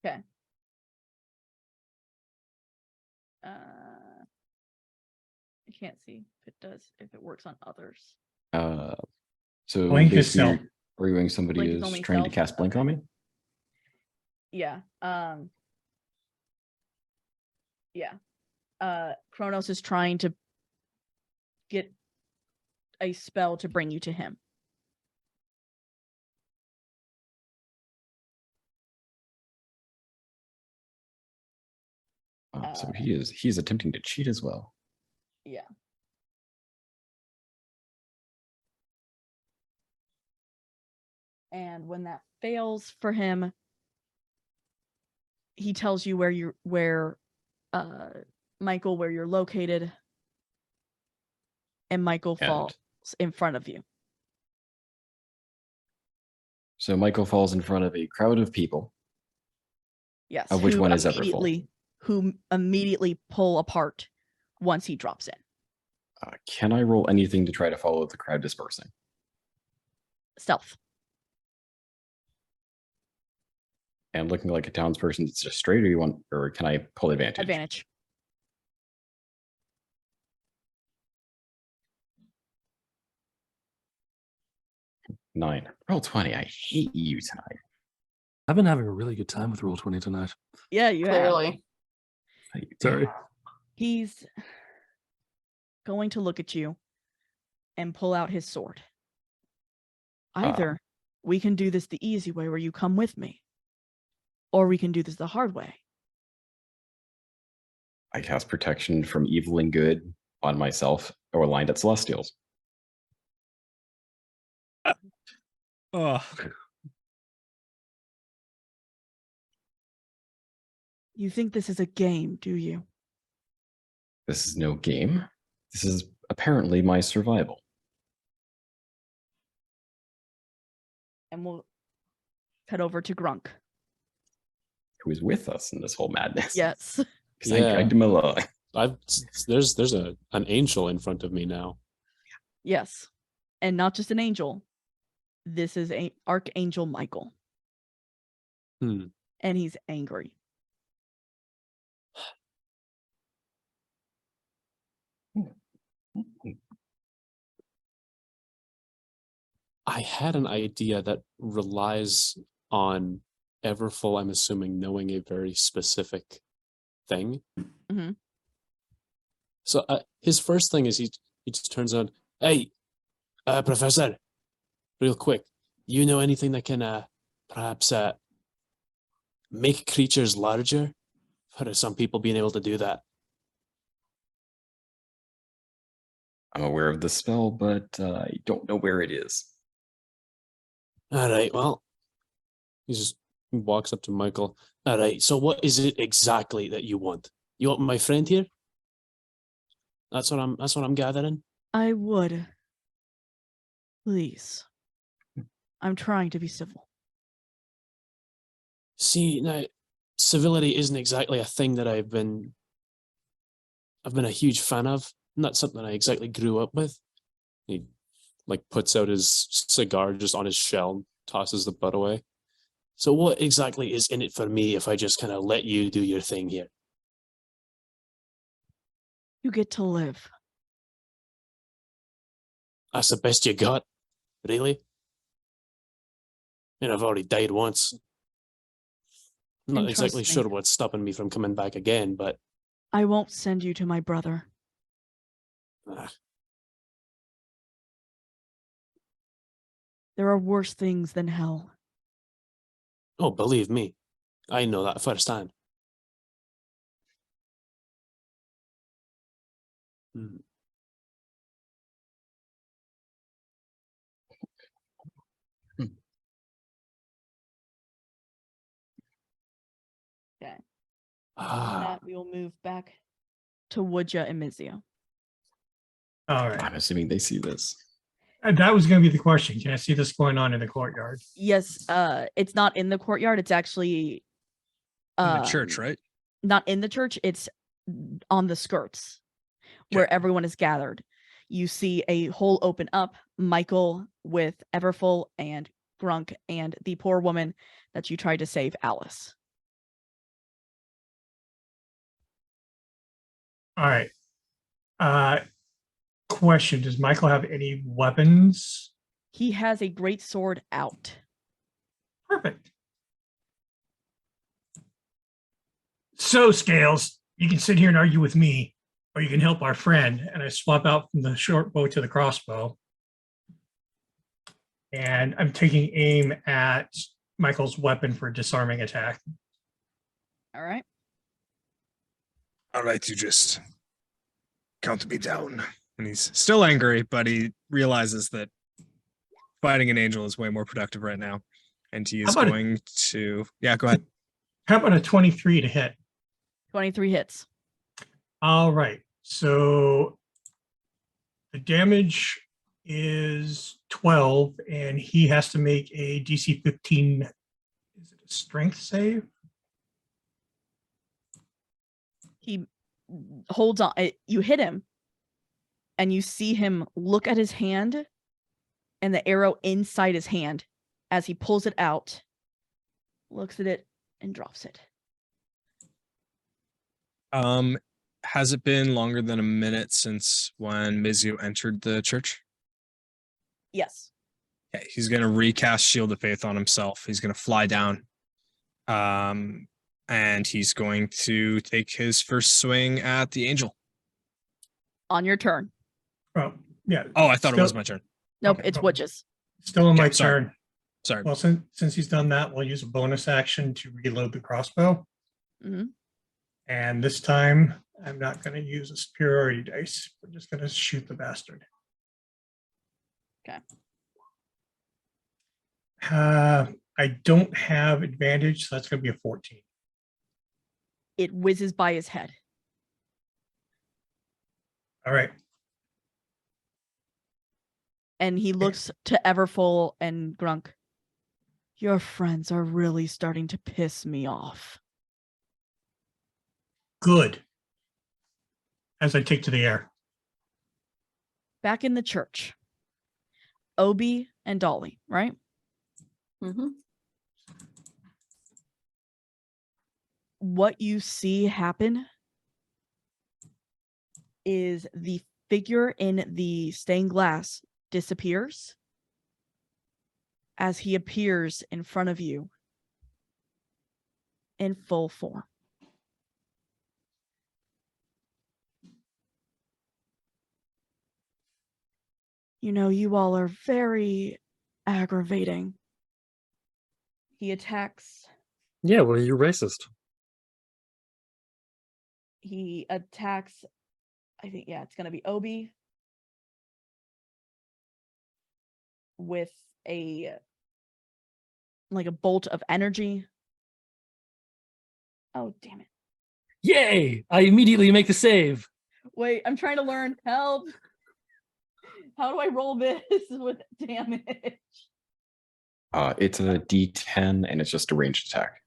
Okay. I can't see if it does, if it works on others. So Blink is basically, self. arguing somebody Blink is is only trying to self? cast blink Okay. on me. Yeah. Kronos is trying to get a spell to bring you to him. So he's attempting to cheat as well. Yeah. And when that fails for him, he tells you Michael, where you're located, and Michael falls in front of you. So Michael falls in front of a crowd of people. Yes. Of which one is Everfull? Who immediately pull apart once he drops in. Can I roll anything to try to follow the crowd dispersing? Stealth. And looking like a townsperson, it's just straight, or can I pull advantage? Advantage. Nine. Roll 20. I hate you tonight. I've been having a really good time with Roll20 tonight. Yeah, you have. Clearly. Sorry. He's going to look at you and pull out his sword. Either we can do this the easy way where you come with me, or we can do this the hard way. I cast protection from evil and good on myself or aligned at Celestials. You think this is a game, do you? This is no game. This is apparently my survival. And we'll cut over to Grunk. Who is with us in this whole madness? Yes. Because I dragged him along. There's an angel in front of me now. Yes. And not just an angel. This is Archangel Michael. Hmm. And he's angry. I had an idea that relies on Everfull, I'm assuming, knowing a very specific thing. Mm-hmm. So his first thing is he just turns on, hey, Professor, real quick, you know anything that can perhaps make creatures larger? Or are some people being able to do that? I'm aware of the spell, but I don't know where it is. All right, well, he walks up to Michael. All right, so what is it exactly that you want? You want my friend here? That's what I'm gathering. I would. Please. I'm trying to be civil. See, now, civility isn't exactly a thing that I've been a huge fan of. Not something I exactly grew up with. He puts out his cigar just on his shell and tosses the butt away. So what exactly is in it for me if I just kind of let you do your thing here? You get to live. That's the best you got? Really? And I've already died once. I'm not And exactly trust me, sure what's stopping me from coming back again, but I won't send you to my brother. There are worse things than hell. oh, believe me, I know that firsthand. Hmm. Okay. Ah, That we will move back to Woodja and Mizio. All right. I'm assuming they see this. That was going to be the question. Can I see this going on in the courtyard? Yes, it's not in the courtyard. It's actually In the church, right? not in the church. It's on the skirts where everyone is gathered. You see a hole open up, Michael with Everfull and Grunk and the poor woman that you tried to save, Alice. All right. Question: does Michael have any weapons? He has a great sword out. Perfect. So, Scales, you can sit here and argue with me, or you can help our friend. And I swap out from the short bow to the crossbow. And I'm taking aim at Michael's weapon for disarming attack. All right. All right, you just count me down. And he's still angry, but he realizes that fighting an angel is way more productive right now. And he is going to... Yeah, go ahead. How about a 23 to hit? 23 hits. All right. So the damage is 12, and he has to make a DC 15. Is it a strength save? He holds on. You hit him, and you see him look at his hand and the arrow inside his hand as he pulls it out, looks at it, and drops it. Has it been longer than a minute since when Mizio entered the church? Yes. Okay, he's going to recast Shield of Faith on himself. He's going to fly down. And he's going to take his first swing at the angel. On your turn. Oh, yeah. Oh, I thought it was my turn. Nope, Okay, it's cool. Woodge's. Still in my sorry. turn. Sorry. Well, since he's done that, we'll use a bonus action to reload the crossbow. Mm-hmm. And this time, I'm not going to use a superiority dice. We're just going to shoot the bastard. Okay. I don't have advantage, so that's going to be a 14. It whizzes by his head. All right. And he looks to Everfull and Grunk. Your friends are really starting to piss me off. Good. As I take to the air. Back in the church, Obi and Dolly, right? Mm-hmm. What you see happen is the figure in the stained glass disappears as he appears in front of you in full form. You know, you all are very aggravating. He attacks. Yeah, well, you're racist. He attacks, I think, yeah, it's going to be Obi with a bolt of energy. Oh, damn it. Yay! I immediately make the save. Wait, I'm trying to learn. Help. How do I roll this with damage? It's a D10 and it's just a ranged attack.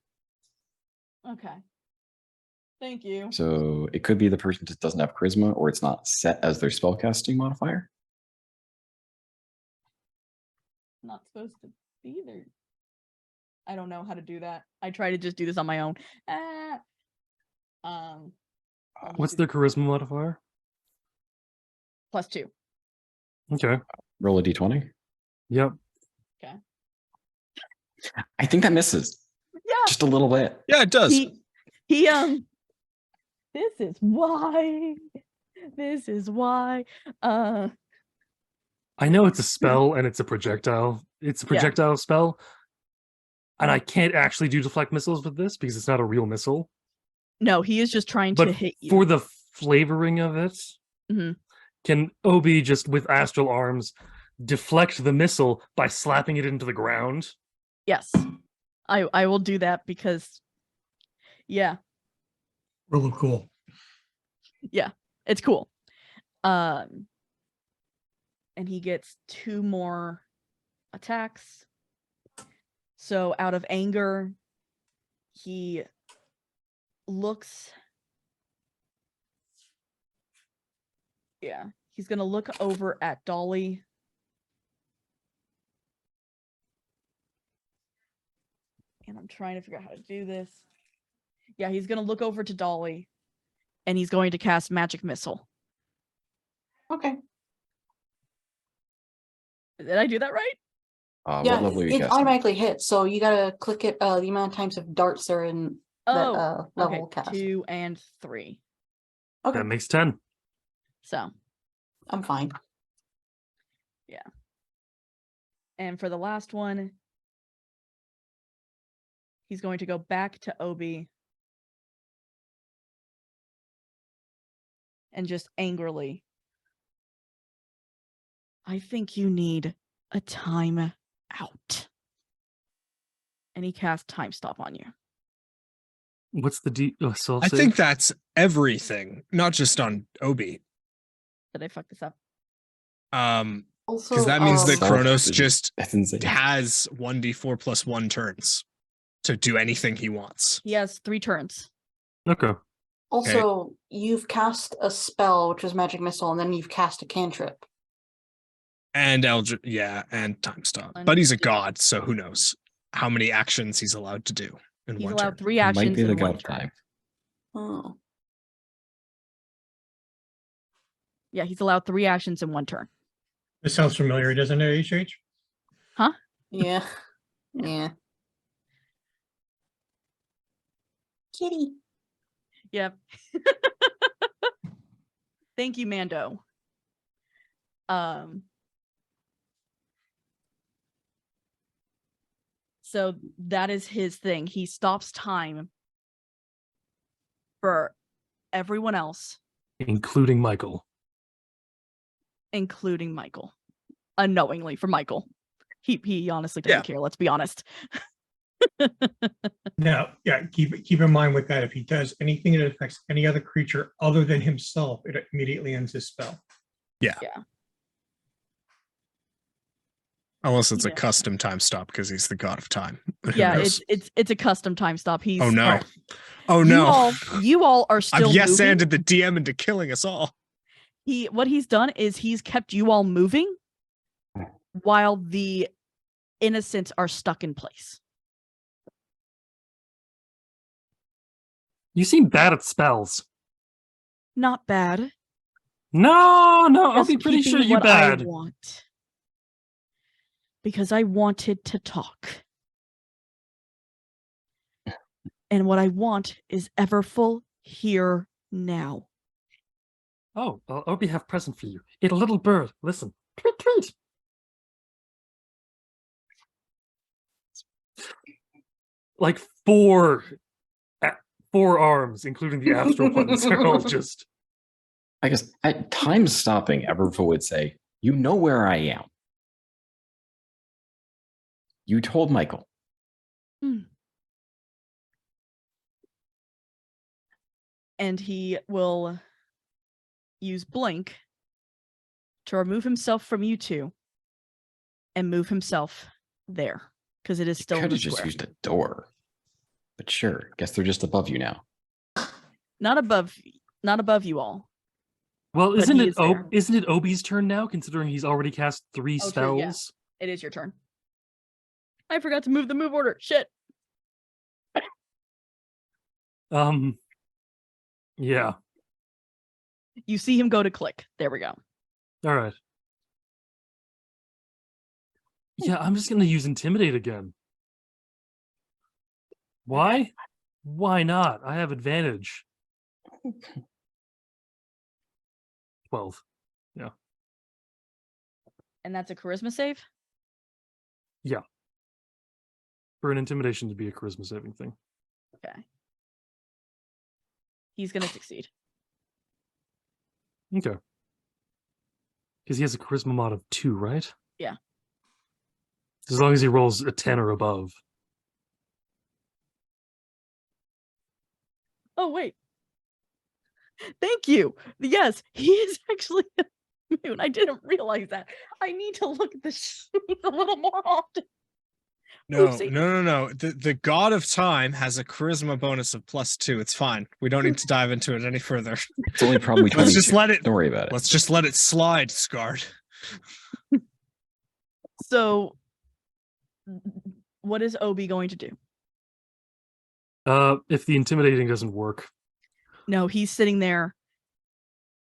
Okay. Thank you. So it could be the person just doesn't have charisma or it's not set as their spellcasting modifier. Not supposed to be there. I don't know how to do that. I try to just do this on my own. What's their charisma modifier? +2. Okay. Roll a D20. Yep. Okay. I think that misses. Yeah. Just a little bit. Yeah, it does. This is why. This is why. I know it's a spell and it's a projectile. It's a projectile spell. And I can't actually do deflect missiles with this because it's not a real missile. No, he is just trying But to hit you. for the flavoring of it, can Obi just with astral arms deflect the missile by slapping it into the ground? Yes. I will do that because Really cool. Yeah, it's cool. And he gets 2 more attacks. So out of anger, he looks. Yeah, he's going to look over at Dolly. And I'm trying to figure out how to do this. Yeah, he's going to look over to Dolly. And he's going to cast Magic Missile. Okay. Did I do that right? What Yeah, level are you it casting? automatically hits, so you gotta click it the amount of times of darts are in that level okay. cast. 2 and 3. Okay, That makes 10. So, I'm fine. yeah. And for the last one, he's going to go back to Obi and just angrily. I think you need a time out. And he casts Time Stop on you. What's the soul I save? think that's everything, not just on Obi. Did I fuck this up? Also, Because that means that Self- Kronos just That's insane. has 1d4 plus 1 turns to do anything he wants. He has 3 turns. Okay. also, you've cast a spell, which was Magic Missile, and then you've cast a cantrip. And and time stop. One, But he's a two. god, so who knows how many actions he's allowed to do in He's one allowed turn. 3 actions Might be the in god 1 of turn. time. Oh, Yeah, he's allowed 3 actions in 1 turn. This sounds familiar, doesn't it, HH? yeah, yeah. Kitty. Yep. Thank you, Mando. So that is his thing. He stops time for everyone else, Including Michael. including Michael. Unknowingly for Michael. He honestly doesn't care, let's be honest. Now, yeah, keep in mind with that, if he does anything that affects any other creature other than himself, it immediately ends his spell. Yeah. Yeah. Unless it's a Yeah. custom time stop because he's the god of time. But who Yeah, knows? it's a custom time stop. He's Oh no. Oh you no. you all are I've still yes moving. anded the DM into killing us all. What he's done is he's kept you all moving while the innocents are stuck in place. You seem bad at spells. Not bad. No, I'll Just be pretty sure keeping you're what I bad. want. Because I wanted to talk. And what I want is Everfull here now. Oh, I'll be have present for you. It's a little bird. Listen. Tweet, tweet. Like four arms, including the astral ones, are all just. I guess at time stopping, Everfull would say, "You know where I am. You told Michael." And he will use Blink to remove himself from you two and move himself there because it is still in Could the have just square. used a door. But sure, guess they're just above you now. Not above you all. Well, But isn't he it is there. isn't it Obi's turn now, considering he's already cast 3 Oh, true, yeah. spells? It is your turn. I forgot to move the move order. Shit. Yeah. You see him go to click. There we go. All right. Yeah, I'm just gonna use Intimidate again. Why? Why not? I have advantage. 12. And that's a charisma save? For an intimidation to be a charisma saving thing. Okay. He's going to succeed. Okay. Because he has a charisma mod of 2, right? Yeah. As long as he rolls a 10 or above. Oh, wait. Thank you. Yes, he is actually immune. I didn't realize that. I need to look at this a little more often. No. Oopsie. No. The god of time has a charisma bonus of +2. It's fine. We don't need to dive into it any further. It's only probably 22. Let's just let it. Don't worry about it. Let's just let it slide, Scarred. So, what is Obi going to do? If the intimidating doesn't work. No, he's sitting there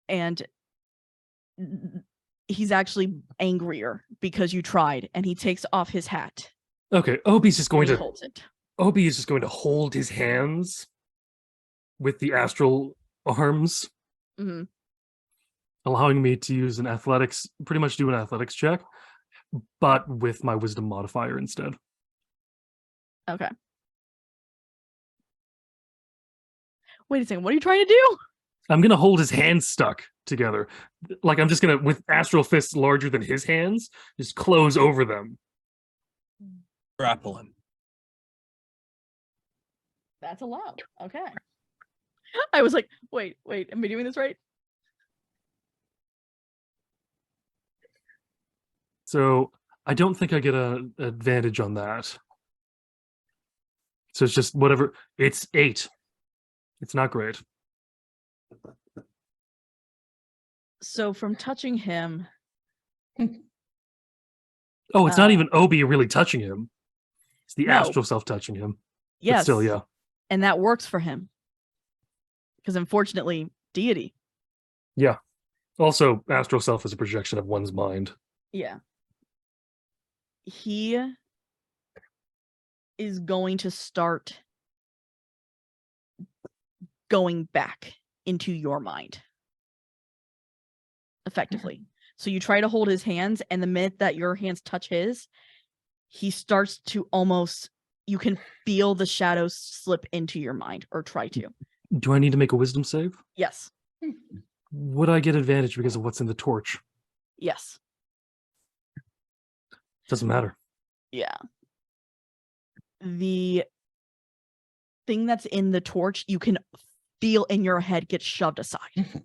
and he's actually angrier because you tried, and he takes off his hat. Okay, Obi's just going and he to holds it. Obi is just going to hold his hands with the astral arms, Mm-hmm. allowing me to use an athletics, pretty much do an athletics check, but with my wisdom modifier instead. Okay. Wait a second. What are you trying to do? I'm gonna hold his hands stuck together. Like I'm just gonna, with astral fists larger than his hands, just close over them. Grapple him. That's allowed. Okay. I was like, wait, am I doing this right? So I don't think I get an advantage on that. So it's just whatever. It's 8. It's not great. So from touching him. Oh, it's not even Obi really touching him. It's the No. astral self touching him. Yes. But still, yeah. And that works for him. Because unfortunately, deity. Yeah. Also, astral self is a projection of one's mind. Yeah. He is going to start going back into your mind. Effectively. So you try to hold his hands, and the minute that your hands touch his, he starts to almost, you can feel the shadows slip into your mind, or try to. Do I need to make a wisdom save? Yes. Would I get advantage because of what's in the torch? Yes. Doesn't matter. Yeah. the thing that's in the torch, you can feel in your head get shoved aside.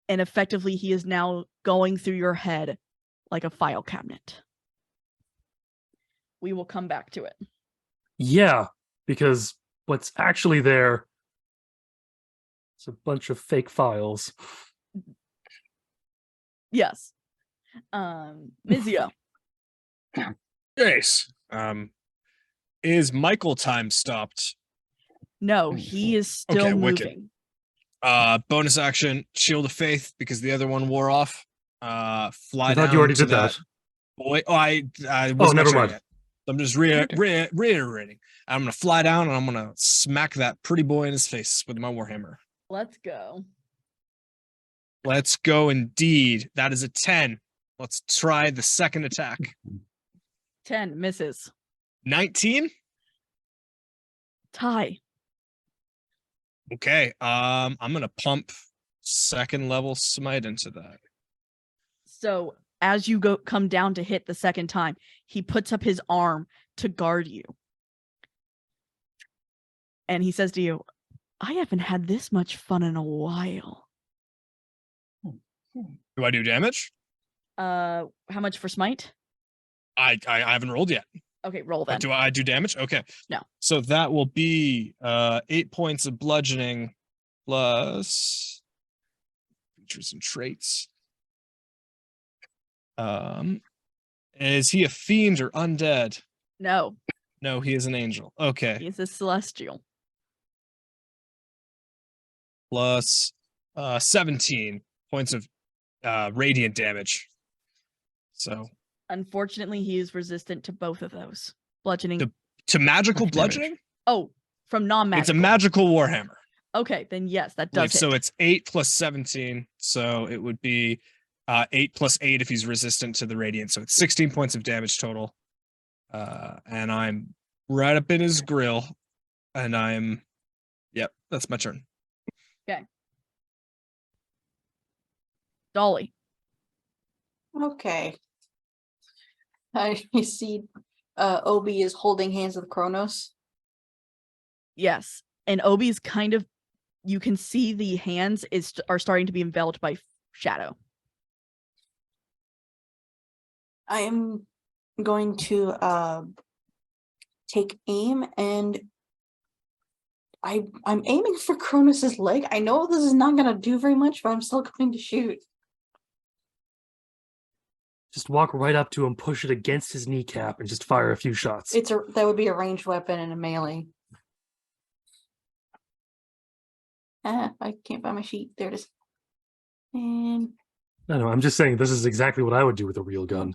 And effectively, he is now going through your head like a file cabinet. We will come back to it. Yeah, because what's actually there is a bunch of fake files. Yes. Mizio. Yes. Is Michael time stopped? No, he is still Okay, wicked. moving. Bonus action, Shield of Faith, because the other one wore off. Fly I down thought you already to did that. boy. Oh, I Oh, wasn't never sure mind. yet. I'm just reiterating. I'm gonna fly down and I'm gonna smack that pretty boy in his face with my warhammer. Let's go. Let's go, indeed. That is a 10. Let's try the second attack. 10 misses. 19. Tie. Okay. I'm gonna pump second level smite into that. So as you come down to hit the second time, he puts up his arm to guard you. And he says to you, I haven't had this much fun in a while. Do I do damage? How much for smite? I haven't rolled yet. Okay, roll then. Do I do damage? Okay. No. So that will be 8 points of bludgeoning plus features and traits. Is he a fiend or undead? No, No, he is an angel. Okay. he's a celestial. Plus 17 points of radiant damage. So Unfortunately, he is resistant to both of those. Bludgeoning. to magical Much damage. bludgeoning? Oh, from non-magical. It's a magical warhammer. Okay, then yes, that Believe. does hit. So it's 8 plus 17. So it would be 8 plus 8 if he's resistant to the radiant. So it's 16 points of damage total. And I'm right up in his grill. And yep, that's my turn. Dolly. Okay. I see Obi is holding hands with Kronos. Yes. And Obi's kind of, you can see the hands are starting to be enveloped by shadow. I am going to take aim, and I'm aiming for Kronos's leg. I know this is not gonna do very much, but I'm still going to shoot. Just walk right up to him, push it against his kneecap, and just fire a few shots. That would be a ranged weapon and a melee. I can't find my sheet. There it is. And No, I'm just saying this is exactly what I would do with a real gun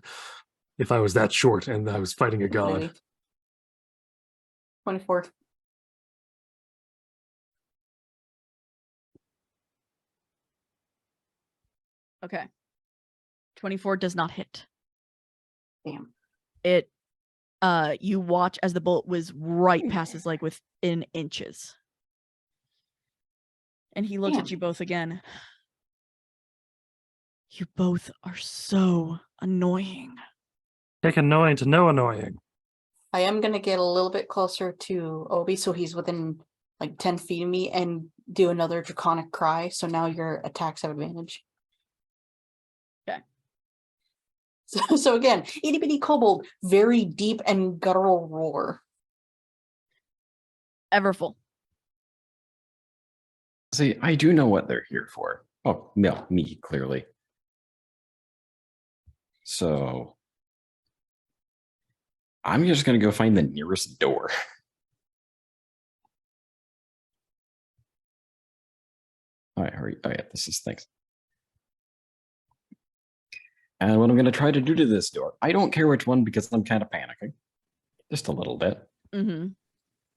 if I was that short and I was fighting a god. maybe 24. Okay. 24 does not hit. Damn. It, you watch as the bullet was right past his leg within inches. And he looks Damn. at you both again. You both are so annoying. Take annoying to no annoying. I am gonna get a little bit closer to Obi, so he's within like 10 feet of me, and do another draconic cry. So now your attacks have advantage. Okay. So again, itty bitty kobold, very deep and guttural roar. Everfull. See, I do know what they're here for. Oh, no, me, clearly. So I'm just going to go find the nearest door. All right, hurry. Oh, yeah, this is thanks. And what I'm going to try to do to this door, I don't care which one because I'm kind of panicking. Just a little bit. Mm-hmm.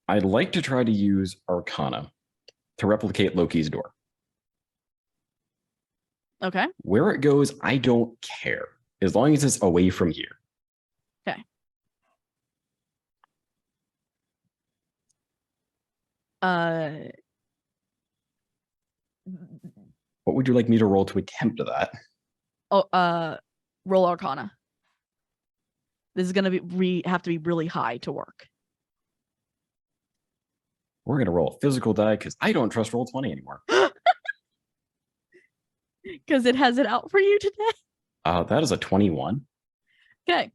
I'd like to try to use Arcana to replicate Loki's door. Okay. Where it goes, I don't care, as long as it's away from here. Okay. What would you like me to roll to attempt that? Roll Arcana. This is gonna be have to be really high to work. We're gonna roll a physical die because I don't trust roll 20 anymore. Because it has it out for you today. That is a 21. Okay.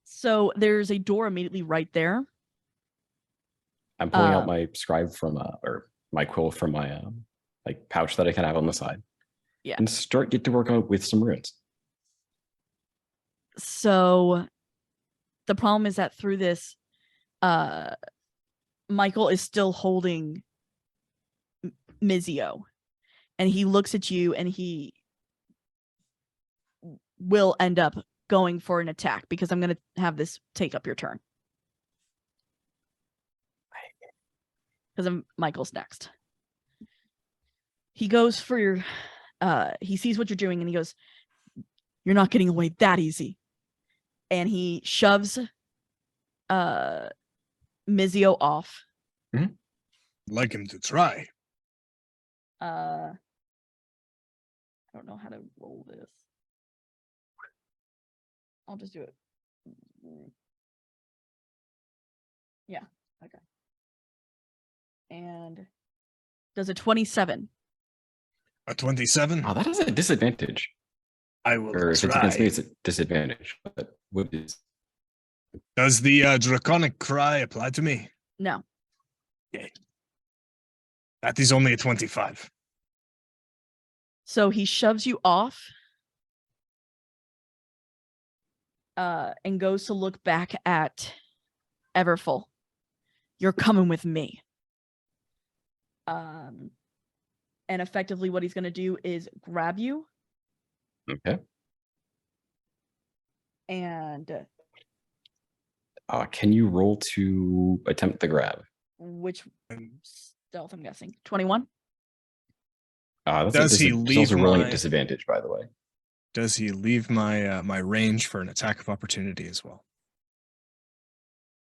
So there's a door immediately right there. I'm pulling out my scribe from or my quill from my like pouch that I can have on the side. Yeah. And get to work on with some runes. So the problem is that through this, Michael is still holding Mizio, and he looks at you and he will end up going for an attack because I'm going to have this take up your turn. Because Michael's next. He goes for your, he sees what you're doing and he goes, "You're not getting away that easy." And he shoves Mizio off. Like him to try. I don't know how to roll this. I'll just do it. Yeah, okay. And does a 27. A 27? Oh, that is a disadvantage. I will Or if it's against me, try. it's a disadvantage. But what is Does the draconic cry apply to me? No. That is only a 25. So he shoves you off and goes to look back at Everfull. "You're coming with me." And effectively what he's going to do is grab you okay? and Can you roll to attempt the grab? which stealth, I'm guessing. 21? Does he he's leave also rolling my- at disadvantage, by the way. Does he leave my my range for an attack of opportunity as well?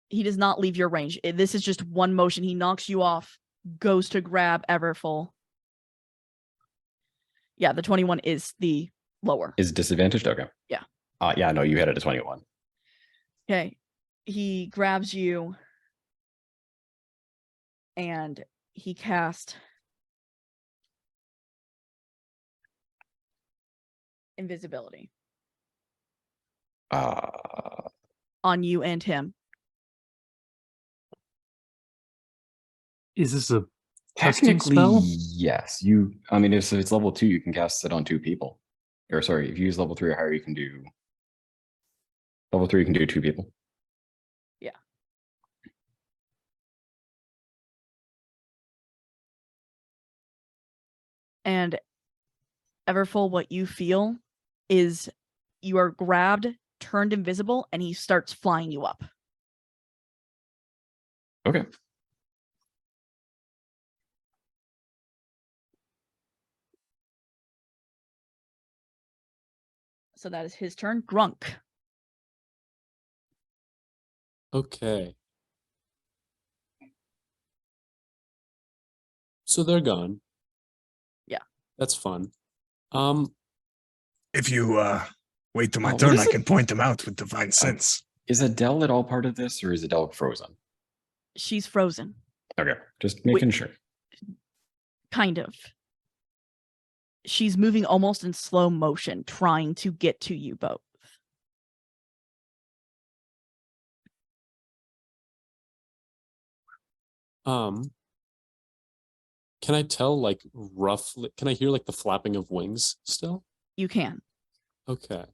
He does not leave your range. This is just one motion. He knocks you off, goes to grab Everfull. Yeah, the 21 is the lower. Is disadvantaged? Okay. Yeah. Yeah, no, you had it at 21. Okay. He grabs you and he casts invisibility on you and him. Is this a casting Technically, spell? yes. I mean, if it's level 2, you can cast it on 2 people. Or sorry, if you use level 3 or higher, you can do level 3. You can do 2 people. Yeah. And Everfull, what you feel is you are grabbed, turned invisible, and he starts flying you up. Okay. So that is his turn. Grunk. Okay. So they're gone. Yeah. That's fun. If you wait till my What turn, is I it? can point them out with divine sense. Is Adele at all part of this, or is Adele frozen? She's frozen. Okay, just making sure. Kind of. She's moving almost in slow motion, trying to get to you both. Can I tell like roughly, can I hear like the flapping of wings still? You can. Okay.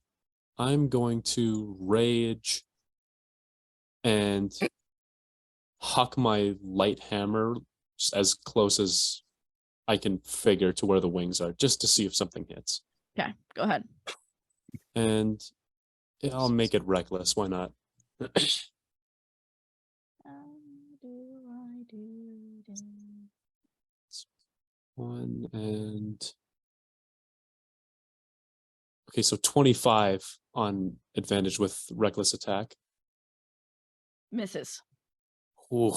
I'm going to rage and huck my light hammer as close as I can figure to where the wings are, just to see if something hits. Okay, go ahead. And yeah, I'll make it reckless. Why not? One and okay, so 25 on advantage with reckless attack. Misses. Ooh.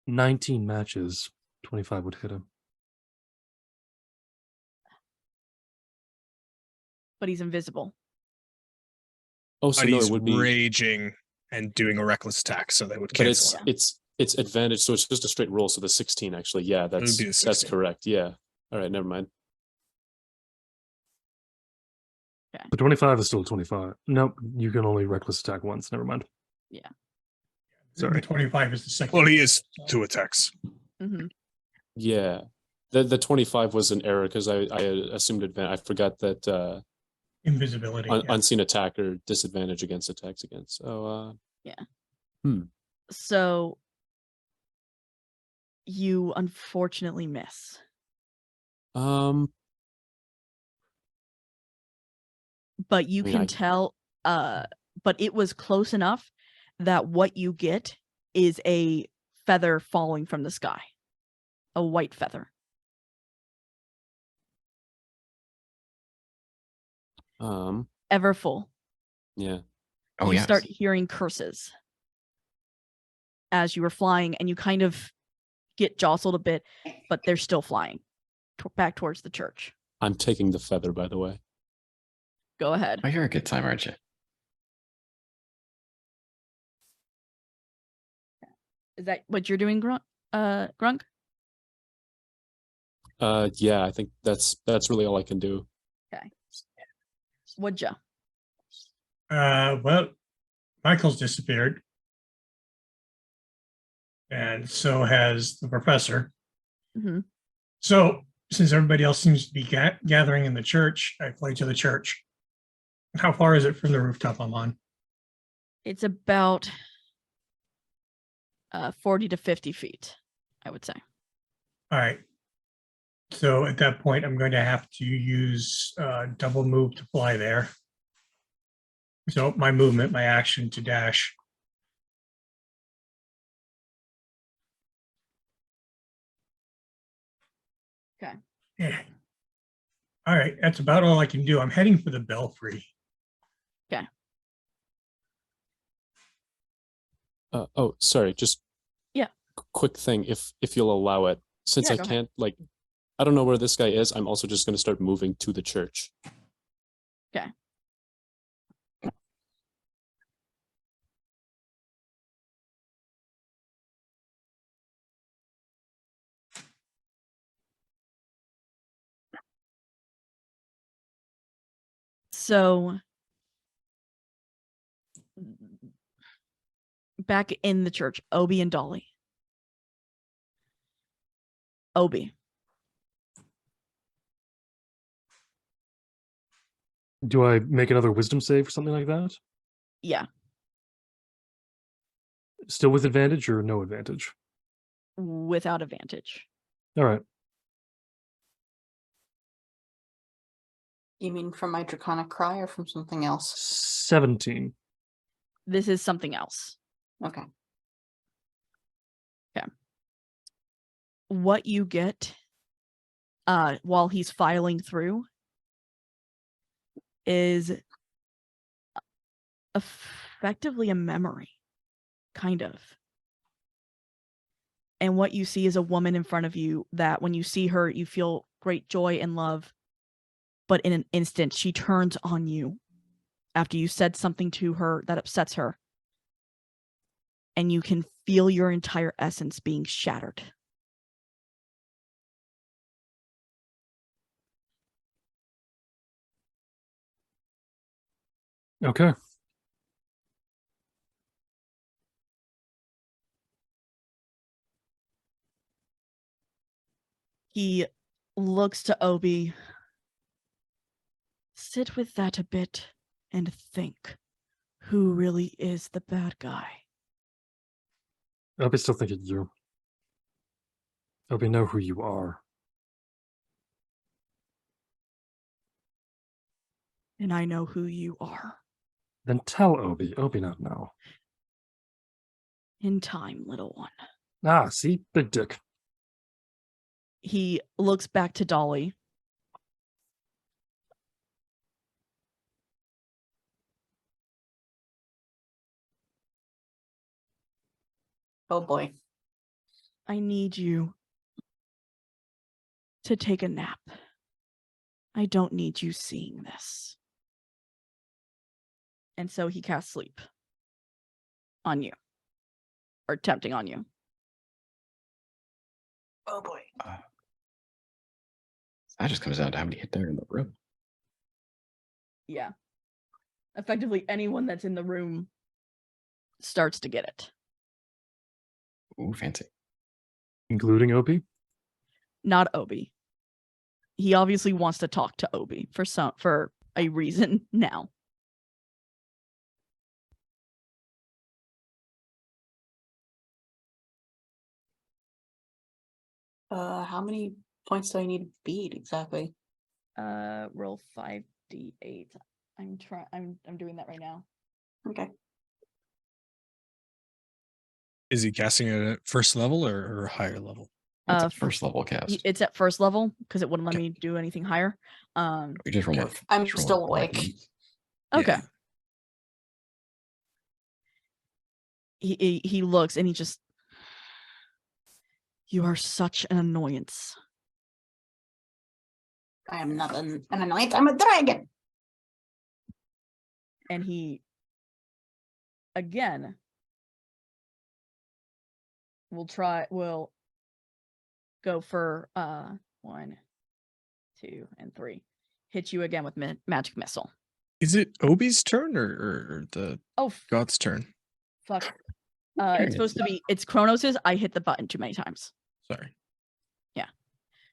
19 matches. 25 would hit him. but he's invisible. Oh, so But no, he's it would be. raging and doing a reckless attack, so they would But cancel out. it's advantage, so it's just a straight roll. So the 16 actually, yeah, would that's be the 16. correct. Yeah. All right, never mind. But 25 is still 25. Nope, you can only reckless attack once. Never mind. The Sorry. 25 is the second. Well, he is 2 attacks. Mm-hmm. Yeah, the 25 was an error because I assumed advantage. I forgot that Invisibility. yeah. unseen attack or disadvantage against attacks against. So So you unfortunately miss. But you I mean, can I- tell, but it was close enough that what you get is a feather falling from the sky, a white feather. Everfull, yeah. Oh, you yes. start hearing curses as you were flying, and you kind of get jostled a bit, but they're still flying back towards the church. I'm taking the feather, by the way. Go ahead. Oh, you're a good time, aren't you? Is that what you're doing, Grunk? Yeah, I think that's really all I can do. Okay. Would ya? Well, Michael's disappeared. And so has the professor. Mm-hmm. So since everybody else seems to be gathering in the church, I fly to the church. How far is it from the rooftop I'm on? It's about 40 to 50 feet, I would say. All right. So at that point, I'm going to have to use double move to fly there. So my movement, my action to dash. Okay. Yeah. All right. That's about all I can do. I'm heading for the belfry. Okay. Oh, sorry. Just quick thing, if you'll allow it, since I go ahead. can't I don't know where this guy is. I'm also just going to start moving to the church. Okay. So back in the church, Obi and Dolly. Obi. Do I make another wisdom save or something like that? Yeah, Still with advantage or no advantage? without advantage. All right. You mean from my draconic cry or from something else? 17. This is something else. Okay. What you get while he's filing through is effectively a memory, kind of. And what you see is a woman in front of you that when you see her, you feel great joy and love. But in an instant, she turns on you after you said something to her that upsets her. And you can feel your entire essence being shattered. Okay. He looks to Obi. Sit with that a bit and think. Who really is the bad guy? I'll be still thinking you. Obi, know who you are. And I know who you are. Then tell Obi. Obi not know. In time, little one. Ah, see? Big dick. He looks back to Dolly. Oh boy. I need you to take a nap. I don't need you seeing this. And so he casts sleep on you. Or tempting on you. Oh boy. That just comes down to how many hit there in the room. Yeah. Effectively, anyone that's in the room starts to get it. Ooh, fancy. Including Opie. Not Obi. He obviously wants to talk to Obi for a reason now. How many points do I need to beat exactly? Roll 5d8. I'm doing that right now. Okay. Is he casting it at first level or higher level? It's a Uh, first level cast. It's at first level because it wouldn't let me do anything higher. We just roll okay. I'm just roll still more awake. points. Okay. Yeah. He looks and he just, you are such an annoyance. I am not an annoyance, I'm a dragon. And he again will go for 1, 2, and 3. Hit you again with magic missile. Is it Obi's turn or the Oh god's turn? fuck. It's supposed to be, it's Kronos's. I hit the button too many times. Sorry.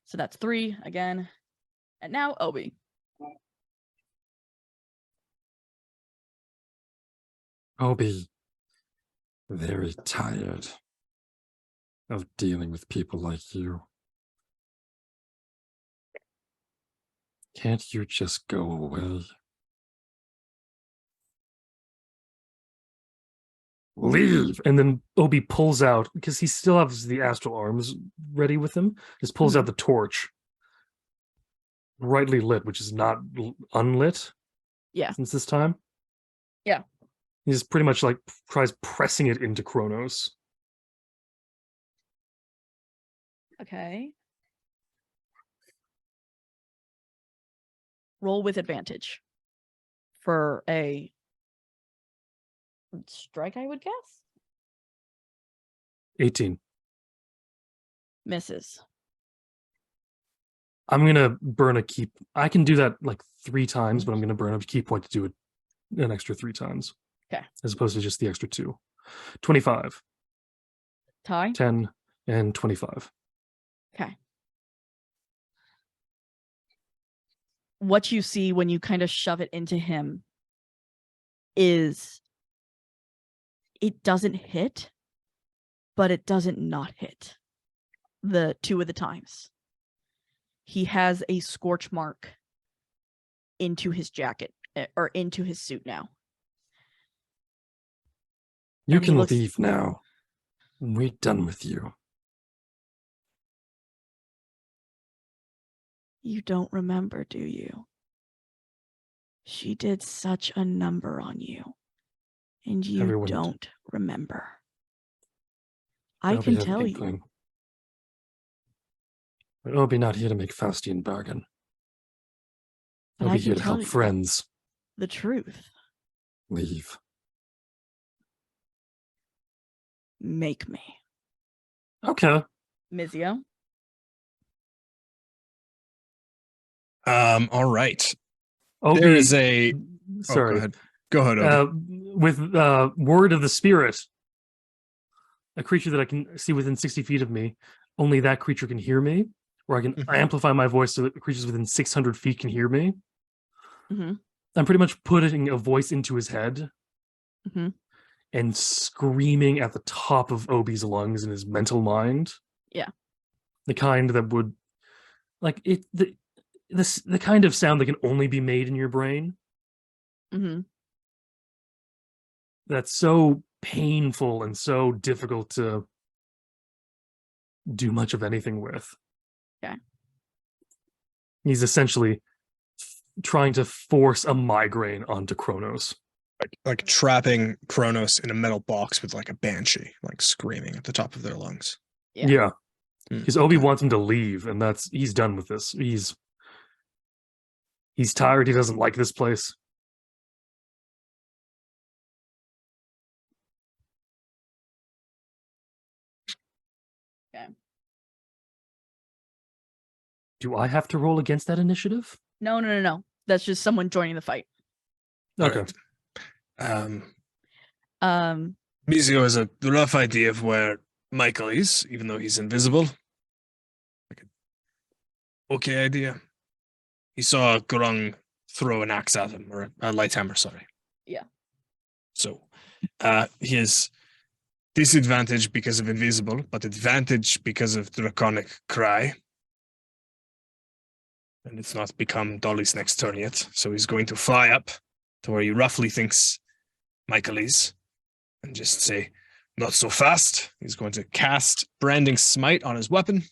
So that's 3 again. And now Obi. Obi, very tired of dealing with people like you. Can't you just go away? Leave. And then Obi pulls out, because he still has the astral arms ready with him, just pulls out the torch. Brightly lit, which is not unlit. Yeah. Since this time. Yeah. He's pretty much like tries pressing it into Kronos. Okay. Roll with advantage for a strike, I would guess. 18. Misses. I'm gonna burn a key. I can do that like 3 times, but I'm gonna burn a key point to do it an extra 3 times. Okay. As opposed to just the extra 2. 25, Tie. 10, and 25. Okay. What you see when you kind of shove it into him is it doesn't hit, but it doesn't not hit the 2 of the times. He has a scorch mark into his jacket or into his suit now. You And he can looks- leave now. We're done with you. You don't remember, do you? She did such a number on you, and you Everyone- don't remember. I Obi can had an tell you. inkling. But Obi not here to make Faustian bargain. But Obi I here can to tell help you friends. the truth. Leave. Make me. Okay. Mizio. All right. Obi, There is a. Oh, sorry. go ahead. Go ahead, Obi. With word of the spirit, a creature that I can see within 60 feet of me, only that creature can hear me, or I can Mhm. amplify my voice so that creatures within 600 feet can hear me. Mm-hmm. I'm pretty much putting a voice into his head Mm-hmm. and screaming at the top of Obi's lungs in his mental mind. Yeah. The kind that would, like, the kind of sound that can only be made in your brain. Mm-hmm. That's so painful and so difficult to do much of anything with. Okay. He's essentially trying to force a migraine onto Kronos. Like trapping Kronos in a metal box with like a banshee, like screaming at the top of their lungs. Yeah. Yeah. Hmm, Because Obi okay. wants him to leave, and he's done with this. He's tired. He doesn't like this place. Do I have to roll against that initiative? No. That's just someone joining the fight. Okay. Alright. Um, Mizio has a rough idea of where Michael is, even though he's invisible. Okay idea. He saw Grung throw an axe at him, or a light hammer, sorry. Yeah. So, he has disadvantage because of invisible, but advantage because of draconic cry. And it's not become Dolly's next turn yet, so he's going to fly up to where he roughly thinks Michael is, and just say, "Not so fast." He's going to cast Branding Smite on his weapon,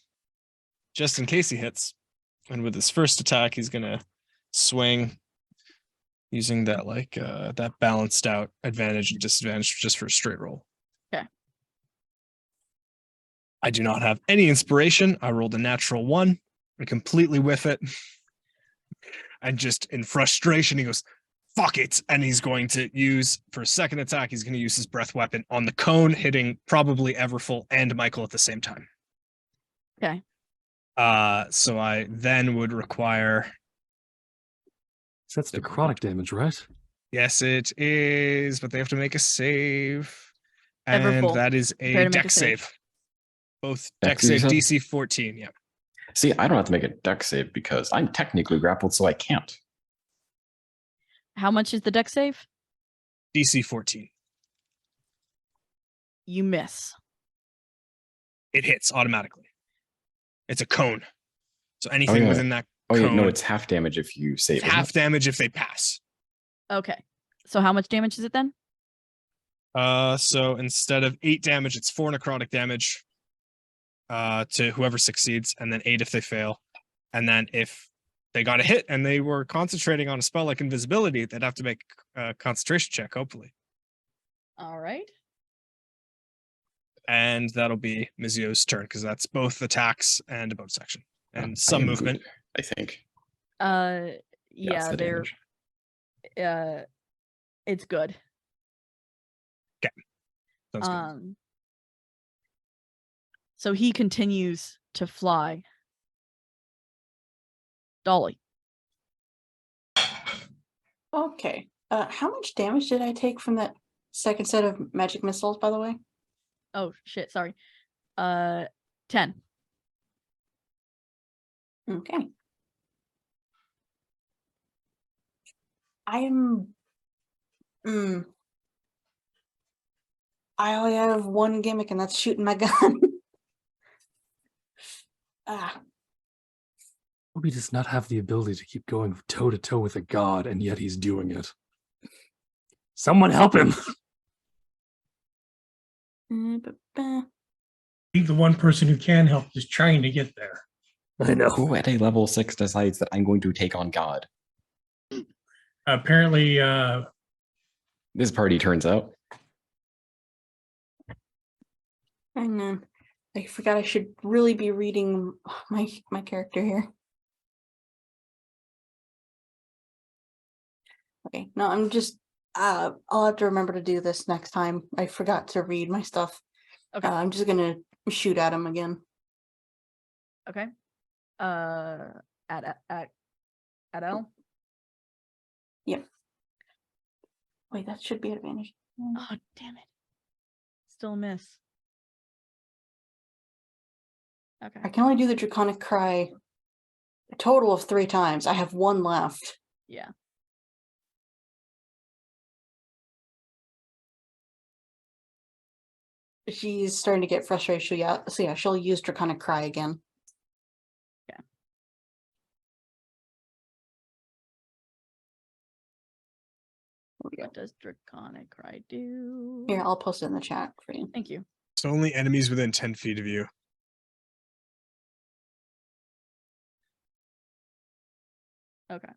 just in case he hits. And with his first attack, he's going to swing using that that balanced out advantage and disadvantage just for a straight roll. Okay. I do not have any inspiration. I rolled a natural 1. I'm completely with it. And just in frustration, he goes, "Fuck it." And he's going to use, for a second attack, he's going to use his breath weapon on the cone, hitting probably Everfull and Michael at the same time. Okay. So I then would require. So that's necrotic damage, right? Yes, it is, but they have to make a save. And Everfull. that is Prepare a to make a dex save. save. Both Dex, dex save you said? DC 14, yeah. See, I don't have to make a dex save because I'm technically grappled, so I can't. How much is the deck save? DC 14. You miss. It hits automatically. It's a cone. So anything yeah. within that Oh, cone, yeah, no, it's half damage if you save it's it. half damage if they pass. Okay. So how much damage is it then? So instead of 8 damage, it's 4 necrotic damage to whoever succeeds, and then 8 if they fail. And then if they got a hit and they were concentrating on a spell like invisibility, they'd have to make a concentration check, hopefully. All right. And that'll be Mizio's turn, because that's both attacks and a bonus action. And I some am movement. good, I think. Yeah, That's the they're damage. it's good. Sounds good. So he continues to fly. Dolly. Okay. How much damage did I take from that second set of magic missiles, by the way? Oh shit, sorry. 10. Okay. I am. I only have one gimmick, and that's shooting my gun. Obi does not have the ability to keep going toe to toe with a god, and yet he's doing it. Someone help him! I think the one person who can help is trying to get there. I know. Who at a level 6 decides that I'm going to take on God? Apparently, This party turns out. And I forgot I should really be reading my character here. Okay, no, I'm just I'll have to remember to do this next time. I forgot to read my stuff. Okay. I'm just gonna shoot at him again. Okay. At L. Yep. Wait, that should be advantage. Oh damn it. Still a miss. Okay. I can only do the draconic cry a total of 3 times. I have 1 left. Yeah. She's starting to get frustrated. So yeah, she'll use draconic cry again. What does Draconic Cry do? Here, I'll post it in the chat for you. Thank you. It's only enemies within 10 feet of you. Okay.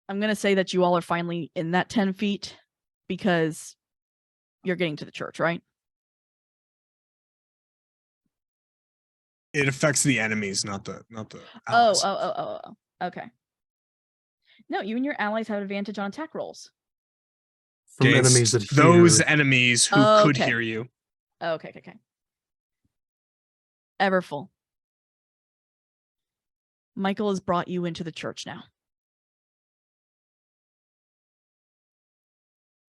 I'm going to say that you all are finally in that 10 feet because you're getting to the church, right? It affects the enemies, not the Oh, allies. okay. No, you and your allies have advantage on attack rolls. From Against enemies that hear. those enemies who could Okay. hear you. Okay. Everfull. Michael has brought you into the church now.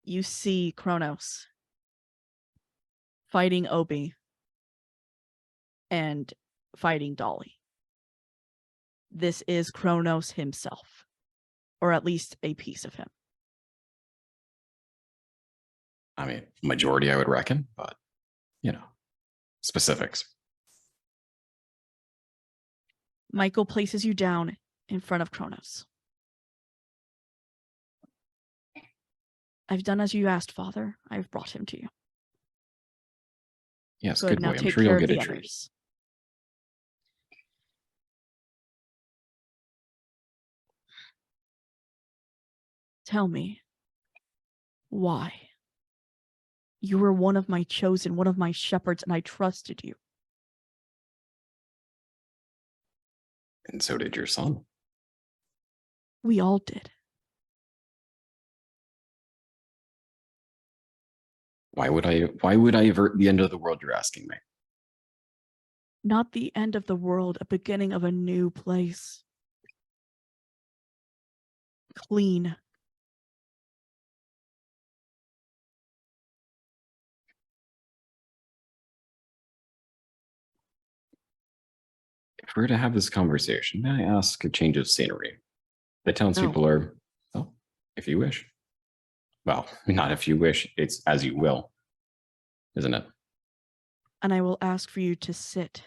You see Kronos fighting Obi and fighting Dolly. This is Kronos himself, or at least a piece of him. I mean, majority, I would reckon, but specifics. Michael places you down in front of Kronos. I've done as you asked, Father. I've brought him to you. Yes, Good, good now boy. I'm take sure care you'll of get the a treat. others. Tell me, why? You were one of my chosen, one of my shepherds, and I trusted you. And so did your son. We all did. Why would I avert the end of the world, you're asking me? Not the end of the world, a beginning of a new place. Clean. If we're to have this conversation, may I ask a change of scenery? The townspeople are, oh, if you wish. Well, not if you wish, it's as you will, isn't it? And I will ask for you to sit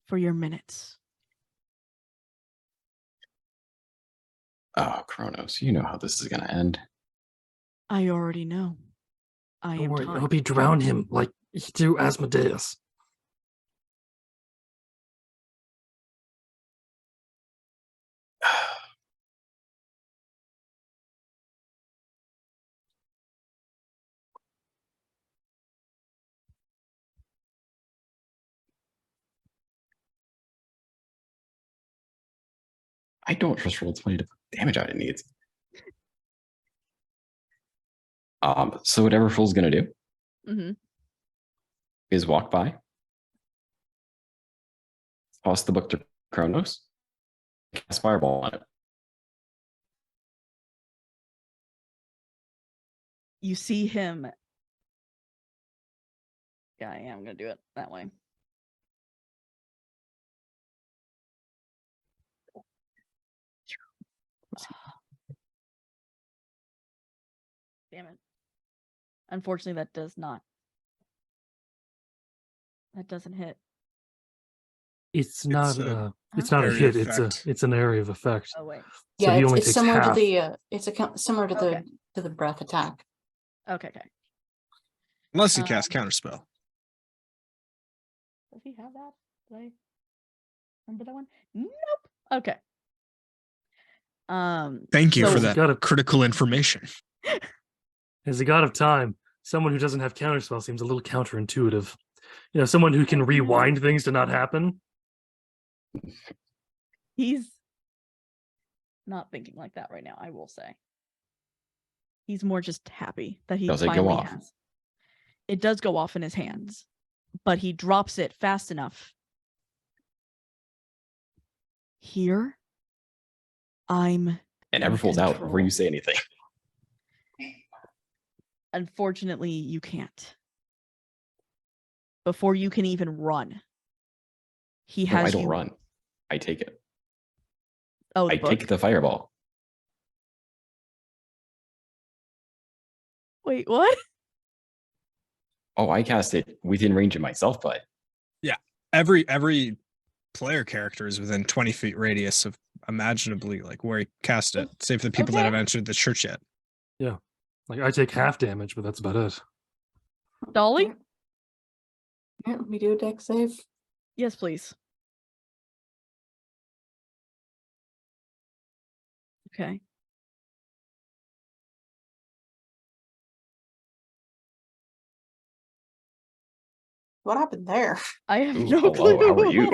for your minutes. Oh, Kronos, you know how this is going to end. I already know. I Don't am worry, time. Obi drown him like he threw Asmodeus. I don't trust Roll20 to put damage out it needs. So whatever Fool's going to do Mm-hmm. is walk by, toss the book to Kronos, cast Fireball on it. You see him. Yeah, I am going to do it that way. Damn it. Unfortunately, that doesn't hit. It's not a it's not a area hit, effect. it's an area of effect. Oh, wait. So Yeah, he only it's takes similar half. to the similar to Okay. the breath attack. Okay. Unless you cast Counterspell. Does he have that? Did I remember that one? Nope. Okay. Thank you so- for He's that got a- critical information. As a god of time, someone who doesn't have counterspell seems a little counterintuitive. Someone who can rewind things to not happen. He's not thinking like that right now, I will say. He's more just happy that he Does it go finally off? has. It does go off in his hands, but he drops it fast enough. Here, I'm And in Everfool's out control. before you say anything. Unfortunately, you can't. Before you can even run, he No, has I don't you. run. I take it. Oh, the I book? take the Fireball. Wait, what? Oh, I cast it within range of myself, but Every player character is within 20 feet radius of imaginably like where he cast it, save for the people that Okay. have entered the church yet. Like I take half damage, but that's about it. Dolly? Yeah, we do a deck save. Yes, please. Okay. What happened there? I have Ooh, no hello, clue. how are you?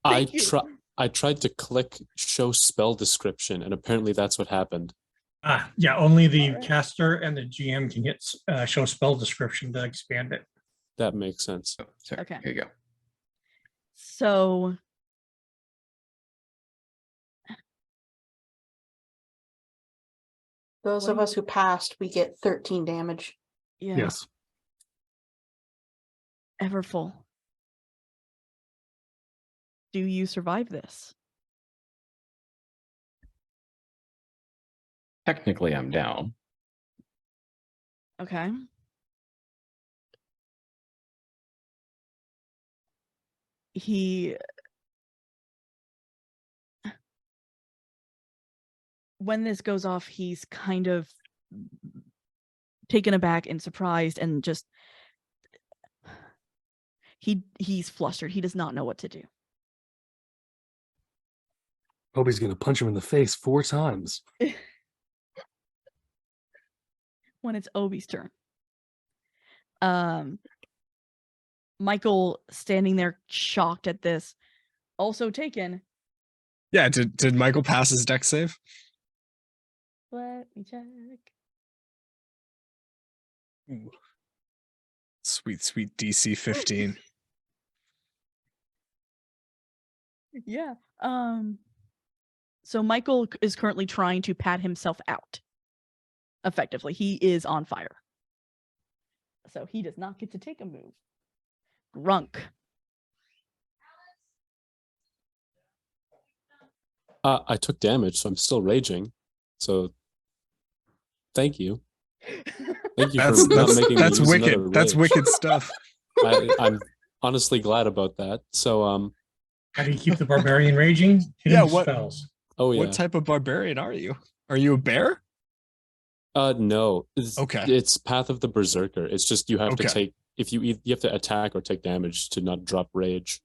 I Thank you. I tried to click show spell description, and apparently that's what happened. Yeah, only the Alright. caster and the GM can get show spell description to expand it. That makes sense. Oh, sorry. Okay. Here you go. So Those What of do us who passed, we get 13 damage. yeah, Yes. Everfull. Do you survive this? Technically, I'm down. Okay. He when this goes off, he's kind of taken aback and surprised and just he's flustered. He does not know what to do. Obi's gonna punch him in the face 4 times. When it's Obi's turn. Michael standing there shocked at this, also taken. Yeah, did Michael pass his deck save? Let me check. Ooh. Sweet, sweet DC 15. Yeah. So Michael is currently trying to pat himself out. Effectively, he is on fire. So he does not get to take a move. Grunk. I took damage, so I'm still raging. So thank you. Thank you for not making me That's use wicked. another That's rage. wicked stuff. I'm honestly glad about that. So How do you keep the barbarian raging? Hitting Yeah, what- spells. oh yeah. What type of barbarian are you? Are you a bear? No. Okay. It's Path of the Berserker. It's just you have to Okay. take if you have to attack or take damage to not drop rage.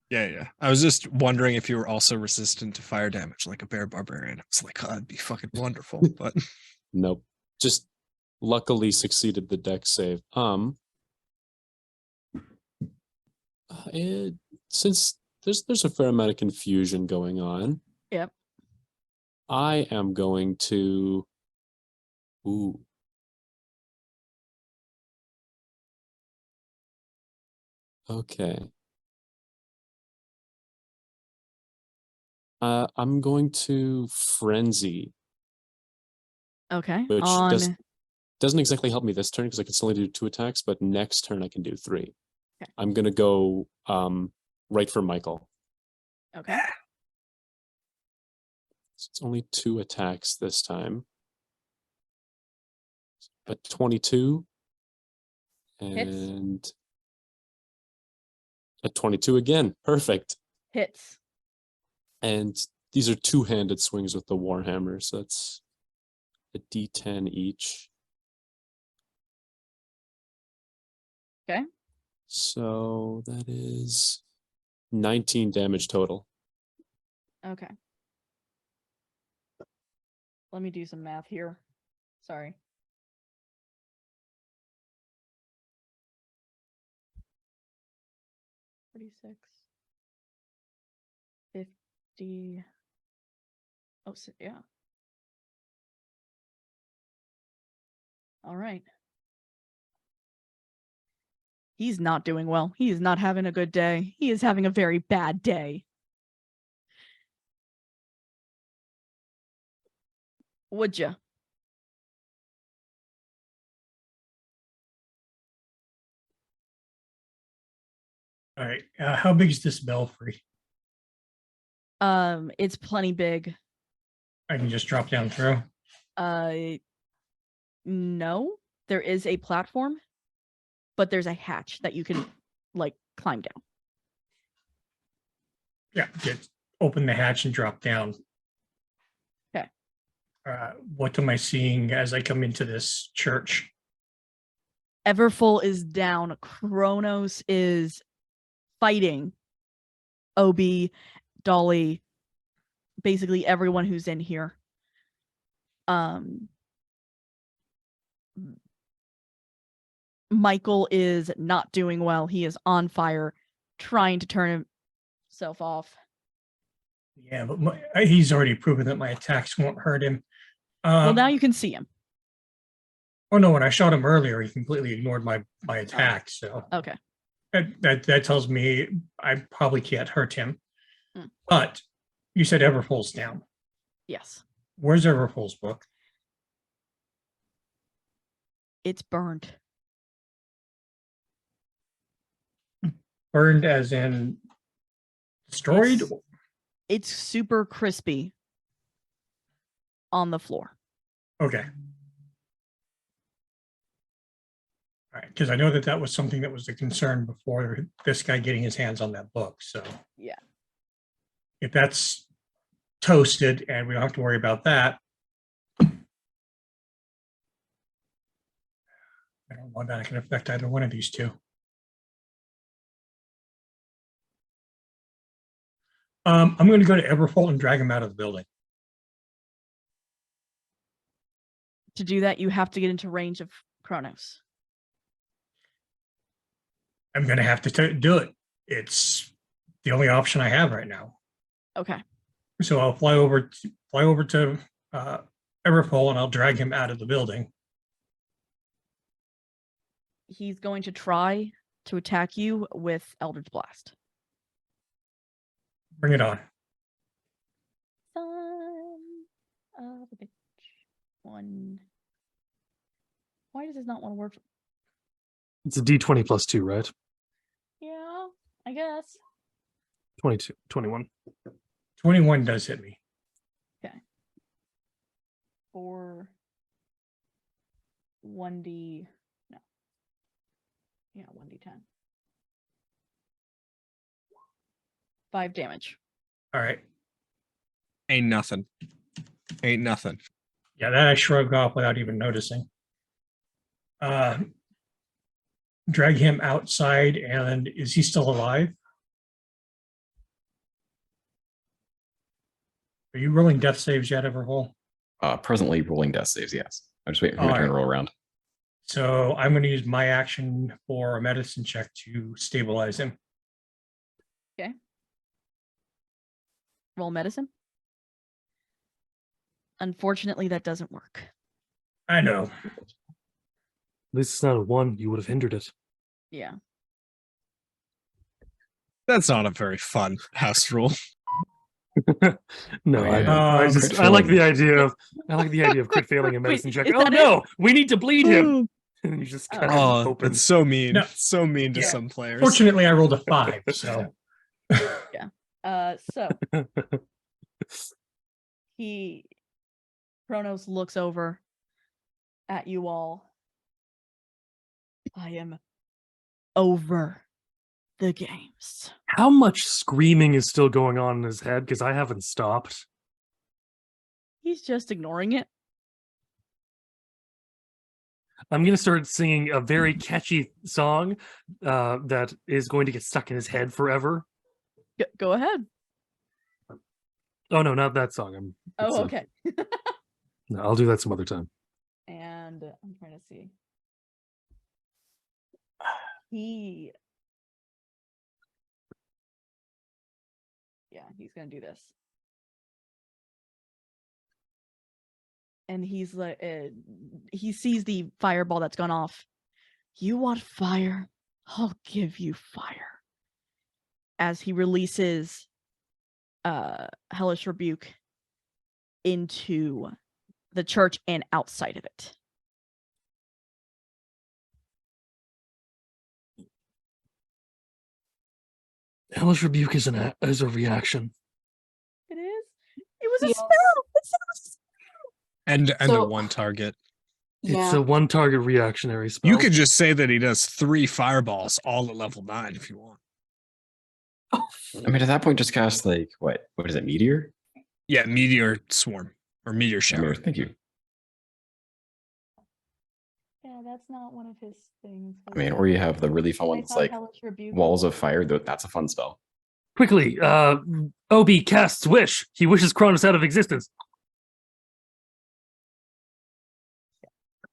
Yeah. I was just wondering if you were also resistant to fire damage like a bear barbarian. I was like, oh, that'd be fucking wonderful. But Nope. Just luckily succeeded the deck save. Since there's a fair amount of confusion going on. Yep. I am going to ooh. Okay. I'm going to frenzy, Okay. which On doesn't exactly help me this turn because I can still only do 2 attacks, but next turn I can do 3. Okay. I'm gonna go right for Michael. okay. So it's only 2 attacks this time. But 22 and a 22 again. Perfect. Hits. And these are 2-handed swings with the Warhammer, so that's a D10 each. Okay. So that is 19 damage total. Okay. Let me do some math here. Sorry. $50. Oh, so, yeah. All right. He's not doing well. He is not having a good day. He is having a very bad day. Would ya? All right. How big is this belfry? It's plenty big. I can just drop down through. No. There is a platform, but there's a hatch that you can like climb down. Yeah, open the hatch and drop down. Okay. What am I seeing as I come into this church? Everfull is down. Kronos is fighting Obi, Dolly, basically everyone who's in here. Michael is not doing well. He is on fire, trying to turn himself off. Yeah, but he's already proven that my attacks won't hurt him. Well, now you can see him. Oh no, when I shot him earlier, he completely ignored my attack. So Okay. That tells me I probably can't hurt him. Mm. But you said Everfull's down. Yes, Where's Everfull's book? it's burned. Burned as in destroyed? It's super crispy on the floor. Okay. All right, because I know that was something that was a concern before this guy getting his hands on that book. So Yeah. if that's toasted and we don't have to worry about that, I don't want that can affect either one of these two. I'm going to go to Everfull and drag him out of the building. To do that, you have to get into range of Kronos. I'm going to have to do it. It's the only option I have right now. Okay. So I'll fly over to Everfull and I'll drag him out of the building. He's going to try to attack you with Eldritch Blast. Bring it on. Son of a bitch. One. Why does this not want to work? It's a D20 plus 2, right? Yeah, I guess. 22, 21. 21 does hit me. For 1D. No. Yeah, 1D10. 5 damage. All right. Ain't nothing. Ain't nothing. Yeah, that I shrugged off without even noticing. Drag him outside, and is he still alive? Are you rolling death saves yet, Everfull? Presently rolling death saves, yes. I'm just waiting for my All turn to right. roll around. So I'm going to use my action for a medicine check to stabilize him. Okay. Roll medicine. Unfortunately, that doesn't work. I know. At least it's not a 1. You would have hindered it. Yeah. That's not a very fun house rule. No, Man. I Crit like failing. the idea of crit failing a medicine check. is Oh that no, we need to bleed him. And you just Oh. kind Oh, of open. that's so mean. No. So mean to Yeah. some players. Fortunately, I rolled a 5, so So Kronos looks over at you all. I am over the games. How much screaming is still going on in his head? Because I haven't stopped. He's just ignoring it. I'm going to start singing a very catchy song that is going to get stuck in his head forever. Go ahead. Oh, no, not that song. Oh, okay. No, I'll do that some other time. And I'm trying to see. He's gonna do this. And he's like, he sees the fireball that's gone off. You want fire? I'll give you fire. As he releases Hellish Rebuke into the church and outside of it. Hellish Rebuke is a reaction. It is? It was a Yes. spell! It's And a So- one target. It's Yeah. a one target reactionary spell. You could just say that he does 3 fireballs all at level 9 if you want. I mean, at that point, just cast like what is it, meteor? Yeah, meteor swarm or meteor shower. Meteor, thank you. Yeah, that's not one of his things. I mean, or you have the really fun one that's like walls of fire. That's a fun spell. Quickly, Obi casts Wish. He wishes Kronos out of existence.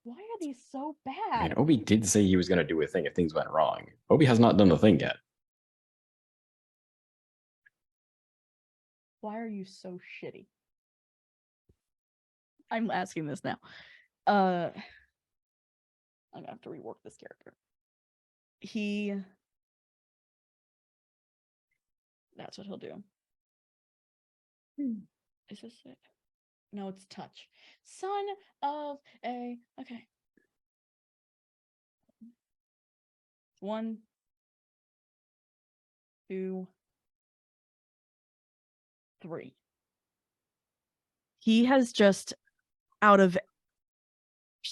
Why are these so I bad? mean, Obi did say he was going to do a thing if things went wrong. Obi has not done the thing yet. Why are you so shitty? I'm asking this now. I'm gonna have to rework this character. He That's what he'll do. Is this it? No, it's touch. Son of a. Okay. 1, 2, 3. He has just, out of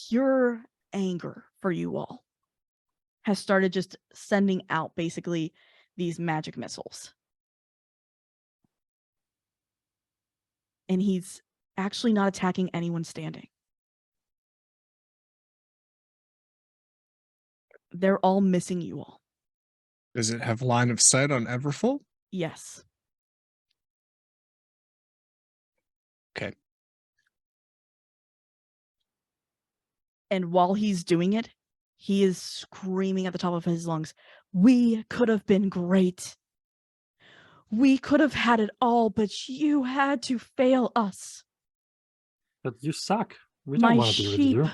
pure anger for you all, has started just sending out basically these magic missiles. And he's actually not attacking anyone standing. They're all missing you all. Does it have line of sight on Everfull? Yes. Okay. And while he's doing it, he is screaming at the top of his lungs, "We could have been great. We could have had it all, but you had to fail us. But you suck. We My don't want to be with sheep, you.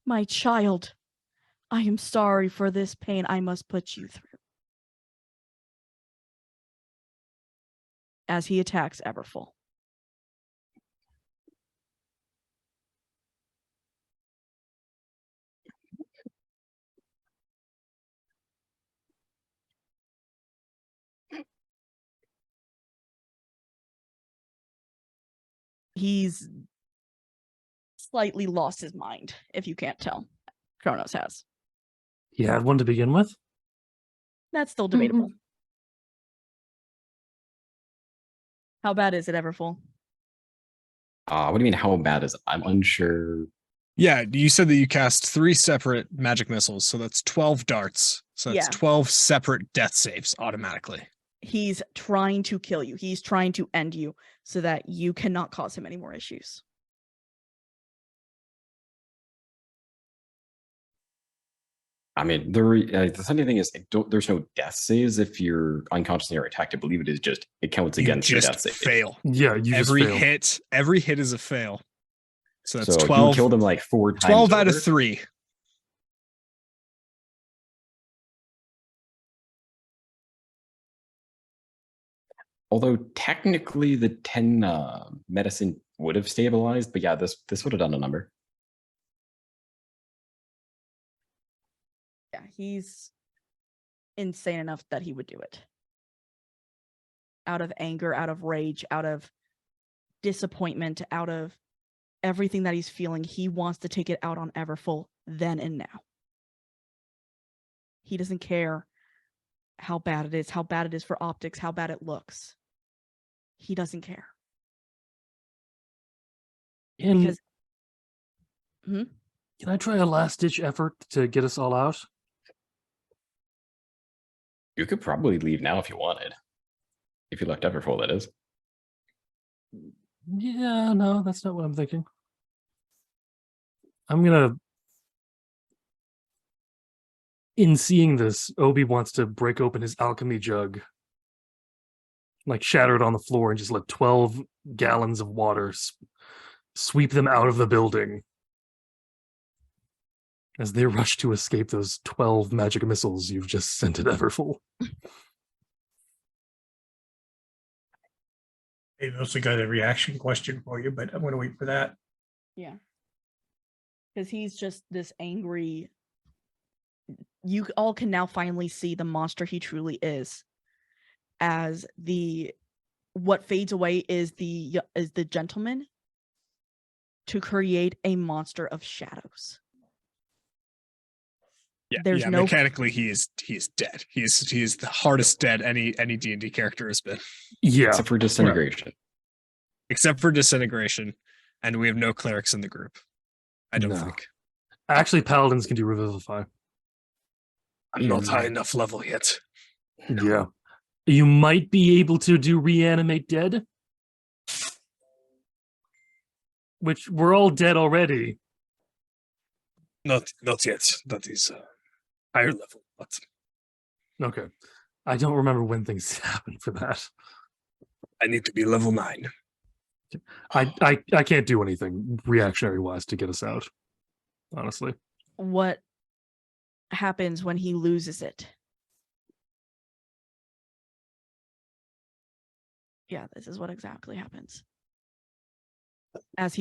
my child, I am sorry for this pain I must put you through." As he attacks Everfull. He's slightly lost his mind, if you can't tell. Kronos has. He had one to begin with. That's still debatable. How bad is it, Everfull? What do you mean, how bad is it? I'm unsure. Yeah, you said that you cast 3 separate magic missiles, so that's 12 darts. So that's Yeah. 12 separate death saves automatically. He's trying to kill you. He's trying to end you so that you cannot cause him any more issues. I mean, the funny thing is, there's no death saves if you're unconscious or attacked. I believe it is just, it counts You against your just death save. fail. Yeah, you every just fail. every hit is a fail. So that's So 12. you killed him like 4 times. 12 out of over. 3. Although technically the 10 medicine would have stabilized, but yeah, this would have done a number. Yeah, he's insane enough that he would do it. Out of anger, out of rage, out of disappointment, out of everything that he's feeling, he wants to take it out on Everfull then and now. He doesn't care how bad it is for optics, how bad it looks. He doesn't care. And Because can I try a last-ditch effort to get us all out? You could probably leave now if you wanted. If you left Everfull, that is. Yeah, no, that's not what I'm thinking. I'm gonna... In seeing this, Obi wants to break open his alchemy jug. Like, shatter it on the floor and just let 12 gallons of water sweep them out of the building. As they rush to escape those 12 magic missiles you've just sent at Everfull. They've also got a reaction question for you, but I'm going to wait for that. yeah. Because he's just this angry. You all can now finally see the monster he truly is. As what fades away is the gentleman to create a monster of shadows. Yeah, There's yeah. no- Mechanically, he is dead. He is the hardest dead any D&D character has been, Yeah. Except for disintegration. except for disintegration, and we have no clerics in the group. I don't No. think. Actually, paladins can do revivify. I'm not high enough level yet. Yeah. You might be able to do reanimate dead. Which we're all dead already. Not yet. That is higher level, but Okay. I don't remember when things happen for that. I need to be level 9. I can't do anything reactionary wise to get us out. Honestly. What happens when he loses it? Yeah, this is what exactly happens. As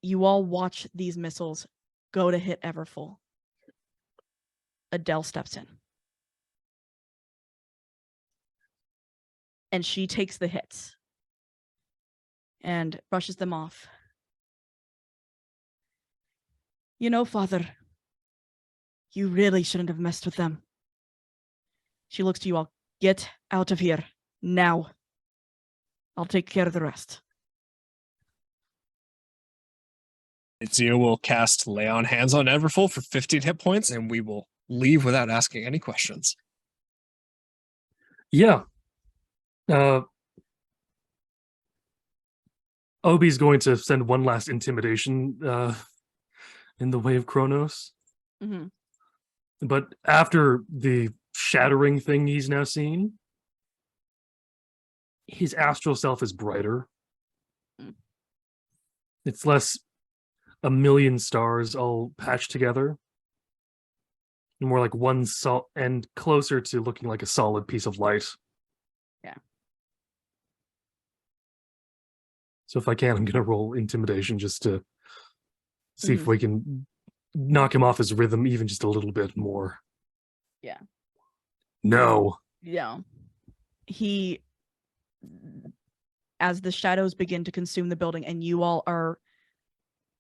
you all watch these missiles go to hit Everfull, Adele steps in. And she takes the hits and brushes them off. You know, Father, you really shouldn't have messed with them. She looks to you all. Get out of here now. I'll take care of the rest. Ezio will cast Lay on Hands on Everfull for 15 hit points, and we will leave without asking any questions. Yeah. Obi's going to send one last intimidation in the way of Kronos. Mm-hmm. But after the shattering thing he's now seen, his astral self is brighter. It's less a million stars all patched together. More like one and closer to looking like a solid piece of light. Yeah. So if I can, I'm going to roll intimidation just to see if we can knock him off his rhythm even just a little bit more. Yeah. No. Yeah. He, as the shadows begin to consume the building and you all are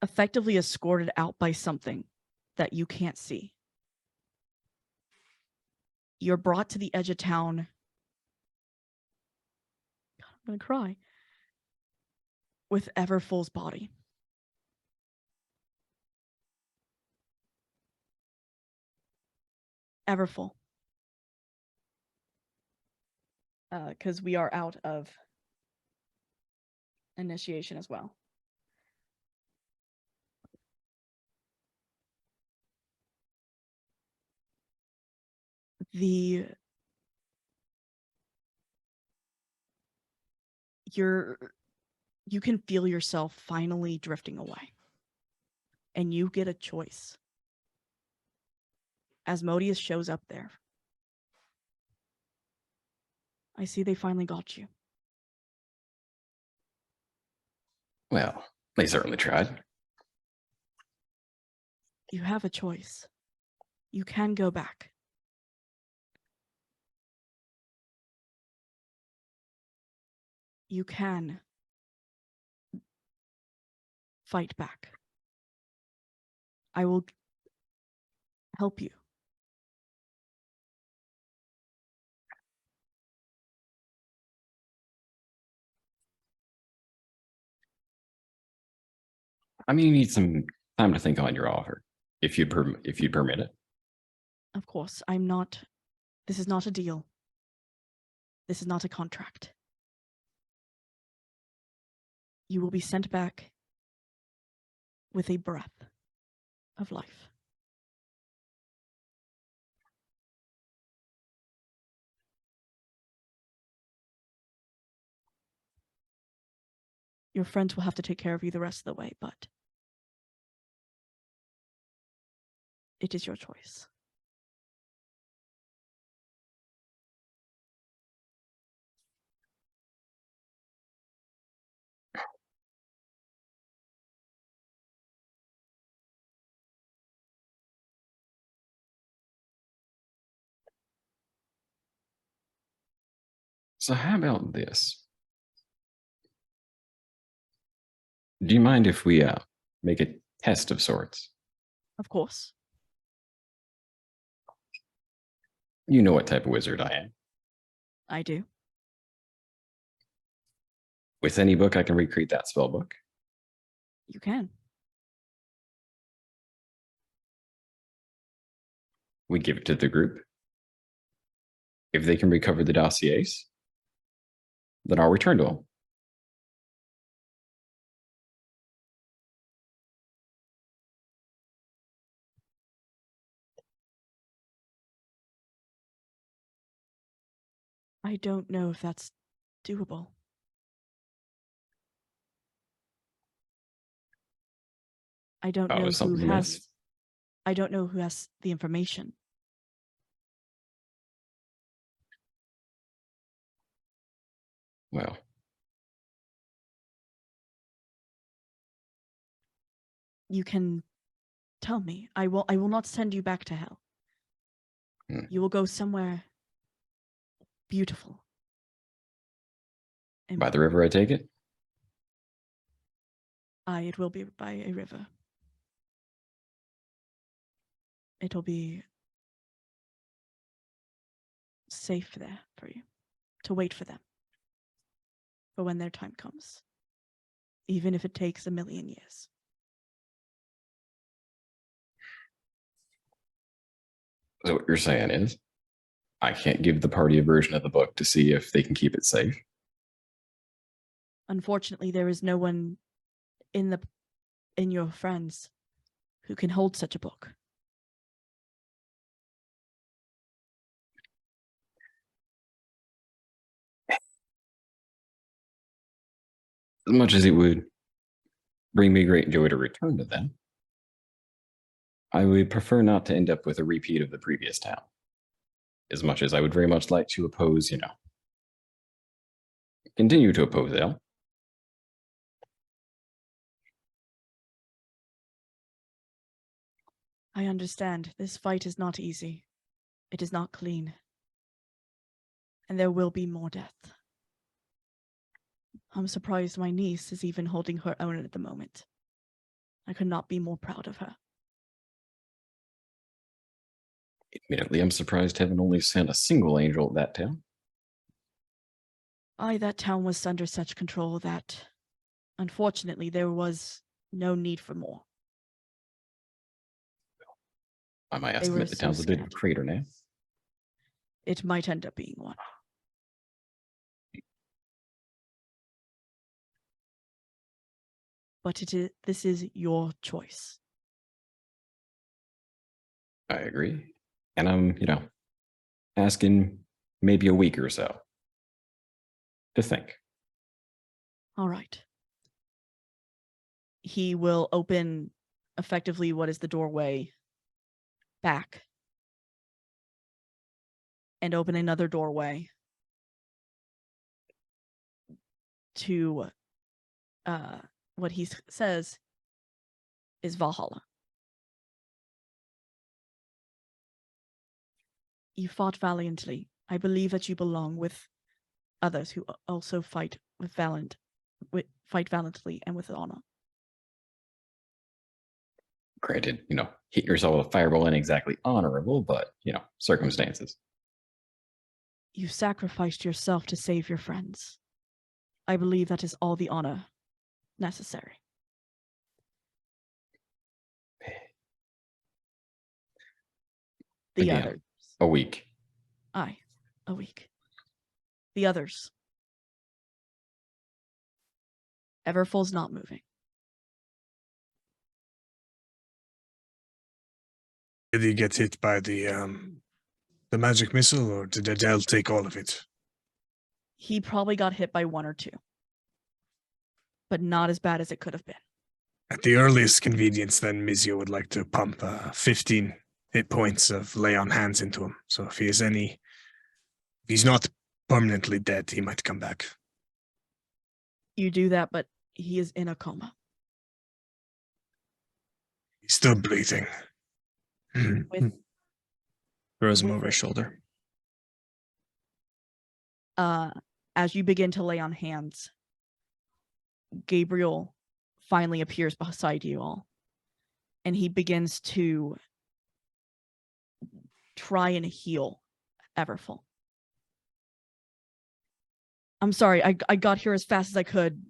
effectively escorted out by something that you can't see. You're brought to the edge of town. God, I'm gonna cry. With Everfull's body. Everfull. Because we are out of initiation as well. You can feel yourself finally drifting away. And you get a choice. Asmodeus shows up there. I see they finally got you. Well, they certainly tried. You have a choice. You can go back. You can fight back. I will help you. I mean, you need some time to think on your offer, if you'd permit it. Of course, this is not a deal. This is not a contract. You will be sent back with a breath of life. Your friends will have to take care of you the rest of the way, but it is your choice. So how about this? Do you mind if we make a test of sorts? Of course. You know what type of wizard I am. I do. With any book, I can recreate that spell book. You can. We give it to the group. If they can recover the dossiers, then I'll return to them. I don't know if that's doable. I don't know who has. I don't know who has the information. Well, You can tell me. I will not send you back to hell. You will go somewhere beautiful. And By the river, I take it? it will be by a river. It'll be safe there for you to wait for them. For when their time comes. Even if it takes 1,000,000 years. So what you're saying is, I can't give the party a version of the book to see if they can keep it safe? Unfortunately, there is no one in your friends who can hold such a book. As much as it would bring me great joy to return to them, I would prefer not to end up with a repeat of the previous town. As much as I would very much like to oppose, continue to oppose Ale. I understand. This fight is not easy. It is not clean. And there will be more death. I'm surprised my niece is even holding her own at the moment. I could not be more proud of her. Admittedly, I'm surprised heaven only sent a single angel at that town. That town was under such control that, unfortunately, there was no need for more. By my They were estimate, the town's a bit of a associated. crater now. It might end up being one. But this is your choice. I agree. And I'm, asking maybe a week or so to think. All right. He will open effectively what is the doorway back and open another doorway to what he says is Valhalla. You fought valiantly. I believe that you belong with others who also fight valiantly and with honor. Granted, hitting yourself with a fireball ain't exactly honorable, but, circumstances. You sacrificed yourself to save your friends. I believe that is all the honor necessary. The Again, others. a week. Aye, a week. The others. Everfull's not moving. Did he get hit by the magic missile, or did Adele take all of it? He probably got hit by one or two. But not as bad as it could have been. At the earliest convenience, then Mizio would like to pump 15 hit points of lay on hands into him. So if he's not permanently dead, he might come back. You do that, but he is in a coma. He's still breathing. With Throws him with over his it. shoulder. As you begin to lay on hands, Gabriel finally appears beside you all. And he begins to try and heal Everfull. I'm sorry, I got here as fast as I could.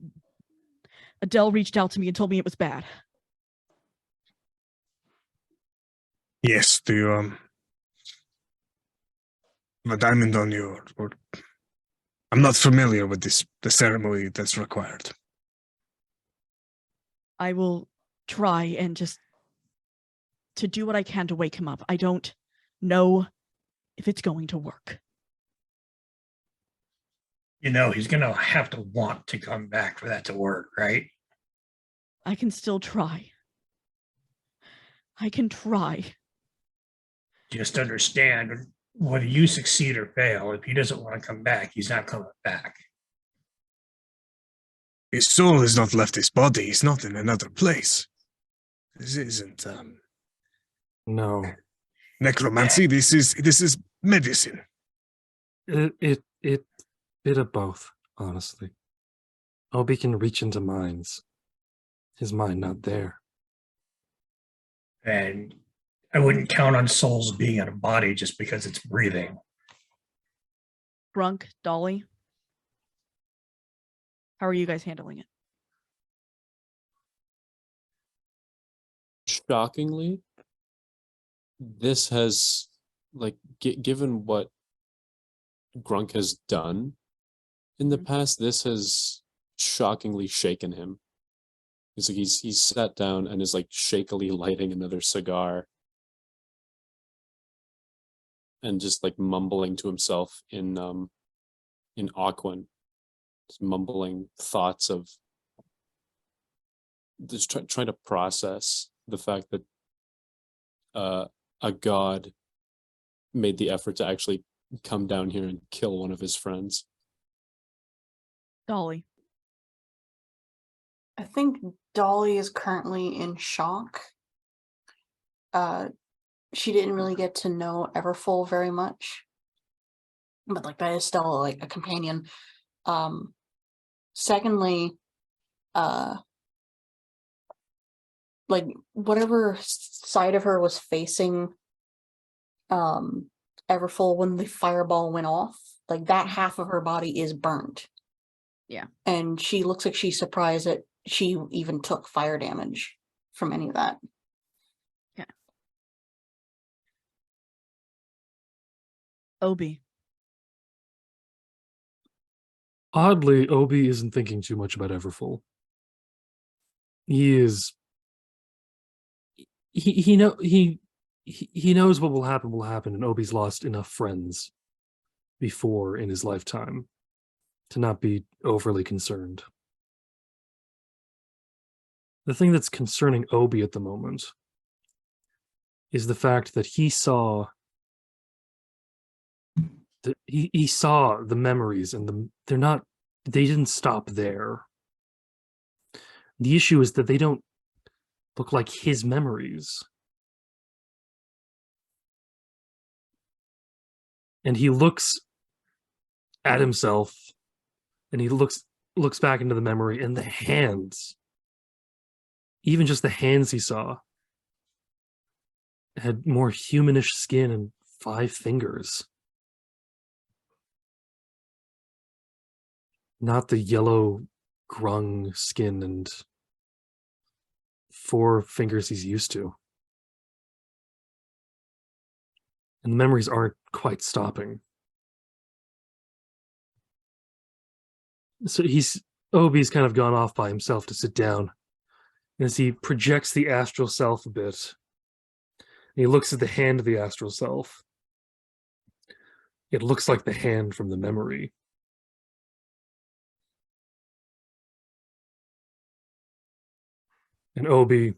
Adele reached out to me and told me it was bad. Yes, do you have a diamond on you, or I'm not familiar with the ceremony that's required. I will try and just to do what I can to wake him up. I don't know if it's going to work. He's going to have to want to come back for that to work, right? I can still try. I can try. Just understand, whether you succeed or fail, if he doesn't want to come back, he's not coming back. His soul has not left his body. He's not in another place. This isn't No, necromancy. This is medicine. it bit of both, honestly. Obi can reach into minds. His mind not there. And I wouldn't count on souls being in a body just because it's breathing. Grunk, Dolly. How are you guys handling it? Shockingly, this has, like, given what Grunk has done in the past, this has shockingly shaken him. He's like, he's sat down and is like shakily lighting another cigar and just like mumbling to himself in Aquan, just mumbling thoughts of just trying to process the fact that a god made the effort to actually come down here and kill one of his friends. Dolly. I think Dolly is currently in shock. She didn't really get to know Everfull very much, but like that is still like a companion. Secondly, like whatever side of her was facing Everfull when the fireball went off, like that half of her body is burnt. Yeah. And she looks like she's surprised that she even took fire damage from any of that. Yeah. Obi. Oddly, Obi isn't thinking too much about Everfull. He knows what will happen, and Obi's lost enough friends before in his lifetime to not be overly concerned. The thing that's concerning Obi at the moment is the fact that he saw the memories, and they didn't stop there. The issue is that they don't look like his memories. And he looks at himself, and he looks back into the memory, and the hands, even just the hands he saw, had more humanish skin and 5 fingers. Not the yellow grung skin and 4 fingers he's used to. And the memories aren't quite stopping. So Obi's kind of gone off by himself to sit down. And as he projects the astral self a bit, and he looks at the hand of the astral self, it looks like the hand from the memory. And Obi,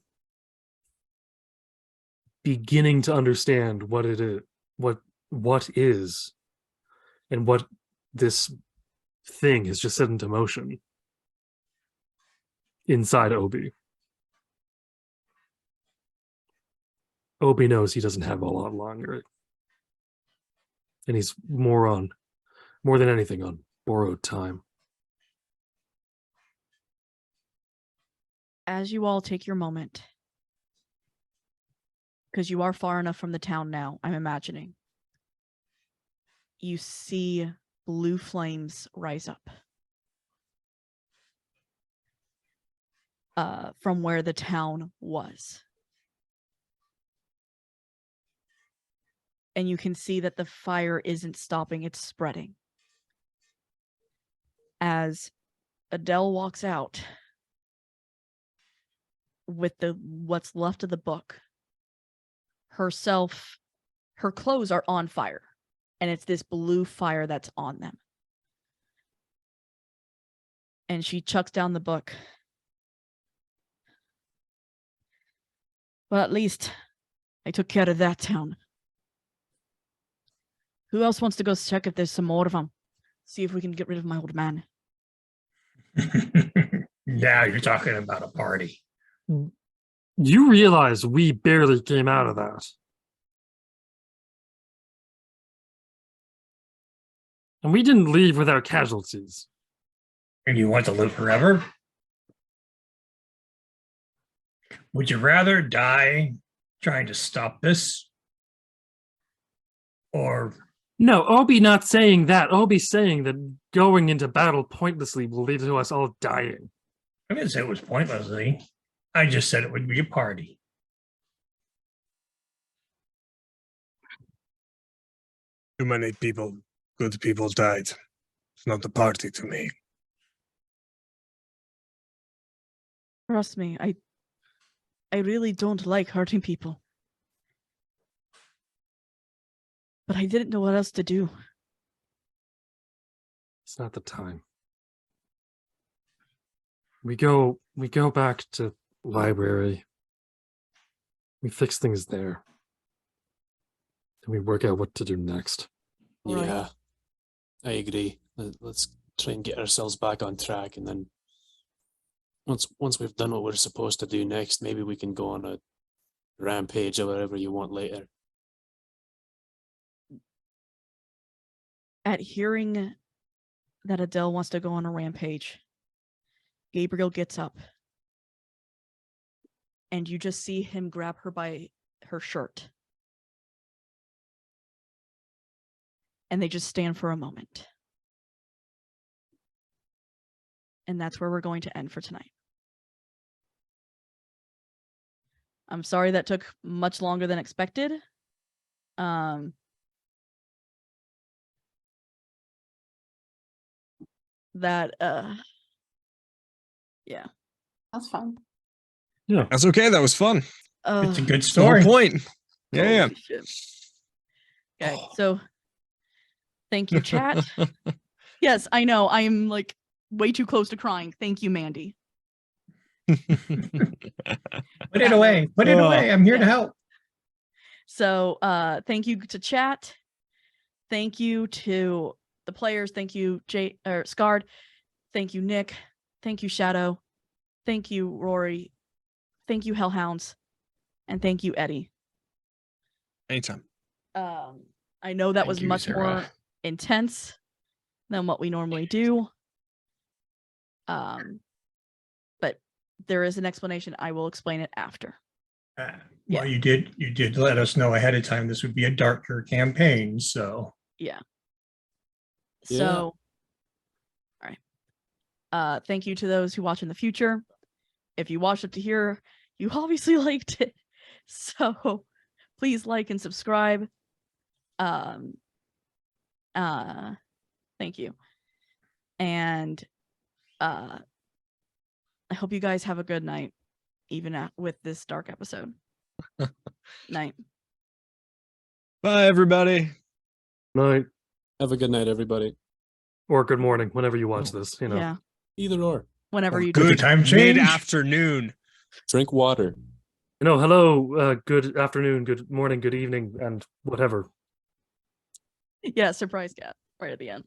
beginning to understand what it is, what is, and what this thing has just set into motion inside Obi. Obi knows he doesn't have a lot longer. And he's more than anything, on borrowed time. As you all take your moment, because you are far enough from the town now, I'm imagining, you see blue flames rise up from where the town was. And you can see that the fire isn't stopping, it's spreading. As Adele walks out with what's left of the book, her clothes are on fire, and it's this blue fire that's on them. And she chucks down the book. Well, at least I took care of that town. Who else wants to go check if there's some more of them? See if we can get rid of my old man. Now you're talking about a party. You realize we barely came out of that. And we didn't leave without casualties. And you want to live forever? Would you rather die trying to stop this? Or No, Obi not saying that. Obi's saying that going into battle pointlessly will lead to us all dying. I didn't say it was pointlessly. I just said it would be a party. Too many people, good people died. It's not a party to me. Trust me, I really don't like hurting people. But I didn't know what else to do. It's not the time. We go back to library. We fix things there. And we work out what to do next. Right. Yeah, I agree. Let's try and get ourselves back on track, and then once we've done what we're supposed to do next, maybe we can go on a rampage or whatever you want later. At hearing that Adele wants to go on a rampage, Gabriel gets up. And you just see him grab her by her shirt. And they just stand for a moment. And that's where we're going to end for tonight. I'm sorry that took much longer than expected. Yeah. That's fun. Yeah. That's okay. That was fun. It's a good That's the whole story. point. Yeah. Holy shit. Okay, so thank you, chat. Yes, I know. I am like way too close to crying. Thank you, Mandy. Put it away. Put it away. I'm here to help. So thank you to chat. Thank you to the players. Thank you, Scarred. Thank you, Nick. Thank you, Shadow. Thank you, Rory. Thank you, Hellhounds. And thank you, Eddie. Anytime. I know that Thank was you, much Sarah. more intense than what we normally do. But there is an explanation. I will explain it after. Well, you did let us know ahead of time this would be a darker campaign, so Yeah. Yeah. So, all right. Thank you to those who watch in the future. If you watched up to here, you obviously liked it. So please like and subscribe. Thank you. And I hope you guys have a good night, even with this dark episode. Night. Bye, everybody. Night. Have a good night, everybody. Or good morning, whenever you watch this, you know. Yeah. Either or. Whenever Or you good do. time change. mid-afternoon. Drink water. Hello, good afternoon, good morning, good evening, and whatever. Yeah, surprise cat right at the end.